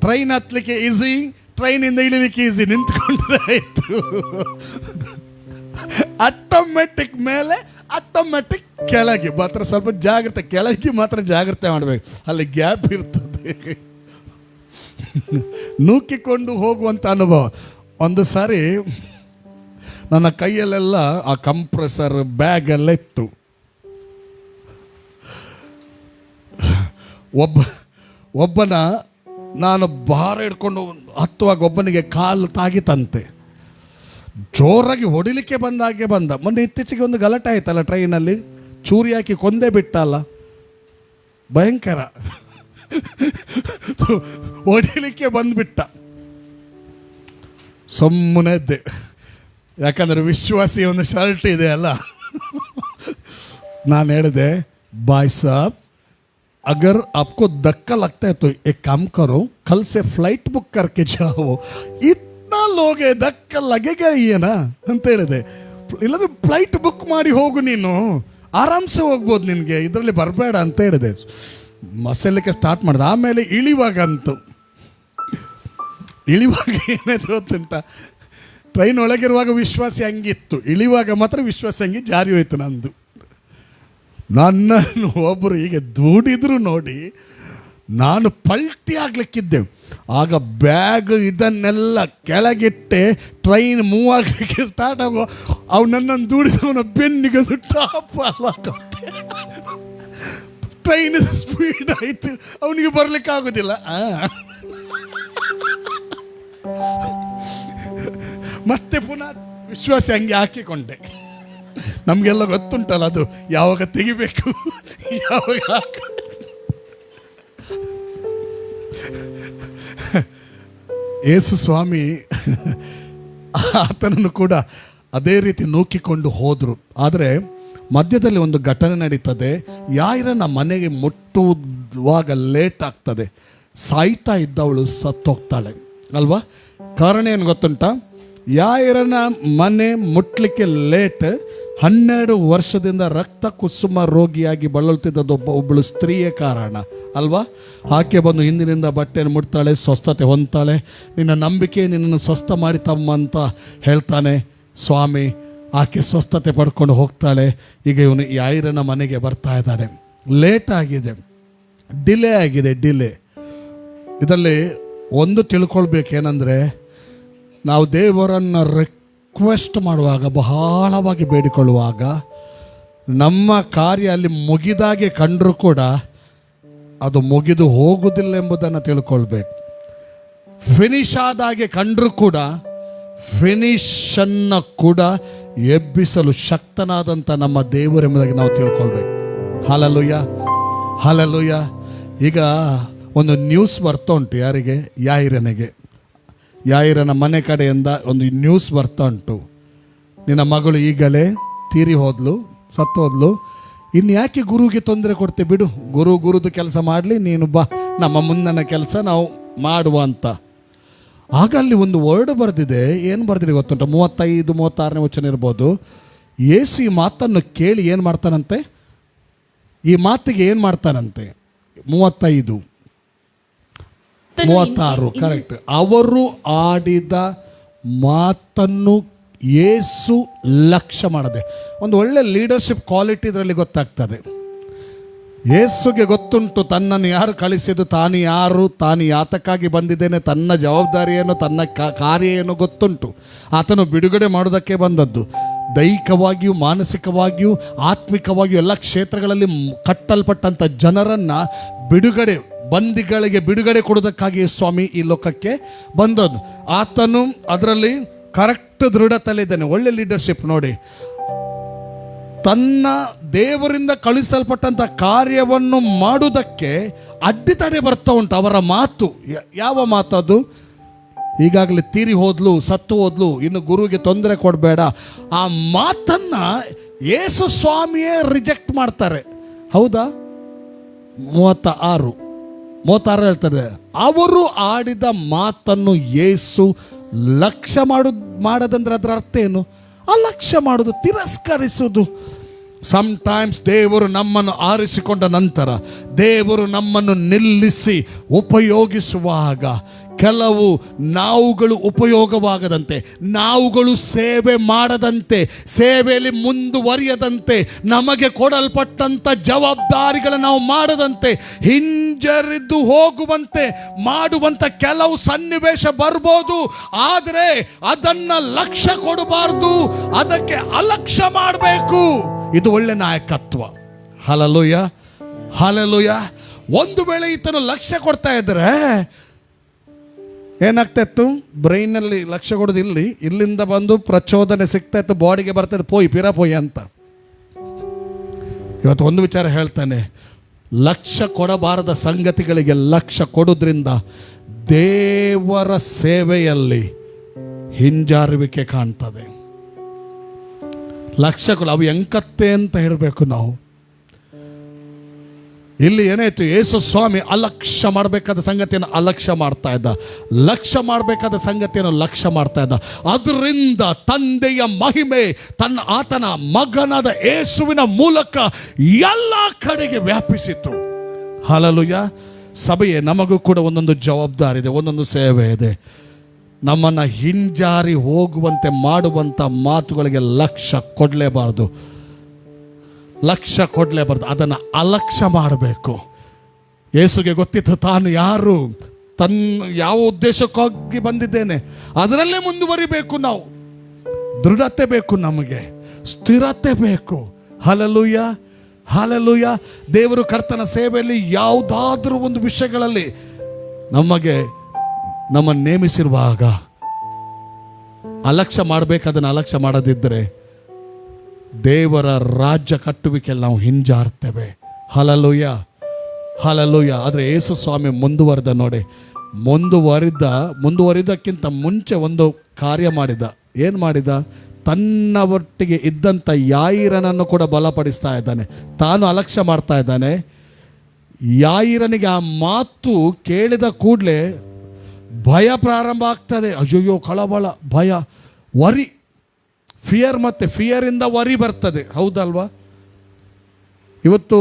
ಟ್ರೈನ್ ಹತ್ತಲಿಕ್ಕೆ ಈಸಿ, ಟ್ರೈನಿಂದ ಇಳಿಲಿಕ್ಕೆ ಈಸಿ, ನಿಂತ್ಕೊಂಡ್ರೆ ಆಯಿತು. ಆಟೋಮೆಟಿಕ್ ಮೇಲೆ, ಆಟೋಮೆಟಿಕ್ ಕೆಳಗೆ ಮಾತ್ರ ಸ್ವಲ್ಪ ಜಾಗ್ರತೆ, ಕೆಳಗೆ ಮಾತ್ರ ಜಾಗ್ರತೆ ಮಾಡಬೇಕು, ಅಲ್ಲಿ ಗ್ಯಾಪ್ ಇರ್ತದೆ. ನೂಕಿಕೊಂಡು ಹೋಗುವಂಥ ಅನುಭವ. ಒಂದು ಸಾರಿ ನನ್ನ ಕೈಯಲ್ಲೆಲ್ಲ ಆ ಕಂಪ್ರೆಸರ್ ಬ್ಯಾಗ್ ಎಲ್ಲ ಇತ್ತು. ಒಬ್ಬನ ನಾನು ಭಾರ ಹಿಡ್ಕೊಂಡು ಹತ್ತುವಾಗ ಒಬ್ಬನಿಗೆ ಕಾಲು ತಾಗಿತಂತೆ. ಜೋರಾಗಿ ಹೊಡಿಲಿಕ್ಕೆ ಬಂದ. ಮೊನ್ನೆ ಇತ್ತೀಚೆಗೆ ಒಂದು ಗಲಾಟೆ ಆಯ್ತಲ್ಲ ಟ್ರೈನಲ್ಲಿ, ಚೂರಿ ಹಾಕಿ ಕೊಂದೇ ಬಿಟ್ಟಲ್ಲ, ಭಯಂಕರ. ಹೊಡಿಲಿಕ್ಕೆ ಬಂದ್ಬಿಟ್ಟ. ಸುಮ್ಮನೆ ಇದ್ದೆ, ಯಾಕಂದ್ರೆ ವಿಶ್ವಾಸಿ ಒಂದು ಶರ್ಟ್ ಇದೆ ಅಲ್ಲ. ನಾನು ಹೇಳಿದೆ, ಬಾಯ್ ಸಾಬ್ अगर आपको धक्का लगता है तो एक काम करो, कल से फ्लाइट बुक करके जाओ, इतना लोग है धक्का लगेगा ही है ना ಅಂತ ಹೇಳಿದೆ. ಇಲ್ಲದ್ರೆ ಫ್ಲೈಟ್ ಬುಕ್ ಮಾಡಿ ಹೋಗು, ನೀನು ಆರಾಮ್ಸೆ ಹೋಗ್ಬೋದು, ನಿನಗೆ ಇದರಲ್ಲಿ ಬರಬೇಡ ಅಂತ ಹೇಳಿದೆ. ಮಸಲಿಕ್ಕೆ ಸ್ಟಾರ್ಟ್ ಮಾಡಿದೆ. ಆಮೇಲೆ ಇಳಿವಾಗ ಏನಾಯ್ತು ಗೊತ್ತುಂಟ, ಟ್ರೈನ್ ಒಳಗಿರುವಾಗ ವಿಶ್ವಾಸಿ ಹಂಗಿತ್ತು, ಇಳಿವಾಗ ಮಾತ್ರ ವಿಶ್ವಾಸಿ ಹಂಗೆ ಜಾರಿ ಹೋಯ್ತು ನಂದು. ನನ್ನನ್ನು ಒಬ್ಬರು ಹೀಗೆ ದೂಡಿದ್ರು ನೋಡಿ, ನಾನು ಪಲ್ಟಿ ಆಗ್ಲಿಕ್ಕಿದ್ದೆ. ಆಗ ಬ್ಯಾಗ್ ಇದನ್ನೆಲ್ಲ ಕೆಳಗಿಟ್ಟೆ, ಟ್ರೈನ್ ಮೂವ್ ಆಗಲಿಕ್ಕೆ ಸ್ಟಾರ್ಟ್ ಆಗೋ, ಅವು ನನ್ನನ್ನು ದೂಡಿದವನ ಬೆನ್ನಿಗೆ ಟಾಪ್ ಅಲ್ಲ, ಟ್ರೈನ್ ಸ್ಪೀಡ್ ಆಯಿತು, ಅವನಿಗೆ ಬರ್ಲಿಕ್ಕೆ ಆಗೋದಿಲ್ಲ. ಮತ್ತೆ ಪುನಃ ವಿಶ್ವಾಸ ಹಂಗೆ ಹಾಕಿಕೊಂಡೆ. ನಮಗೆಲ್ಲ ಗೊತ್ತುಂಟಲ್ಲ ಅದು ಯಾವಾಗ ತೆಗಿಬೇಕು, ಯಾವಾಗ ಯೇಸು ಸ್ವಾಮಿ ಆತನನ್ನು ಕೂಡ ಅದೇ ರೀತಿ ನೂಕಿಕೊಂಡು ಹೋದರು. ಆದರೆ ಮಧ್ಯದಲ್ಲಿ ಒಂದು ಘಟನೆ ನಡೀತದೆ. ಯಾಯಿರನ ಮನೆಗೆ ಮುಟ್ಟುವಾಗ ಲೇಟ್ ಆಗ್ತದೆ. ಸಾಯ್ತಾ ಇದ್ದವಳು ಸತ್ತೋಗ್ತಾಳೆ ಅಲ್ವಾ? ಕಾರಣ ಏನು ಗೊತ್ತುಂಟ? ಯಾಯಿರನ ಮನೆ ಮುಟ್ಲಿಕ್ಕೆ ಲೇಟ್. 12 ವರ್ಷದಿಂದ ರಕ್ತ ಕುಸುಮ ರೋಗಿಯಾಗಿ ಬಳಲುತ್ತಿದ್ದದ್ದು ಒಬ್ಬಳು ಸ್ತ್ರೀಯೇ ಕಾರಣ ಅಲ್ವಾ? ಆಕೆ ಬಂದು ಹಿಂದಿನಿಂದ ಬಟ್ಟೆಯನ್ನು ಮುಟ್ತಾಳೆ, ಸ್ವಸ್ಥತೆ ಹೊಂದ್ತಾಳೆ. ನಿನ್ನ ನಂಬಿಕೆ ನಿನ್ನನ್ನು ಸ್ವಸ್ಥ ಮಾಡಿ ತಮ್ಮ ಅಂತ ಹೇಳ್ತಾನೆ ಸ್ವಾಮಿ. ಆಕೆ ಸ್ವಸ್ಥತೆ ಪಡ್ಕೊಂಡು ಹೋಗ್ತಾಳೆ. ಈಗ ಇವನು ಯಾಯಿರನ ಮನೆಗೆ ಬರ್ತಾ ಇದ್ದಾನೆ. ಲೇಟ್ ಆಗಿದೆ, ಡಿಲೇ ಆಗಿದೆ. ಇದರಲ್ಲಿ ಒಂದು ತಿಳ್ಕೊಳ್ಬೇಕೇನೆಂದರೆ, ನಾವು ದೇವರನ್ನು ರಿಕ್ವೆಸ್ಟ್ ಮಾಡುವಾಗ, ಬಹಳವಾಗಿ ಬೇಡಿಕೊಳ್ಳುವಾಗ, ನಮ್ಮ ಕಾರ್ಯ ಅಲ್ಲಿ ಮುಗಿದಾಗೆ ಕಂಡರೂ ಕೂಡ ಅದು ಮುಗಿದು ಹೋಗುವುದಿಲ್ಲ ಎಂಬುದನ್ನು ತಿಳ್ಕೊಳ್ಬೇಕು. ಫಿನಿಶ್ ಆದಾಗೆ ಕಂಡರೂ ಕೂಡ ಫಿನಿಶನ್ನು ಕೂಡ ಎಬ್ಬಿಸಲು ಶಕ್ತನಾದಂಥ ನಮ್ಮ ದೇವರೆಂಬುದಾಗಿ ನಾವು ತಿಳ್ಕೊಳ್ಬೇಕು. Hallelujah, hallelujah. ಈಗ ಒಂದು ನ್ಯೂಸ್ ಬರ್ತಾ ಉಂಟು, ಯಾರಿಗೆ? ಯಾಯಿರನಿಗೆ. ಯಾಯಿರನ ಮನೆ ಕಡೆಯಿಂದ ಒಂದು ನ್ಯೂಸ್ ಬರ್ತಾ ಉಂಟು, ನಿನ್ನ ಮಗಳು ಈಗಲೇ ತೀರಿ ಹೋದ್ಲು, ಸತ್ತು ಹೋದ್ಲು, ಇನ್ನು ಯಾಕೆ ಗುರುಗೆ ತೊಂದರೆ ಕೊಡ್ತೆ, ಬಿಡು, ಗುರುದು ಕೆಲಸ ಮಾಡಲಿ, ನೀನು ಬಾ, ನಮ್ಮ ಮುಂದಿನ ಕೆಲಸ ನಾವು ಮಾಡುವ ಅಂತ. ಆಗ ಅಲ್ಲಿ ಒಂದು ವರ್ಡ್ ಬರೆದಿದೆ. ಏನು ಬರೆದಿದೆ ಗೊತ್ತುಂಟ? 35-36ನೇ ವಚನ ಇರ್ಬೋದು. ಯೇಸು ಈ ಮಾತನ್ನು ಕೇಳಿ ಏನು ಮಾಡ್ತಾನಂತೆ? ಈ ಮಾತಿಗೆ ಏನು ಮಾಡ್ತಾನಂತೆ? 35-36 ಕರೆಕ್ಟ್. ಅವರು ಆಡಿದ ಮಾತನ್ನು ಯೇಸು ಲಕ್ಷ್ಯ ಮಾಡದೆ. ಒಂದು ಒಳ್ಳೆ ಲೀಡರ್ಶಿಪ್ ಕ್ವಾಲಿಟಿ ಇದರಲ್ಲಿ ಗೊತ್ತಾಗ್ತದೆ. ಯೇಸುಗೆ ಗೊತ್ತುಂಟು ತನ್ನನ್ನು ಯಾರು ಕಳಿಸಿದ್ದು, ತಾನು ಯಾರು, ತಾನು ಯಾತಕ್ಕಾಗಿ ಬಂದಿದ್ದೇನೆ, ತನ್ನ ಜವಾಬ್ದಾರಿಯನ್ನು, ತನ್ನ ಕಾರ್ಯ ಏನು ಗೊತ್ತುಂಟು. ಆತನು ಬಿಡುಗಡೆ ಮಾಡೋದಕ್ಕೆ ಬಂದದ್ದು. ದೈಹಿಕವಾಗಿಯೂ ಮಾನಸಿಕವಾಗಿಯೂ ಆತ್ಮಿಕವಾಗಿಯೂ ಎಲ್ಲ ಕ್ಷೇತ್ರಗಳಲ್ಲಿ ಕಟ್ಟಲ್ಪಟ್ಟಂಥ ಜನರನ್ನು ಬಿಡುಗಡೆ, ಬಂದಿಗಳಿಗೆ ಬಿಡುಗಡೆ ಕೊಡೋದಕ್ಕಾಗಿ ಸ್ವಾಮಿ ಈ ಲೋಕಕ್ಕೆ ಬಂದದ್ದು. ಆತನು ಅದರಲ್ಲಿ ಕರೆಕ್ಟ್ ದೃಢತೆಯಲ್ಲಿದ್ದಾನೆ. ಒಳ್ಳೆ ಲೀಡರ್ಶಿಪ್ ನೋಡಿ. ತನ್ನ ದೇವರಿಂದ ಕಳಿಸಲ್ಪಟ್ಟಂಥ ಕಾರ್ಯವನ್ನು ಮಾಡುವುದಕ್ಕೆ ಅಡ್ಡಿತಡೆ ಬರ್ತಾ ಉಂಟು ಅವರ ಮಾತು. ಯಾವ ಮಾತು ಅದು? ಈಗಾಗಲೇ ತೀರಿ ಹೋದ್ಲು, ಸತ್ತು ಹೋದ್ಲು, ಇನ್ನು ಗುರುಗೆ ತೊಂದರೆ ಕೊಡಬೇಡ. ಆ ಮಾತನ್ನು ಯೇಸು ಸ್ವಾಮಿಯೇ ರಿಜೆಕ್ಟ್ ಮಾಡ್ತಾರೆ. ಹೌದಾ? 36 ಹೇಳ್ತಾರೆ, ಅವರು ಆಡಿದ ಮಾತನ್ನು ಯೇಸು ಲಕ್ಷ್ಯ ಮಾಡದಂದ್ರೆ ಅದರ ಅರ್ಥ ಏನು? ಅಲಕ್ಷ್ಯ ಮಾಡೋದು, ತಿರಸ್ಕರಿಸುವುದು. ಸಮ್ಟೈಮ್ಸ್ ದೇವರು ನಮ್ಮನ್ನು ಆರಿಸಿಕೊಂಡ ನಂತರ, ದೇವರು ನಮ್ಮನ್ನು ನಿಲ್ಲಿಸಿ ಉಪಯೋಗಿಸುವಾಗ ಕೆಲವು ನಾವುಗಳು ಉಪಯೋಗವಾಗದಂತೆ, ನಾವುಗಳು ಸೇವೆ ಮಾಡದಂತೆ, ಸೇವೆಯಲ್ಲಿ ಮುಂದುವರಿಯದಂತೆ, ನಮಗೆ ಕೊಡಲ್ಪಟ್ಟಂಥ ಜವಾಬ್ದಾರಿಗಳನ್ನು ನಾವು ಮಾಡದಂತೆ ಹಿಂಜರಿದು ಹೋಗುವಂತೆ ಮಾಡುವಂಥ ಕೆಲವು ಸನ್ನಿವೇಶ ಬರ್ಬೋದು. ಆದರೆ ಅದನ್ನು ಲಕ್ಷ್ಯ ಕೊಡಬಾರ್ದು, ಅದಕ್ಕೆ ಅಲಕ್ಷ್ಯ ಮಾಡಬೇಕು. ಇದು ಒಳ್ಳೆ ನಾಯಕತ್ವ. Hallelujah, hallelujah. ಒಂದು ವೇಳೆ ಈತನು ಲಕ್ಷ್ಯ ಕೊಡ್ತಾ ಇದ್ರೆ ಏನಾಗ್ತಾ ಇತ್ತು? ಬ್ರೈನಲ್ಲಿ ಲಕ್ಷ್ಯ ಕೊಡೋದು, ಇಲ್ಲಿಂದ ಬಂದು ಪ್ರಚೋದನೆ ಸಿಗ್ತಾ ಇತ್ತು, ಬಾಡಿಗೆ ಬರ್ತಾ ಇತ್ತು, ಪೋಯ್ ಅಂತ. ಇವತ್ತು ಒಂದು ವಿಚಾರ ಹೇಳ್ತಾನೆ, ಲಕ್ಷ್ಯ ಕೊಡಬಾರದ ಸಂಗತಿಗಳಿಗೆ ಲಕ್ಷ್ಯ ಕೊಡೋದ್ರಿಂದ ದೇವರ ಸೇವೆಯಲ್ಲಿ ಹಿಂಜಾರುವಿಕೆ ಕಾಣ್ತದೆ. ಲಕ್ಷ್ಯಗಳು ಅವು ಎಂಕತ್ತೆ ಅಂತ ಹೇಳಬೇಕು ನಾವು. ಇಲ್ಲಿ ಏನಾಯ್ತು? ಯೇಸು ಸ್ವಾಮಿ ಅಲಕ್ಷ್ಯ ಮಾಡಬೇಕಾದ ಸಂಗತಿಯನ್ನು ಅಲಕ್ಷ್ಯ ಮಾಡ್ತಾ ಇದ್ದ, ಲಕ್ಷ್ಯ ಮಾಡಬೇಕಾದ ಸಂಗತಿಯನ್ನು ಲಕ್ಷ್ಯ ಮಾಡ್ತಾ ಇದ್ದ. ಅದರಿಂದ ತಂದೆಯ ಮಹಿಮೆ ಆತನ ಮಗನಾದ ಯೇಸುವಿನ ಮೂಲಕ ಎಲ್ಲ ಕಡೆಗೆ ವ್ಯಾಪಿಸಿತು. ಹಲ್ಲೆಲೂಯಾ. ಸಭೆಯೇ, ನಮಗೂ ಕೂಡ ಒಂದೊಂದು ಜವಾಬ್ದಾರಿ ಇದೆ, ಒಂದೊಂದು ಸೇವೆ ಇದೆ. ನಮ್ಮನ್ನು ಹಿಂಜಾರಿ ಹೋಗುವಂತೆ ಮಾಡುವಂಥ ಮಾತುಗಳಿಗೆ ಲಕ್ಷ್ಯ ಕೊಡಲೇಬಾರ್ದು, ಲಕ್ಷ್ಯ ಕೊಡಲೇಬಾರ್ದು, ಅದನ್ನು ಅಲಕ್ಷ್ಯ ಮಾಡಬೇಕು. ಯೇಸುಗೆ ಗೊತ್ತಿತ್ತು ತಾನು ಯಾರು, ಯಾವ ಉದ್ದೇಶಕ್ಕಾಗಿ ಬಂದಿದ್ದೇನೆ, ಅದರಲ್ಲೇ ಮುಂದುವರಿಬೇಕು. ನಾವು ದೃಢತೆ ಬೇಕು, ನಮಗೆ ಸ್ಥಿರತೆ ಬೇಕು. Hallelujah, hallelujah. ದೇವರು ಕರ್ತನ ಸೇವೆಯಲ್ಲಿ ಯಾವುದಾದ್ರೂ ಒಂದು ವಿಷಯಗಳಲ್ಲಿ ನಮ್ಮನ್ನು ನೇಮಿಸಿರುವಾಗ ಅಲಕ್ಷ್ಯ ಮಾಡಬೇಕಾದನ್ನು ಅಲಕ್ಷ್ಯ ಮಾಡದಿದ್ದರೆ ದೇವರ ರಾಜ್ಯ ಕಟ್ಟುವಿಕೆಯಲ್ಲಿ ನಾವು ಹಿಂಜಾರ್ತೇವೆ. Hallelujah, hallelujah. ಆದರೆ ಯೇಸು ಸ್ವಾಮಿ ಮುಂದುವರೆದ ನೋಡಿ. ಮುಂದುವರಿದಕ್ಕಿಂತ ಮುಂಚೆ ಒಂದು ಕಾರ್ಯ ಮಾಡಿದ. ಏನು ಮಾಡಿದ? ತನ್ನ ಒಟ್ಟಿಗೆ ಇದ್ದಂಥ ಯಾಯಿರನನ್ನು ಕೂಡ ಬಲಪಡಿಸ್ತಾ ಇದ್ದಾನೆ. ತಾನು ಅಲಕ್ಷ್ಯ ಮಾಡ್ತಾ ಇದ್ದಾನೆ. ಯಾಯಿರನಿಗೆ ಆ ಮಾತು ಕೇಳಿದ ಕೂಡಲೇ ಭಯ ಪ್ರಾರಂಭ ಆಗ್ತದೆ. ಅಯ್ಯೋ, ಕಳವಳ, ಭಯ, ವರಿ, ಫಿಯರ್. ಮತ್ತು ಫಿಯರಿಂದ ವರಿ ಬರ್ತದೆ. ಹೌದಲ್ವಾ? ಇವತ್ತು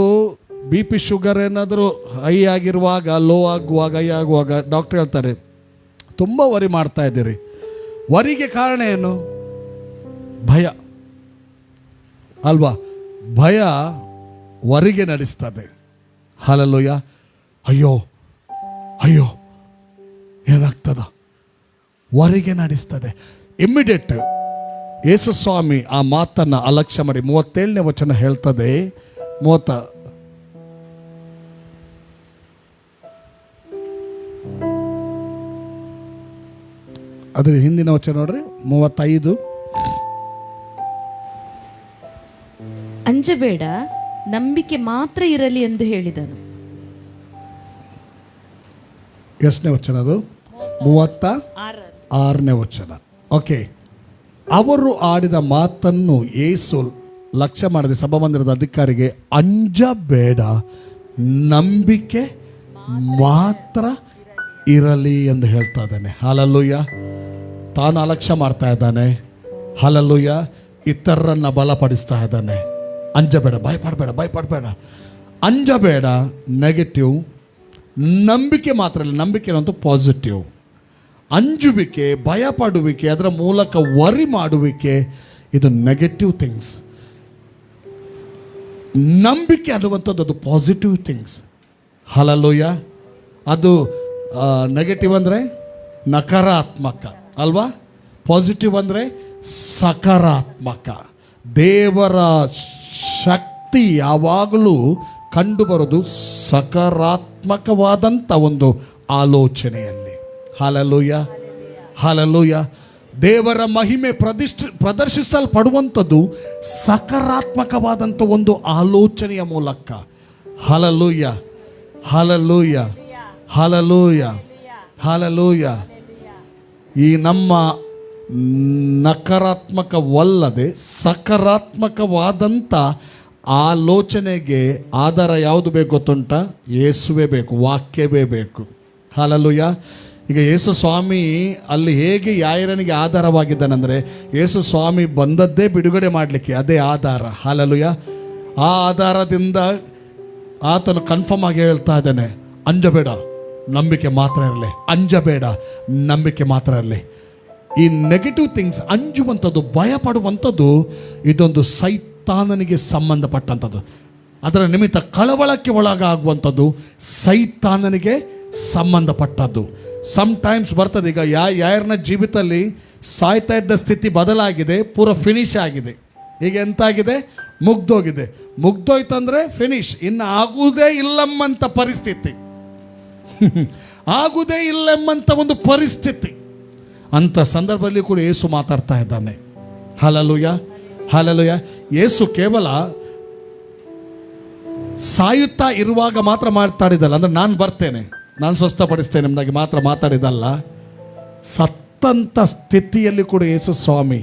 BP ಶುಗರ್ ಏನಾದರೂ ಹೈ ಆಗಿರುವಾಗ, ಲೋ ಆಗುವಾಗ, ಹೈ ಆಗುವಾಗ ಡಾಕ್ಟರ್ ಹೇಳ್ತಾರೆ ತುಂಬ ವರಿ ಮಾಡ್ತಾ ಇದ್ದೀರಿ. ವರಿಗೆ ಕಾರಣ ಏನು? ಭಯ ಅಲ್ವಾ? ಭಯ ವರಿಗೆ ನಡೆಸ್ತದೆ. ಹಲ್ಲೆಲೂಯಾ. ಅಯ್ಯೋ ಏನಾಗ್ತದ? ವರಿಗೆ ನಡೆಸ್ತದೆ. ಯೇಸು ಸ್ವಾಮಿ ಆ ಮಾತನ್ನು ಅಲಕ್ಷ್ಯ ಮಾಡಿ 37ನೇ ವಚನ ಹೇಳ್ತದೆ. ಅದ್ರ ಹಿಂದಿನ ವಚನ ನೋಡ್ರಿ, 35. ಅಂಜಬೇಡ, ನಂಬಿಕೆ ಮಾತ್ರ ಇರಲಿ ಎಂದು ಹೇಳಿದನು. ಎಷ್ಟನೇ ವಚನ ಅದು? 36ನೇ ವಚನ. ಓಕೆ, ಅವರು ಆಡಿದ ಮಾತನ್ನು ಯೇಸು ಲಕ್ಷ್ಯ ಮಾಡದೆ ಸಭಾಮಂದಿರದ ಅಧಿಕಾರಿಗೆ, ಅಂಜಬೇಡ, ನಂಬಿಕೆ ಮಾತ್ರ ಇರಲಿ ಎಂದು ಹೇಳ್ತಾ ಇದ್ದಾನೆ. ಹಲ್ಲೆಲೂಯಾ. ತಾನು ಅಲಕ್ಷ್ಯ ಮಾಡ್ತಾ ಇದ್ದಾನೆ. ಹಲ್ಲೆಲೂಯಾ. ಇತರರನ್ನ ಬಲಪಡಿಸ್ತಾ ಇದ್ದಾನೆ. ಅಂಜಬೇಡ, ಭಯಪಡಬೇಡ, ಅಂಜಬೇಡ ನೆಗೆಟಿವ್, ನಂಬಿಕೆ ಮಾತ್ರ ಇಲ್ಲ. ನಂಬಿಕೆ ಅನ್ನೋದು ಪಾಸಿಟಿವ್. ಅಂಜುವಿಕೆ, ಭಯಪಡುವಿಕೆ, ಅದರ ಮೂಲಕ ವರಿ ಮಾಡುವಿಕೆ, ಇದು ನೆಗೆಟಿವ್ ಥಿಂಗ್ಸ್. ನಂಬಿಕೆ ಅನ್ನುವಂಥದ್ದು ಅದು ಪಾಸಿಟಿವ್ ಥಿಂಗ್ಸ್. ಹಲ್ಲೆಲೂಯಾ. ಅದು ನೆಗೆಟಿವ್ ಅಂದರೆ ನಕಾರಾತ್ಮಕ ಅಲ್ವಾ? ಪಾಸಿಟಿವ್ ಅಂದರೆ ಸಕಾರಾತ್ಮಕ. ದೇವರ ಶಕ್ತಿ ಯಾವಾಗಲೂ ಕಂಡುಬರೋದು ಸಕಾರಾತ್ಮಕವಾದಂಥ ಒಂದು ಆಲೋಚನೆಯಲ್ಲಿ. Hallelujah, hallelujah. ದೇವರ ಮಹಿಮೆ ಪ್ರದರ್ಶಿಸಲ್ಪಡುವಂಥದ್ದು ಸಕಾರಾತ್ಮಕವಾದಂಥ ಒಂದು ಆಲೋಚನೆಯ ಮೂಲಕ. ಹಲ್ಲೆಲೂಯಾ, ಹಲ್ಲೆಲೂಯಾ, ಹಲ್ಲೆಲೂಯಾ, ಹಲ್ಲೆಲೂಯಾ. ಈ ನಮ್ಮ ನಕಾರಾತ್ಮಕವಲ್ಲದೆ ಸಕಾರಾತ್ಮಕವಾದಂಥ ಆಲೋಚನೆಗೆ ಆಧಾರ ಯಾವುದು ಬೇಕು ಗೊತ್ತುಂಟ? ಯೇಸುವೇ ಬೇಕು, ವಾಕ್ಯವೇ ಬೇಕು. ಹಲ್ಲೆಲೂಯಾ. ಈಗ ಯೇಸು ಸ್ವಾಮಿ ಅಲ್ಲಿ ಹೇಗೆ ಯಾಯರನಿಗೆ ಆಧಾರವಾಗಿದ್ದಾನೆಂದರೆ, ಯೇಸು ಸ್ವಾಮಿ ಬಂದದ್ದೇ ಬಿಡುಗಡೆ ಮಾಡಲಿಕ್ಕೆ, ಅದೇ ಆಧಾರ. ಹಲ್ಲೆಲೂಯಾ. ಆ ಆಧಾರದಿಂದ ಆತನು ಕನ್ಫರ್ಮ್ ಆಗಿ ಹೇಳ್ತಾ ಇದ್ದಾನೆ, ಅಂಜಬೇಡ, ನಂಬಿಕೆ ಮಾತ್ರ ಇರಲಿ. ಅಂಜಬೇಡ, ನಂಬಿಕೆ ಮಾತ್ರ ಇರಲಿ. ಈ ನೆಗೆಟಿವ್ ಥಿಂಗ್ಸ್, ಅಂಜುವಂಥದ್ದು, ಭಯಪಡುವಂಥದ್ದು, ಇದೊಂದು ಸೈತಾನನಿಗೆ ಸಂಬಂಧಪಟ್ಟಂಥದ್ದು. ಅದರ ನಿಮಿತ್ತ ಕಳವಳಕ್ಕೆ ಒಳಗಾಗುವಂಥದ್ದು ಸೈತಾನನಿಗೆ ಸಂಬಂಧಪಟ್ಟದ್ದು. ಸಮ್ಟೈಮ್ಸ್ ಬರ್ತದೆ. ಈಗ ಯಾರನ್ನ ಜೀವಿತದಲ್ಲಿ ಸಾಯ್ತಾ ಇದ್ದ ಸ್ಥಿತಿ ಬದಲಾಗಿದೆ, ಪೂರ ಫಿನಿಶ್ ಆಗಿದೆ. ಈಗ ಎಂತಾಗಿದೆ? ಮುಗ್ದೋಗಿದೆ. ಮುಗ್ದೋಯ್ತಂದ್ರೆ ಫಿನಿಶ್, ಇನ್ನು ಆಗುವುದೇ ಇಲ್ಲಮ್ಮಂಥ ಪರಿಸ್ಥಿತಿ. ಆಗುವುದೇ ಇಲ್ಲಮ್ಮಂಥ ಒಂದು ಪರಿಸ್ಥಿತಿ. ಅಂಥ ಸಂದರ್ಭದಲ್ಲಿ ಕೂಡ ಯೇಸು ಮಾತಾಡ್ತಾ ಇದ್ದಾನೆ. Hallelujah, hallelujah. ಯೇಸು ಕೇವಲ ಸಾಯುತ್ತಾ ಇರುವಾಗ ಮಾತ್ರ ಮಾತಾಡಿದಲ್ಲ, ಅಂದ್ರೆ ನಾನು ಬರ್ತೇನೆ, ನಾನು ಸ್ವಸ್ಥಪಡಿಸ್ತೇನೆ ಎಂಬುದಾಗಿ ಮಾತ್ರ ಮಾತಾಡಿದಲ್ಲ, ಸತ್ತಂಥ ಸ್ಥಿತಿಯಲ್ಲಿ ಕೂಡ ಯೇಸು ಸ್ವಾಮಿ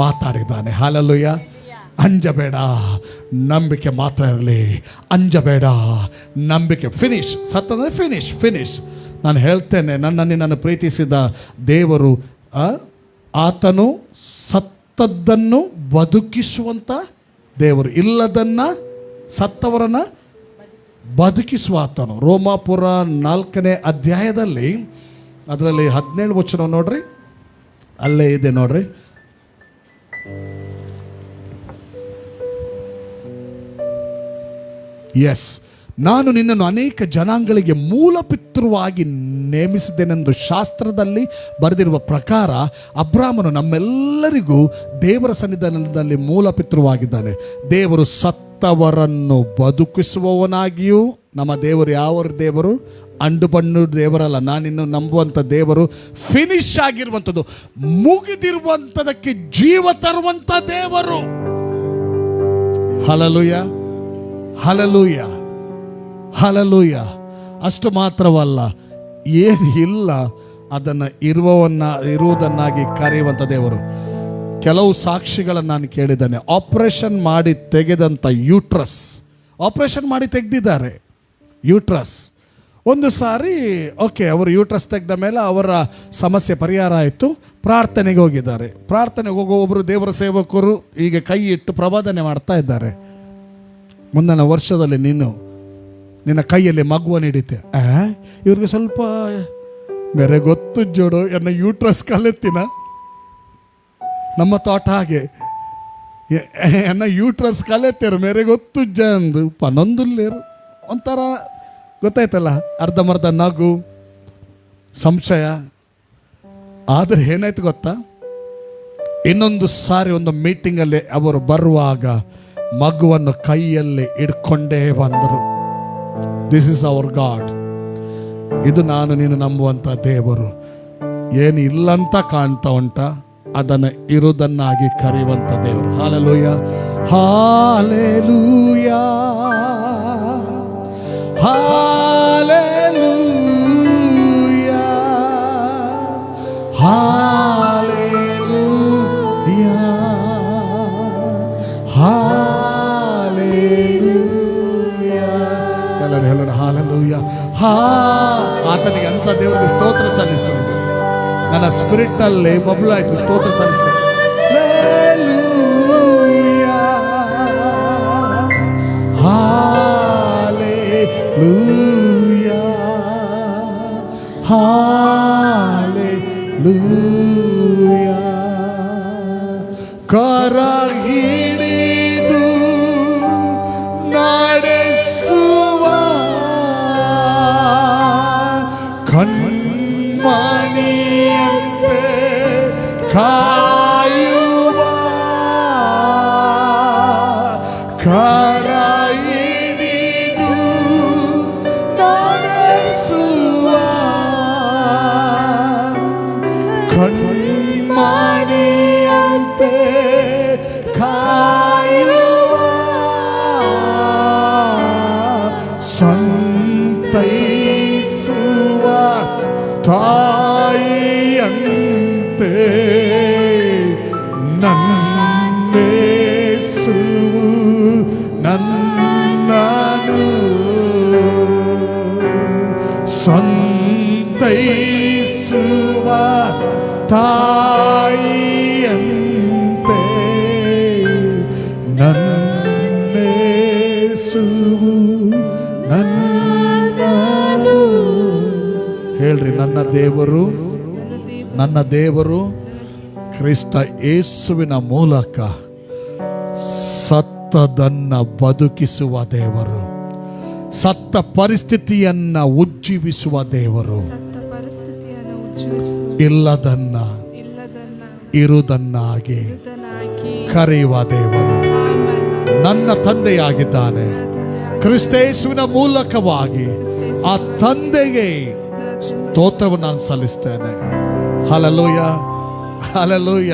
ಮಾತಾಡಿದ್ದಾನೆ. ಹಲ್ಲೆಲೂಯಾ. ಅಂಜಬೇಡ, ನಂಬಿಕೆ ಮಾತ್ರ ಇರಲಿ. ಅಂಜಬೇಡ, ನಂಬಿಕೆ. ಫಿನಿಶ್. ಸತ್ತಂದ್ರೆ ಫಿನಿಶ್, ಫಿನಿಶ್. ನಾನು ಹೇಳ್ತೇನೆ, ನನ್ನನ್ನು ಪ್ರೀತಿಸಿದ ದೇವರು ಆತನು ಸತ್ತದ್ದನ್ನು ಬದುಕಿಸುವಂಥ ದೇವರು, ಇಲ್ಲದನ್ನು ಸತ್ತವರನ್ನು ಬದುಕಿಸುವ ಆತನು. ರೋಮಾಪುರ 4ನೇ ಅಧ್ಯಾಯದಲ್ಲಿ ಅದರಲ್ಲಿ 17 ವಚನ ನೋಡ್ರಿ, ಅಲ್ಲೇ ಇದೆ ನೋಡ್ರಿ. ಎಸ್, ನಾನು ನಿನ್ನನ್ನು ಅನೇಕ ಜನಾಂಗಗಳಿಗೆ ಮೂಲಪಿತೃವಾಗಿ ನೇಮಿಸಿದ್ದೇನೆಂದು ಶಾಸ್ತ್ರದಲ್ಲಿ ಬರೆದಿರುವ ಪ್ರಕಾರ ಅಬ್ರಾಮನು ನಮ್ಮೆಲ್ಲರಿಗೂ ದೇವರ ಸನ್ನಿಧಾನದಲ್ಲಿ ಮೂಲಪಿತೃವಾಗಿದ್ದಾನೆ. ದೇವರು ಸತ್ತವರನ್ನು ಬದುಕಿಸುವವನಾಗಿಯೂ, ನಮ್ಮ ದೇವರು ಯಾವ ದೇವರು? ಅಂಡು ಬಣ್ಣು ದೇವರಲ್ಲ. ನಾನಿನ್ನು ನಂಬುವಂಥ ದೇವರು ಫಿನಿಶ್ ಆಗಿರುವಂಥದ್ದು, ಮುಗಿದಿರುವಂಥದಕ್ಕೆ ಜೀವ ತರುವಂಥ ದೇವರು. ಹಲ್ಲೆಲೂಯಾ, ಹಲ್ಲೆಲೂಯಾ, ಹಲ್ಲೆಲೂಯಾ. ಅಷ್ಟು ಮಾತ್ರವಲ್ಲ, ಏನು ಇಲ್ಲ ಅದನ್ನು ಇರುವುದನ್ನಾಗಿ ಕರೆಯುವಂಥ ದೇವರು. ಕೆಲವು ಸಾಕ್ಷಿಗಳನ್ನು ನಾನು ಕೇಳಿದ್ದೇನೆ. ಆಪರೇಷನ್ ಮಾಡಿ ತೆಗೆದಂಥ ಯೂಟ್ರಸ್, ಆಪರೇಷನ್ ಮಾಡಿ ತೆಗೆದಿದ್ದಾರೆ ಯೂಟ್ರಸ್. ಒಂದು ಸಾರಿ ಓಕೆ, ಅವರು ಯೂಟ್ರಸ್ ತೆಗೆದ ಮೇಲೆ ಅವರ ಸಮಸ್ಯೆ ಪರಿಹಾರ ಆಯಿತು. ಪ್ರಾರ್ಥನೆಗೆ ಹೋಗಿದ್ದಾರೆ. ಪ್ರಾರ್ಥನೆಗೆ ಹೋಗೋ ಒಬ್ಬರು ದೇವರ ಸೇವಕರು ಈಗ ಕೈ ಇಟ್ಟು ಪ್ರಬೋಧನೆ ಮಾಡ್ತಾ ಇದ್ದಾರೆ, ಮುಂದಿನ ವರ್ಷದಲ್ಲಿ ನಿನ್ನ ಕೈಯಲ್ಲಿ ಮಗುವನ್ನು ಹಿಡಿತೆ. ಇವ್ರಿಗೆ ಸ್ವಲ್ಪ ಬೇರೆ ಗೊತ್ತು ಜೋಡು, ಎನ್ನ ಯೂಟ್ರಸ್ ಕಲೆತ್ತಿನ ನಮ್ಮ ತೋಟ ಹಾಗೆ ಎನ್ನ ಯೂಟ್ರಸ್ ಕಲೆತ್ತೇರು ಮೇರೆ ಗೊತ್ತು ಜಂದು ಪನೊಂದುಲ್ಲೇರು. ಒಂಥರ ಗೊತ್ತಾಯ್ತಲ್ಲ, ಅರ್ಧಮರ್ಧ ನಗು, ಸಂಶಯ. ಆದರೆ ಏನಾಯ್ತು ಗೊತ್ತಾ? ಇನ್ನೊಂದು ಸಾರಿ ಒಂದು ಮೀಟಿಂಗಲ್ಲಿ ಅವರು ಬರುವಾಗ ಮಗುವನ್ನು ಕೈಯಲ್ಲಿ ಇಡ್ಕೊಂಡೇ ಬಂದರು. This is our God. ಇದು ನಾನು ನೀನು ನಂಬುವಂತ ದೇವರು. ಏನು ಇಲ್ಲಂತ ಕಾಣ್ತಾ ಉಂಟ, ಅದನ್ನು ಇರುವುದನ್ನಾಗಿ ಕರೆಯುವಂತ ದೇವರು. Hallelujah, hallelujah, hallelujah, hallelujah, hallelujah. ಎಲ್ಲರೂ ಹೇಳೋಣ ಹಾಲೆಲೂಯ. ಆತನಿಗೆ ಅಂತ ದೇವರಿಗೆ ಸ್ತೋತ್ರ ಸಲ್ಲಿಸುವುದು. ನನ್ನ ಸ್ಪಿರಿಟ್ ಅಲ್ಲಿ ಬಬ್ಲು ಆಯ್ತು, ಸ್ತೋತ್ರ ಸಲ್ಲಿಸ್ತೇನೆ. ಹಾಲೆಲೂಯ, ಹಾಲೆಲೂಯ. ಕರ ಹಿಡಿದು ನಡೆಸುವ ಕಣ್ಮಣಿಯಂತೆ ಕಾಯುವ, ಕರ ಹಿಡಿದು ನಡೆಸುವ ಕಣ್ಮಣಿಯಂತೆ ಕಾಯುವ, ಸಂತೈಸುವ ತಾಯಿಯಂತೆ ನನ್ನೇಸು ನನ್ನನು ಸಂತೈಸುವ ತಾಯಿಯಂತೆ ನನ್ನೇಸು ನನ್ನನು. ಹೇಳ್ರಿ, ನನ್ನ ದೇವರು, ನನ್ನ ದೇವರು ಕ್ರಿಸ್ತ ಯೇಸುವಿನ ಮೂಲಕ ಸತ್ತದನ್ನ ಬದುಕಿಸುವ ದೇವರು, ಸತ್ತ ಪರಿಸ್ಥಿತಿಯನ್ನ ಉಜ್ಜೀವಿಸುವ ದೇವರು, ಇಲ್ಲದನ್ನ ಇರುವುದನ್ನಾಗಿ ಕರೆಯುವ ದೇವರು ನನ್ನ ತಂದೆಯಾಗಿದ್ದಾನೆ. ಕ್ರಿಸ್ತೇಸುವಿನ ಮೂಲಕವಾಗಿ ಆ ತಂದೆಗೆ ಸ್ತೋತ್ರವನ್ನು ನಾನು ಸಲ್ಲಿಸ್ತೇನೆ. ಹಲ್ಲೆಲೂಯ, ಹಲ್ಲೆಲೂಯ,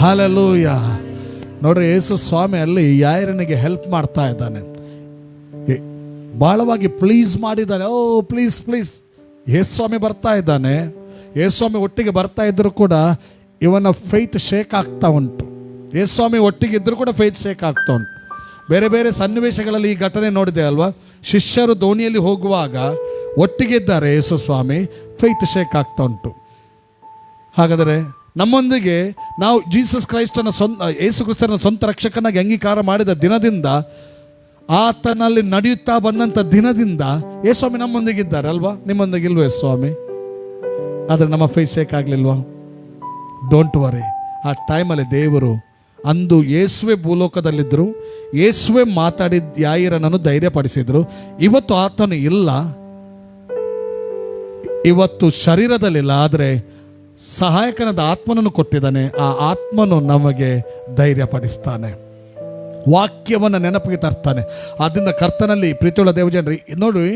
ಹಲ್ಲೆಲೂಯ. ನೋಡ್ರಿ, ಯೇಸು ಸ್ವಾಮಿ ಅಲ್ಲಿ ಯಾಯರನಿಗೆ ಹೆಲ್ಪ್ ಮಾಡ್ತಾ ಇದ್ದಾನೆ, ಬಹಳವಾಗಿ ಪ್ಲೀಸ್ ಮಾಡಿದ್ದಾನೆ. ಓ ಪ್ಲೀಸ್ ಪ್ಲೀಸ್. ಯೇಸು ಸ್ವಾಮಿ ಬರ್ತಾ ಇದ್ದಾನೆ. ಯೇಸು ಸ್ವಾಮಿ ಒಟ್ಟಿಗೆ ಬರ್ತಾ ಇದ್ರು ಕೂಡ ಇವನ ಫೈತ್ ಶೇಕ್ ಆಗ್ತಾ ಉಂಟು. ಯೇಸು ಸ್ವಾಮಿ ಒಟ್ಟಿಗೆ ಇದ್ರು ಕೂಡ ಫೈತ್ ಶೇಕ್ ಆಗ್ತಾ ಉಂಟು. ಬೇರೆ ಬೇರೆ ಸನ್ನಿವೇಶಗಳಲ್ಲಿ ಈ ಘಟನೆ ನೋಡಿದೆ ಅಲ್ವಾ? ಶಿಷ್ಯರು ದೋಣಿಯಲ್ಲಿ ಹೋಗುವಾಗ ಒಟ್ಟಿಗೆ ಇದ್ದಾರೆ ಯೇಸು ಸ್ವಾಮಿ, ಫೈತ್ ಶೇಕ್ ಆಗ್ತಾ ಉಂಟು. ಹಾಗಾದರೆ ನಮ್ಮೊಂದಿಗೆ ನಾವು ಜೀಸಸ್ ಕ್ರೈಸ್ತನ ಯೇಸು ಕ್ರಿಸ್ತನ ಸ್ವಂತ ರಕ್ಷಕನಾಗಿ ಅಂಗೀಕಾರ ಮಾಡಿದ ದಿನದಿಂದ, ಆತನಲ್ಲಿ ನಡೆಯುತ್ತಾ ಬಂದಂಥ ದಿನದಿಂದ ಯೇಸು ಸ್ವಾಮಿ ನಮ್ಮೊಂದಿಗಿದ್ದಾರೆ ಅಲ್ವಾ? ನಿಮ್ಮೊಂದಿಗೆ ಇಲ್ವೇ ಸ್ವಾಮಿ? ಆದರೆ ನಮ್ಮ ಫೇಸ್ ಶೇಕ್ ಆಗಲಿಲ್ವಾ? Don't worry. ಆ ಟೈಮಲ್ಲಿ ದೇವರು ಅಂದು ಯೇಸುವೆ ಭೂಲೋಕದಲ್ಲಿದ್ದರು, ಯೇಸುವೆ ಮಾತಾಡಿದ ಯಾಯಿರನನ್ನು ಧೈರ್ಯಪಡಿಸಿದ್ರು. ಇವತ್ತು ಆತನು ಇಲ್ಲ, ಇವತ್ತು ಶರೀರದಲ್ಲಿಲ್ಲ, ಆದರೆ ಸಹಾಯಕನಾದ ಆತ್ಮನನ್ನು ಕೊಟ್ಟಿದ್ದಾನೆ. ಆ ಆತ್ಮನು ನಮಗೆ ಧೈರ್ಯಪಡಿಸ್ತಾನೆ, ವಾಕ್ಯವನ್ನು ನೆನಪಿಗೆ ತರ್ತಾನೆ. ಆದ್ದರಿಂದ ಕರ್ತನಲ್ಲಿ ಪ್ರೀತಿಯುಳ್ಳ ದೇವಜನರಿ, ನೋಡಿ,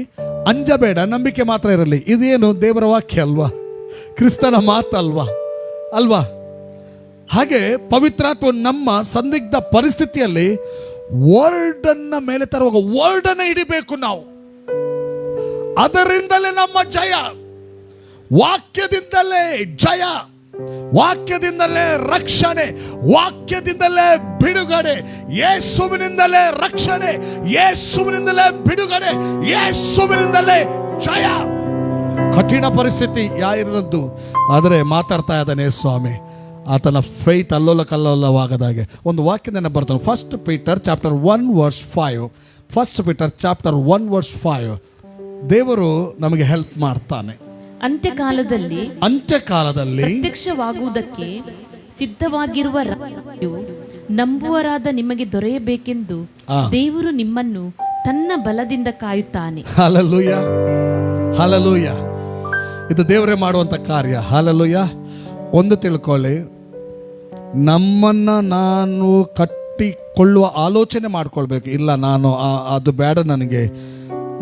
ಅಂಜಬೇಡ, ನಂಬಿಕೆ ಮಾತ್ರ ಇರಲಿ. ಇದೇನು ದೇವರ ವಾಕ್ಯ ಅಲ್ವಾ? ಕ್ರಿಸ್ತನ ಮಾತಲ್ವಾ? ಅಲ್ವಾ? ಹಾಗೆ ಪವಿತ್ರಾತ್ಮ ನಮ್ಮ ಸಂದಿಗ್ಧ ಪರಿಸ್ಥಿತಿಯಲ್ಲಿ ವರ್ಡನ್ನ ಮೇಲೆ ತರುವಾಗ ವರ್ಡನ್ನ ಹಿಡಿಬೇಕು ನಾವು. ಅದರಿಂದಲೇ ನಮ್ಮ ಜಯ, ವಾಕ್ಯದಿಂದಲೇ ಜಯ, ವಾಕ್ಯದಿಂದಲೇ ರಕ್ಷಣೆ, ವಾಕ್ಯದಿಂದಲೇ ಬಿಡುಗಡೆ, ಯೇಸುವಿನಿಂದಲೇ ರಕ್ಷಣೆ, ಯೇಸುವಿನಿಂದಲೇ ಬಿಡುಗಡೆ, ಯೇಸುವಿನಿಂದಲೇ ಜಯ. ಕಠಿಣ ಪರಿಸ್ಥಿತಿ ಯಾರಿರದ್ದು, ಆದರೆ ಮಾತಾಡ್ತಾ ಇದ್ದಾನೆ ಸ್ವಾಮಿ. ಆತನ ಫೈತ್ ಅಲ್ಲೋಲ ಕಲ್ಲೋಲವಾಗದಾಗೆ ಒಂದು ವಾಕ್ಯ ನೆನಪು ಬರ್ತಾನೆ. First Peter chapter 1:5. First Peter chapter 1:5. ದೇವರು ನಮಗೆ ಹೆಲ್ಪ್ ಮಾಡ್ತಾನೆ. ಅಂತ್ಯಕಾಲದಲ್ಲಿ ಪ್ರತ್ಯಕ್ಷವಾಗುವುದಕ್ಕೆ ಸಿದ್ಧವಾಗಿರುವ ರಾಜ್ಯವು ನಂಬುವರಾದ ನಿಮಗೆ ದೊರೆಯಬೇಕೆಂದು ದೇವರು ನಿಮ್ಮನ್ನು ತನ್ನ ಬಲದಿಂದ ಕಾಯುತ್ತಾನೆ. Hallelujah, hallelujah. ಇದು ದೇವರೇ ಮಾಡುವಂತ ಕಾರ್ಯ. ಹಲ್ಲೆಲೂಯ. ಒಂದು ತಿಳ್ಕೊಳ್ಳಿ, ನಮ್ಮನ್ನು ನಾನು ಕಟ್ಟಿಕೊಳ್ಳುವ ಆಲೋಚನೆ ಮಾಡ್ಕೊಳ್ಬೇಕು. ಇಲ್ಲ, ನಾನು ಅದು ಬೇಡ,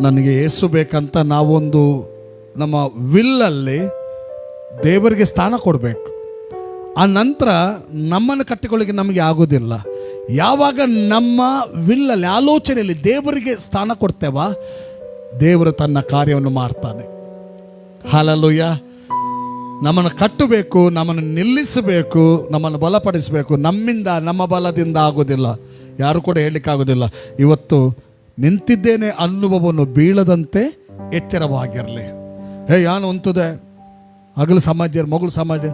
ನನಗೆ ಯೇಸು ಬೇಕಂತ ನಾವೊಂದು ನಮ್ಮ ವಿಲ್ಲಲ್ಲಿ ದೇವರಿಗೆ ಸ್ಥಾನ ಕೊಡಬೇಕು. ಆ ನಂತರ ನಮ್ಮನ್ನು ಕಟ್ಟಿಕೊಳ್ಳಿಕ್ಕೆ ನಮಗೆ ಆಗೋದಿಲ್ಲ. ಯಾವಾಗ ನಮ್ಮ ವಿಲ್ಲಲ್ಲಿ ಆಲೋಚನೆಯಲ್ಲಿ ದೇವರಿಗೆ ಸ್ಥಾನ ಕೊಡ್ತೇವ, ದೇವರು ತನ್ನ ಕಾರ್ಯವನ್ನು ಮಾಡ್ತಾನೆ. ಹಲ್ಲೆಲೂಯ. ನಮ್ಮನ್ನು ಕಟ್ಟಬೇಕು, ನಮ್ಮನ್ನು ನಿಲ್ಲಿಸಬೇಕು, ನಮ್ಮನ್ನು ಬಲಪಡಿಸಬೇಕು. ನಮ್ಮಿಂದ, ನಮ್ಮ ಬಲದಿಂದ ಆಗೋದಿಲ್ಲ, ಯಾರು ಕೂಡ ಹೇಳಲಿಕ್ಕಾಗೋದಿಲ್ಲ. ಇವತ್ತು ನಿಂತಿದ್ದೇನೆ ಅನ್ನುವವನು ಬೀಳದಂತೆ ಎಚ್ಚರವಾಗಿರಲಿ. ಯಾನು ಅಂತದೆ ಹಗಲು ಸಮಾಜ ಮಗಳು ಸಮಾಜ,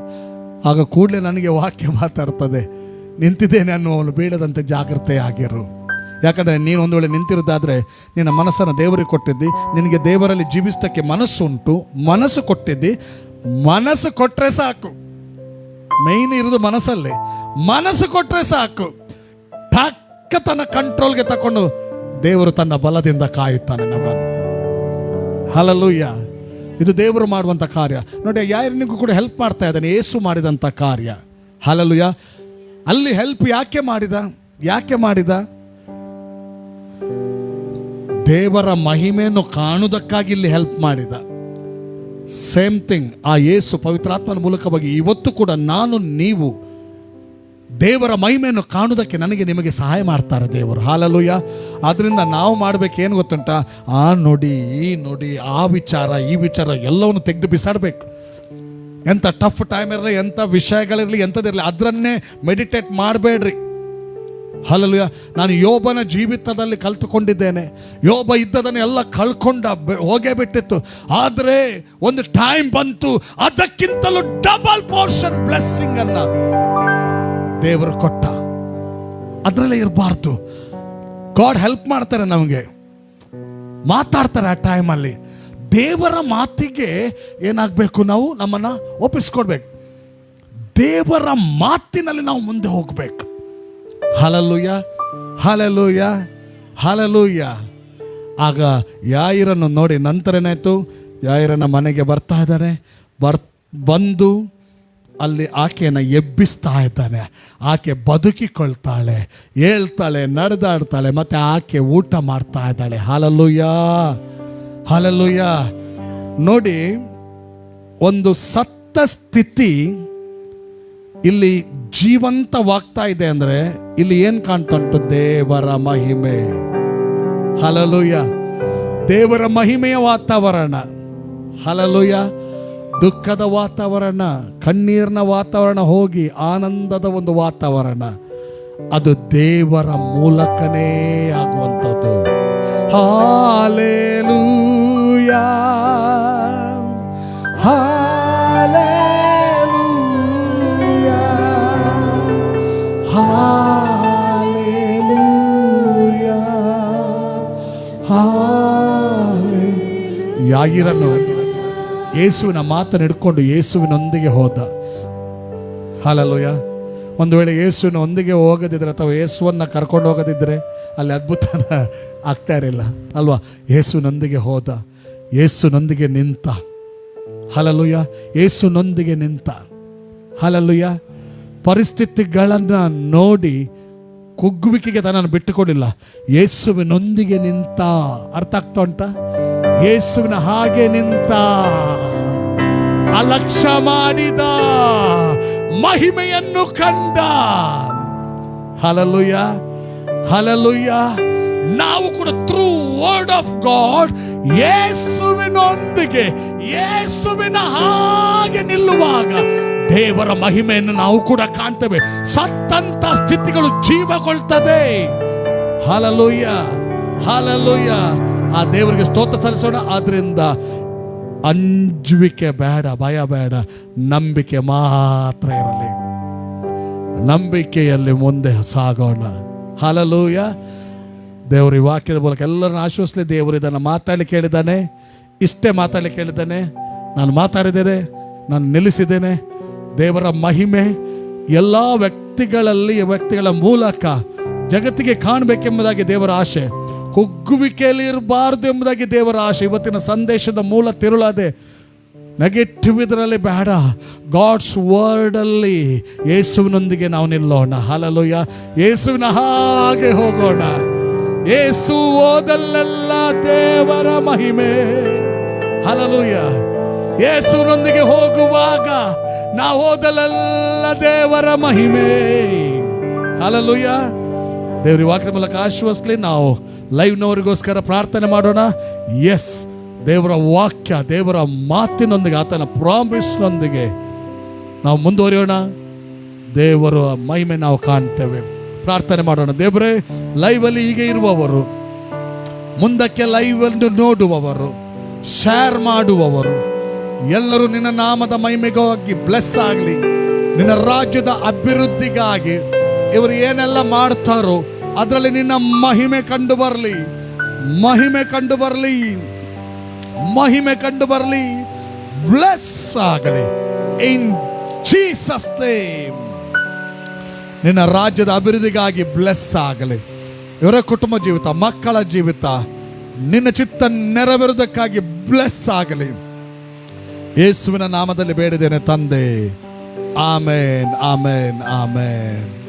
ಆಗ ಕೂಡಲೇ ನನಗೆ ವಾಕ್ಯ ಮಾತಾಡ್ತದೆ, ನಿಂತಿದ್ದೇನೆ ಅನ್ನುವವನು ಬೀಳದಂತೆ ಜಾಗ್ರತೆ ಆಗಿರು. ಯಾಕಂದರೆ ನೀನು ಒಂದು ವೇಳೆ ನಿಂತಿರೋದಾದರೆ ನಿನ್ನ ಮನಸ್ಸನ್ನು ದೇವರಿಗೆ ಕೊಟ್ಟಿದ್ದಿ, ನಿನಗೆ ದೇವರಲ್ಲಿ ಜೀವಿಸೋಕ್ಕೆ ಮನಸ್ಸುಂಟು, ಮನಸ್ಸು ಕೊಟ್ಟಿದ್ದಿ. ಮನಸ್ಸು ಕೊಟ್ಟರೆ ಸಾಕು, ಮೈನ್ ಇರೋದು ಮನಸ್ಸಲ್ಲಿ. ಮನಸ್ಸು ಕೊಟ್ಟರೆ ಸಾಕು, ಟಕ್ಕ ತನ್ನ ಕಂಟ್ರೋಲ್ಗೆ ತಕೊಂಡು ದೇವರು ತನ್ನ ಬಲದಿಂದ ಕಾಯುತ್ತಾನೆ ನಮ್ಮನ್ನು. ಹಲ್ಲೆಲೂಯಾ. ಇದು ದೇವರು ಮಾಡುವಂಥ ಕಾರ್ಯ ನೋಡಿ. ಯಾರಿಗೂ ಕೂಡ ಹೆಲ್ಪ್ ಮಾಡ್ತಾ ಇದ್ದಾನೆ, ಯೇಸು ಮಾಡಿದಂಥ ಕಾರ್ಯ. ಹಲ್ಲೆಲೂಯಾ. ಅಲ್ಲಿ ಹೆಲ್ಪ್ ಯಾಕೆ ಮಾಡಿದ? ದೇವರ ಮಹಿಮೆಯನ್ನು ಕಾಣುವುದಕ್ಕಾಗಿ ಇಲ್ಲಿ ಹೆಲ್ಪ್ ಮಾಡಿದ. ಸೇಮ್ ಥಿಂಗ್ ಆ ಯೇಸು ಪವಿತ್ರಾತ್ಮನ ಮೂಲಕವಾಗಿ ಇವತ್ತು ಕೂಡ ನಾನು ನೀವು ದೇವರ ಮಹಿಮೆಯನ್ನು ಕಾಣುವುದಕ್ಕೆ ನನಗೆ ನಿಮಗೆ ಸಹಾಯ ಮಾಡ್ತಾರೆ ದೇವರು. ಹಲ್ಲೆಲೂಯಾ. ಆದ್ದರಿಂದ ನಾವು ಮಾಡಬೇಕೇನು ಗೊತ್ತುಂಟ, ಆ ನುಡಿ, ಈ ನುಡಿ, ಆ ವಿಚಾರ, ಈ ವಿಚಾರ ಎಲ್ಲವನ್ನು ತೆಗೆದು ಬಿಸಾಡಬೇಕು. ಎಂಥ ಟಫ್ ಟೈಮ್ ಇರಲಿ, ಎಂಥ ವಿಷಯಗಳಿರಲಿ, ಎಂಥದಿರಲಿ, ಅದರನ್ನೇ ಮೆಡಿಟೇಟ್ ಮಾಡಬೇಡ್ರಿ. ಹಲ್ಲೆಲೂಯಾ. ನಾನು ಯೋಬನ ಜೀವಿತದಲ್ಲಿ ಕಲ್ತುಕೊಂಡಿದ್ದೇನೆ. ಯೋಬ ಇದ್ದದನ್ನು ಎಲ್ಲ ಹೋಗೇ ಬಿಟ್ಟಿತ್ತು. ಆದರೆ ಒಂದು ಟೈಮ್ ಬಂತು, ಅದಕ್ಕಿಂತಲೂ ಡಬಲ್ ಪೋರ್ಷನ್ ಬ್ಲೆಸ್ಸಿಂಗ್ ಅನ್ನ ದೇವರು ಕೊಟ್ಟ. ಅದರಲ್ಲೇ ಇರಬಾರ್ದು. ಗಾಡ್ ಹೆಲ್ಪ್ ಮಾಡ್ತಾರೆ, ನಮಗೆ ಮಾತಾಡ್ತಾರೆ. ಆ ಟೈಮಲ್ಲಿ ದೇವರ ಮಾತಿಗೆ ಏನಾಗಬೇಕು, ನಾವು ನಮ್ಮನ್ನು ಒಪ್ಪಿಸ್ಕೊಡ್ಬೇಕು. ದೇವರ ಮಾತಿನಲ್ಲಿ ನಾವು ಮುಂದೆ ಹೋಗಬೇಕು. ಹಲ್ಲೆಲೂಯಾ, ಹಲ್ಲೆಲೂಯಾ, ಹಲ್ಲೆಲೂಯಾ. ಆಗ ಯಾಯಿರನ್ನು ನೋಡಿ, ನಂತರ ಏನಾಯ್ತು, ಯಾಯಿರನ ಮನೆಗೆ ಬರ್ತಾ ಇದ್ದಾನೆ. ಬಂದು ಅಲ್ಲಿ ಆಕೆಯನ್ನು ಎಬ್ಬಿಸ್ತಾ ಇದ್ದಾನೆ. ಆಕೆ ಬದುಕಿಕೊಳ್ತಾಳೆ, ಹೇಳ್ತಾಳೆ, ನಡೆದಾಡ್ತಾಳೆ, ಮತ್ತೆ ಆಕೆ ಊಟ ಮಾಡ್ತಾ ಇದ್ದಾಳೆ. Hallelujah, hallelujah. ನೋಡಿ, ಒಂದು ಸತ್ತ ಸ್ಥಿತಿ ಇಲ್ಲಿ ಜೀವಂತವಾಗ್ತಾ ಇದೆ ಅಂದರೆ ಇಲ್ಲಿ ಏನು ಕಾಣ್ತಾ ಉಂಟು? ದೇವರ ಮಹಿಮೆ. ಹಲ್ಲೆಲೂಯಾ. ದೇವರ ಮಹಿಮೆಯ ವಾತಾವರಣ. ಹಲ್ಲೆಲೂಯಾ. ದುಃಖದ ವಾತಾವರಣ, ಕಣ್ಣೀರಿನ ವಾತಾವರಣ ಹೋಗಿ ಆನಂದದ ಒಂದು ವಾತಾವರಣ, ಅದು ದೇವರ ಮೂಲಕನೇ ಆಗುವಂಥದ್ದು. ಹಾಲೆಲೂಯಾ, ಹಾಲೆಲೂಯಾ, ಹಾಲೆಲೂಯಾ, ಹಾಲೆ. ಯಾಯಿರನು ಯೇಸುವಿನ ಮಾತನ್ನು ಹಿಡ್ಕೊಂಡು ಯೇಸುವಿನೊಂದಿಗೆ ಹೋದ. ಹಲ್ಲೆಲೂಯಾ. ಒಂದು ವೇಳೆ ಯೇಸುವಿನೊಂದಿಗೆ ಹೋಗದಿದ್ರೆ ಅಥವಾ ಯೇಸುವನ್ನು ಕರ್ಕೊಂಡು ಹೋಗದಿದ್ದರೆ ಅಲ್ಲಿ ಅದ್ಭುತ ಆಗ್ತಾ ಇರಲಿಲ್ಲ ಅಲ್ವಾ? ಯೇಸುವಿನೊಂದಿಗೆ ಹೋದ, ಯೇಸುವಿನೊಂದಿಗೆ ನಿಂತ. ಹಲ್ಲೆಲೂಯಾ. ಯೇಸುವಿನೊಂದಿಗೆ ನಿಂತ. ಹಲ್ಲೆಲೂಯಾ. ಪರಿಸ್ಥಿತಿಗಳನ್ನು ನೋಡಿ ಕುಗ್ಗುವಿಕೆಗೆ ತನ್ನನ್ನು ಬಿಟ್ಟುಕೊಡಿಲ್ಲ, ಯೇಸುವಿನೊಂದಿಗೆ ನಿಂತ. ಅರ್ಥ ಆಗ್ತಾ ಉಂಟ? ಯೇಸುವಿನ ಹಾಗೆ ನಿಂತ, ಅಲಕ್ಷ್ಯ ಮಾಡಿದ, ಮಹಿಮೆಯನ್ನು ಕಂಡ. Hallelujah, hallelujah. ನಾವು ಕೂಡ ಥ್ರೂ ವರ್ಡ್ ಆಫ್ ಗಾಡ್ ಯೇಸುವಿನೊಂದಿಗೆ, ಯೇಸುವಿನ ಹಾಗೆ ನಿಲ್ಲುವಾಗ ದೇವರ ಮಹಿಮೆಯನ್ನು ನಾವು ಕೂಡ ಕಾಣ್ತೇವೆ. ಸತ್ತಂತ ಸ್ಥಿತಿಗಳು ಜೀವಗೊಳ್ತದೆ. Hallelujah, hallelujah. ಆ ದೇವರಿಗೆ ಸ್ತೋತ್ರ ಸಲ್ಲಿಸೋಣ. ಆದ್ರಿಂದ ಅಂಜುವಿಕೆ ಬೇಡ, ಭಯ ಬೇಡ, ನಂಬಿಕೆ ಮಾತ್ರ ಇರಲಿ. ನಂಬಿಕೆಯಲ್ಲಿ ಮುಂದೆ ಸಾಗೋಣ. ಹಲ್ಲೆಲೂಯಾ. ದೇವರು ಈ ವಾಕ್ಯದ ಮೂಲಕ ಎಲ್ಲರನ್ನು ಆಶ್ವಸಿಸಲಿ. ದೇವರು ಇದನ್ನು ಮಾತಾಡಲಿಕ್ಕೆ ಹೇಳಿದ್ದಾನೆ. ಇಷ್ಟೇ ಮಾತಾಡಲಿಕ್ಕೆ ಹೇಳಿದ್ದಾನೆ. ನಾನು ಮಾತಾಡಿದ್ದೇನೆ, ನಾನು ನಿಲ್ಲಿಸಿದ್ದೇನೆ. ದೇವರ ಮಹಿಮೆ ಎಲ್ಲ ವ್ಯಕ್ತಿಗಳ ಮೂಲಕ ಜಗತ್ತಿಗೆ ಕಾಣಬೇಕೆಂಬುದಾಗಿ ದೇವರ ಆಶೆ. ಕುಗ್ಗುವಿಕೆಯಲ್ಲಿ ಇರಬಾರ್ದು ಎಂಬುದಾಗಿ ದೇವರ ಆಶೆ. ಇವತ್ತಿನ ಸಂದೇಶದ ಮೂಲ ತಿರುಳದೆ ನೆಗೆಟಿವ್ ಇದರಲ್ಲಿ ಬೇಡ. ಗಾಡ್ಸ್ ವರ್ಡ್ ಅಲ್ಲಿ ಯೇಸುವಿನೊಂದಿಗೆ ನಾವು ನಿಲ್ಲೋಣ. ಹಲ್ಲೆಲೂಯಾ. ಯೇಸುವಿನ ಹಾಗೆ ಹೋಗೋಣ. ಯೇಸು ಓದಲ್ಲೆಲ್ಲ ದೇವರ ಮಹಿಮೆ. ಹಲ್ಲೆಲೂಯಾ. ಯೇಸುವಿನೊಂದಿಗೆ ಹೋಗುವಾಗ ನಾವು ಓದಲೆಲ್ಲ ದೇವರ ಮಹಿಮೆ. ಹಲ್ಲೆಲೂಯಾ. ದೇವರ ವಾಕ್ಯದ ಮೂಲಕ ಆಶ್ವಾಸಲಿ. ನಾವು ಲೈವ್ನವರಿಗೋಸ್ಕರ ಪ್ರಾರ್ಥನೆ ಮಾಡೋಣ. ಎಸ್, ದೇವರ ವಾಕ್ಯ, ದೇವರ ಮಾತಿನೊಂದಿಗೆ, ಆತನ ಪ್ರಾಮಿಸ್ನೊಂದಿಗೆ ನಾವು ಮುಂದುವರಿಯೋಣ. ದೇವರ ಮಹಿಮೆ ನಾವು ಕಾಣ್ತೇವೆ. ಪ್ರಾರ್ಥನೆ ಮಾಡೋಣ. ದೇವರೇ, ಲೈವಲ್ಲಿ ಹೀಗೆ ಇರುವವರು, ಮುಂದಕ್ಕೆ ಲೈವ್ ಅನ್ನು ನೋಡುವವರು, ಶೇರ್ ಮಾಡುವವರು ಎಲ್ಲರೂ ನಿನ್ನ ನಾಮದ ಮಹಿಮೆಗಾಗಿ ಬ್ಲೆಸ್ ಆಗಲಿ. ನಿನ್ನ ರಾಜ್ಯದ ಅಭಿವೃದ್ಧಿಗಾಗಿ ಇವರು ಏನೆಲ್ಲ ಮಾಡ್ತಾರೋ ಅದರಲ್ಲಿ ನಿನ್ನ ಮಹಿಮೆ ಕಂಡು ಬರಲಿ. ಮಹಿಮೆ ಕಂಡು ಬರಲಿ. ಮಹಿಮೆ ಕಂಡು ಬರಲಿ. ಬ್ಲೆಸ್ ಆಗಲಿ ಇನ್ ಜೀಸಸ್ ನೇಮ್. ನಿನ್ನ ರಾಜ್ಯದ ಅಭಿವೃದ್ಧಿಗಾಗಿ ಬ್ಲೆಸ್ ಆಗಲಿ. ಇವರ ಕುಟುಂಬ ಜೀವಿತ, ಮಕ್ಕಳ ಜೀವಿತ ನಿನ್ನ ಚಿತ್ತ ನೆರವೇರುವುದಕ್ಕಾಗಿ ಬ್ಲೆಸ್ ಆಗಲಿ. ಯೇಸುವಿನ ನಾಮದಲ್ಲಿ ಬೇಡಿದ್ದೇನೆ ತಂದೆ. ಆಮೇನ್, ಆಮೇನ್, ಆಮೇನ್.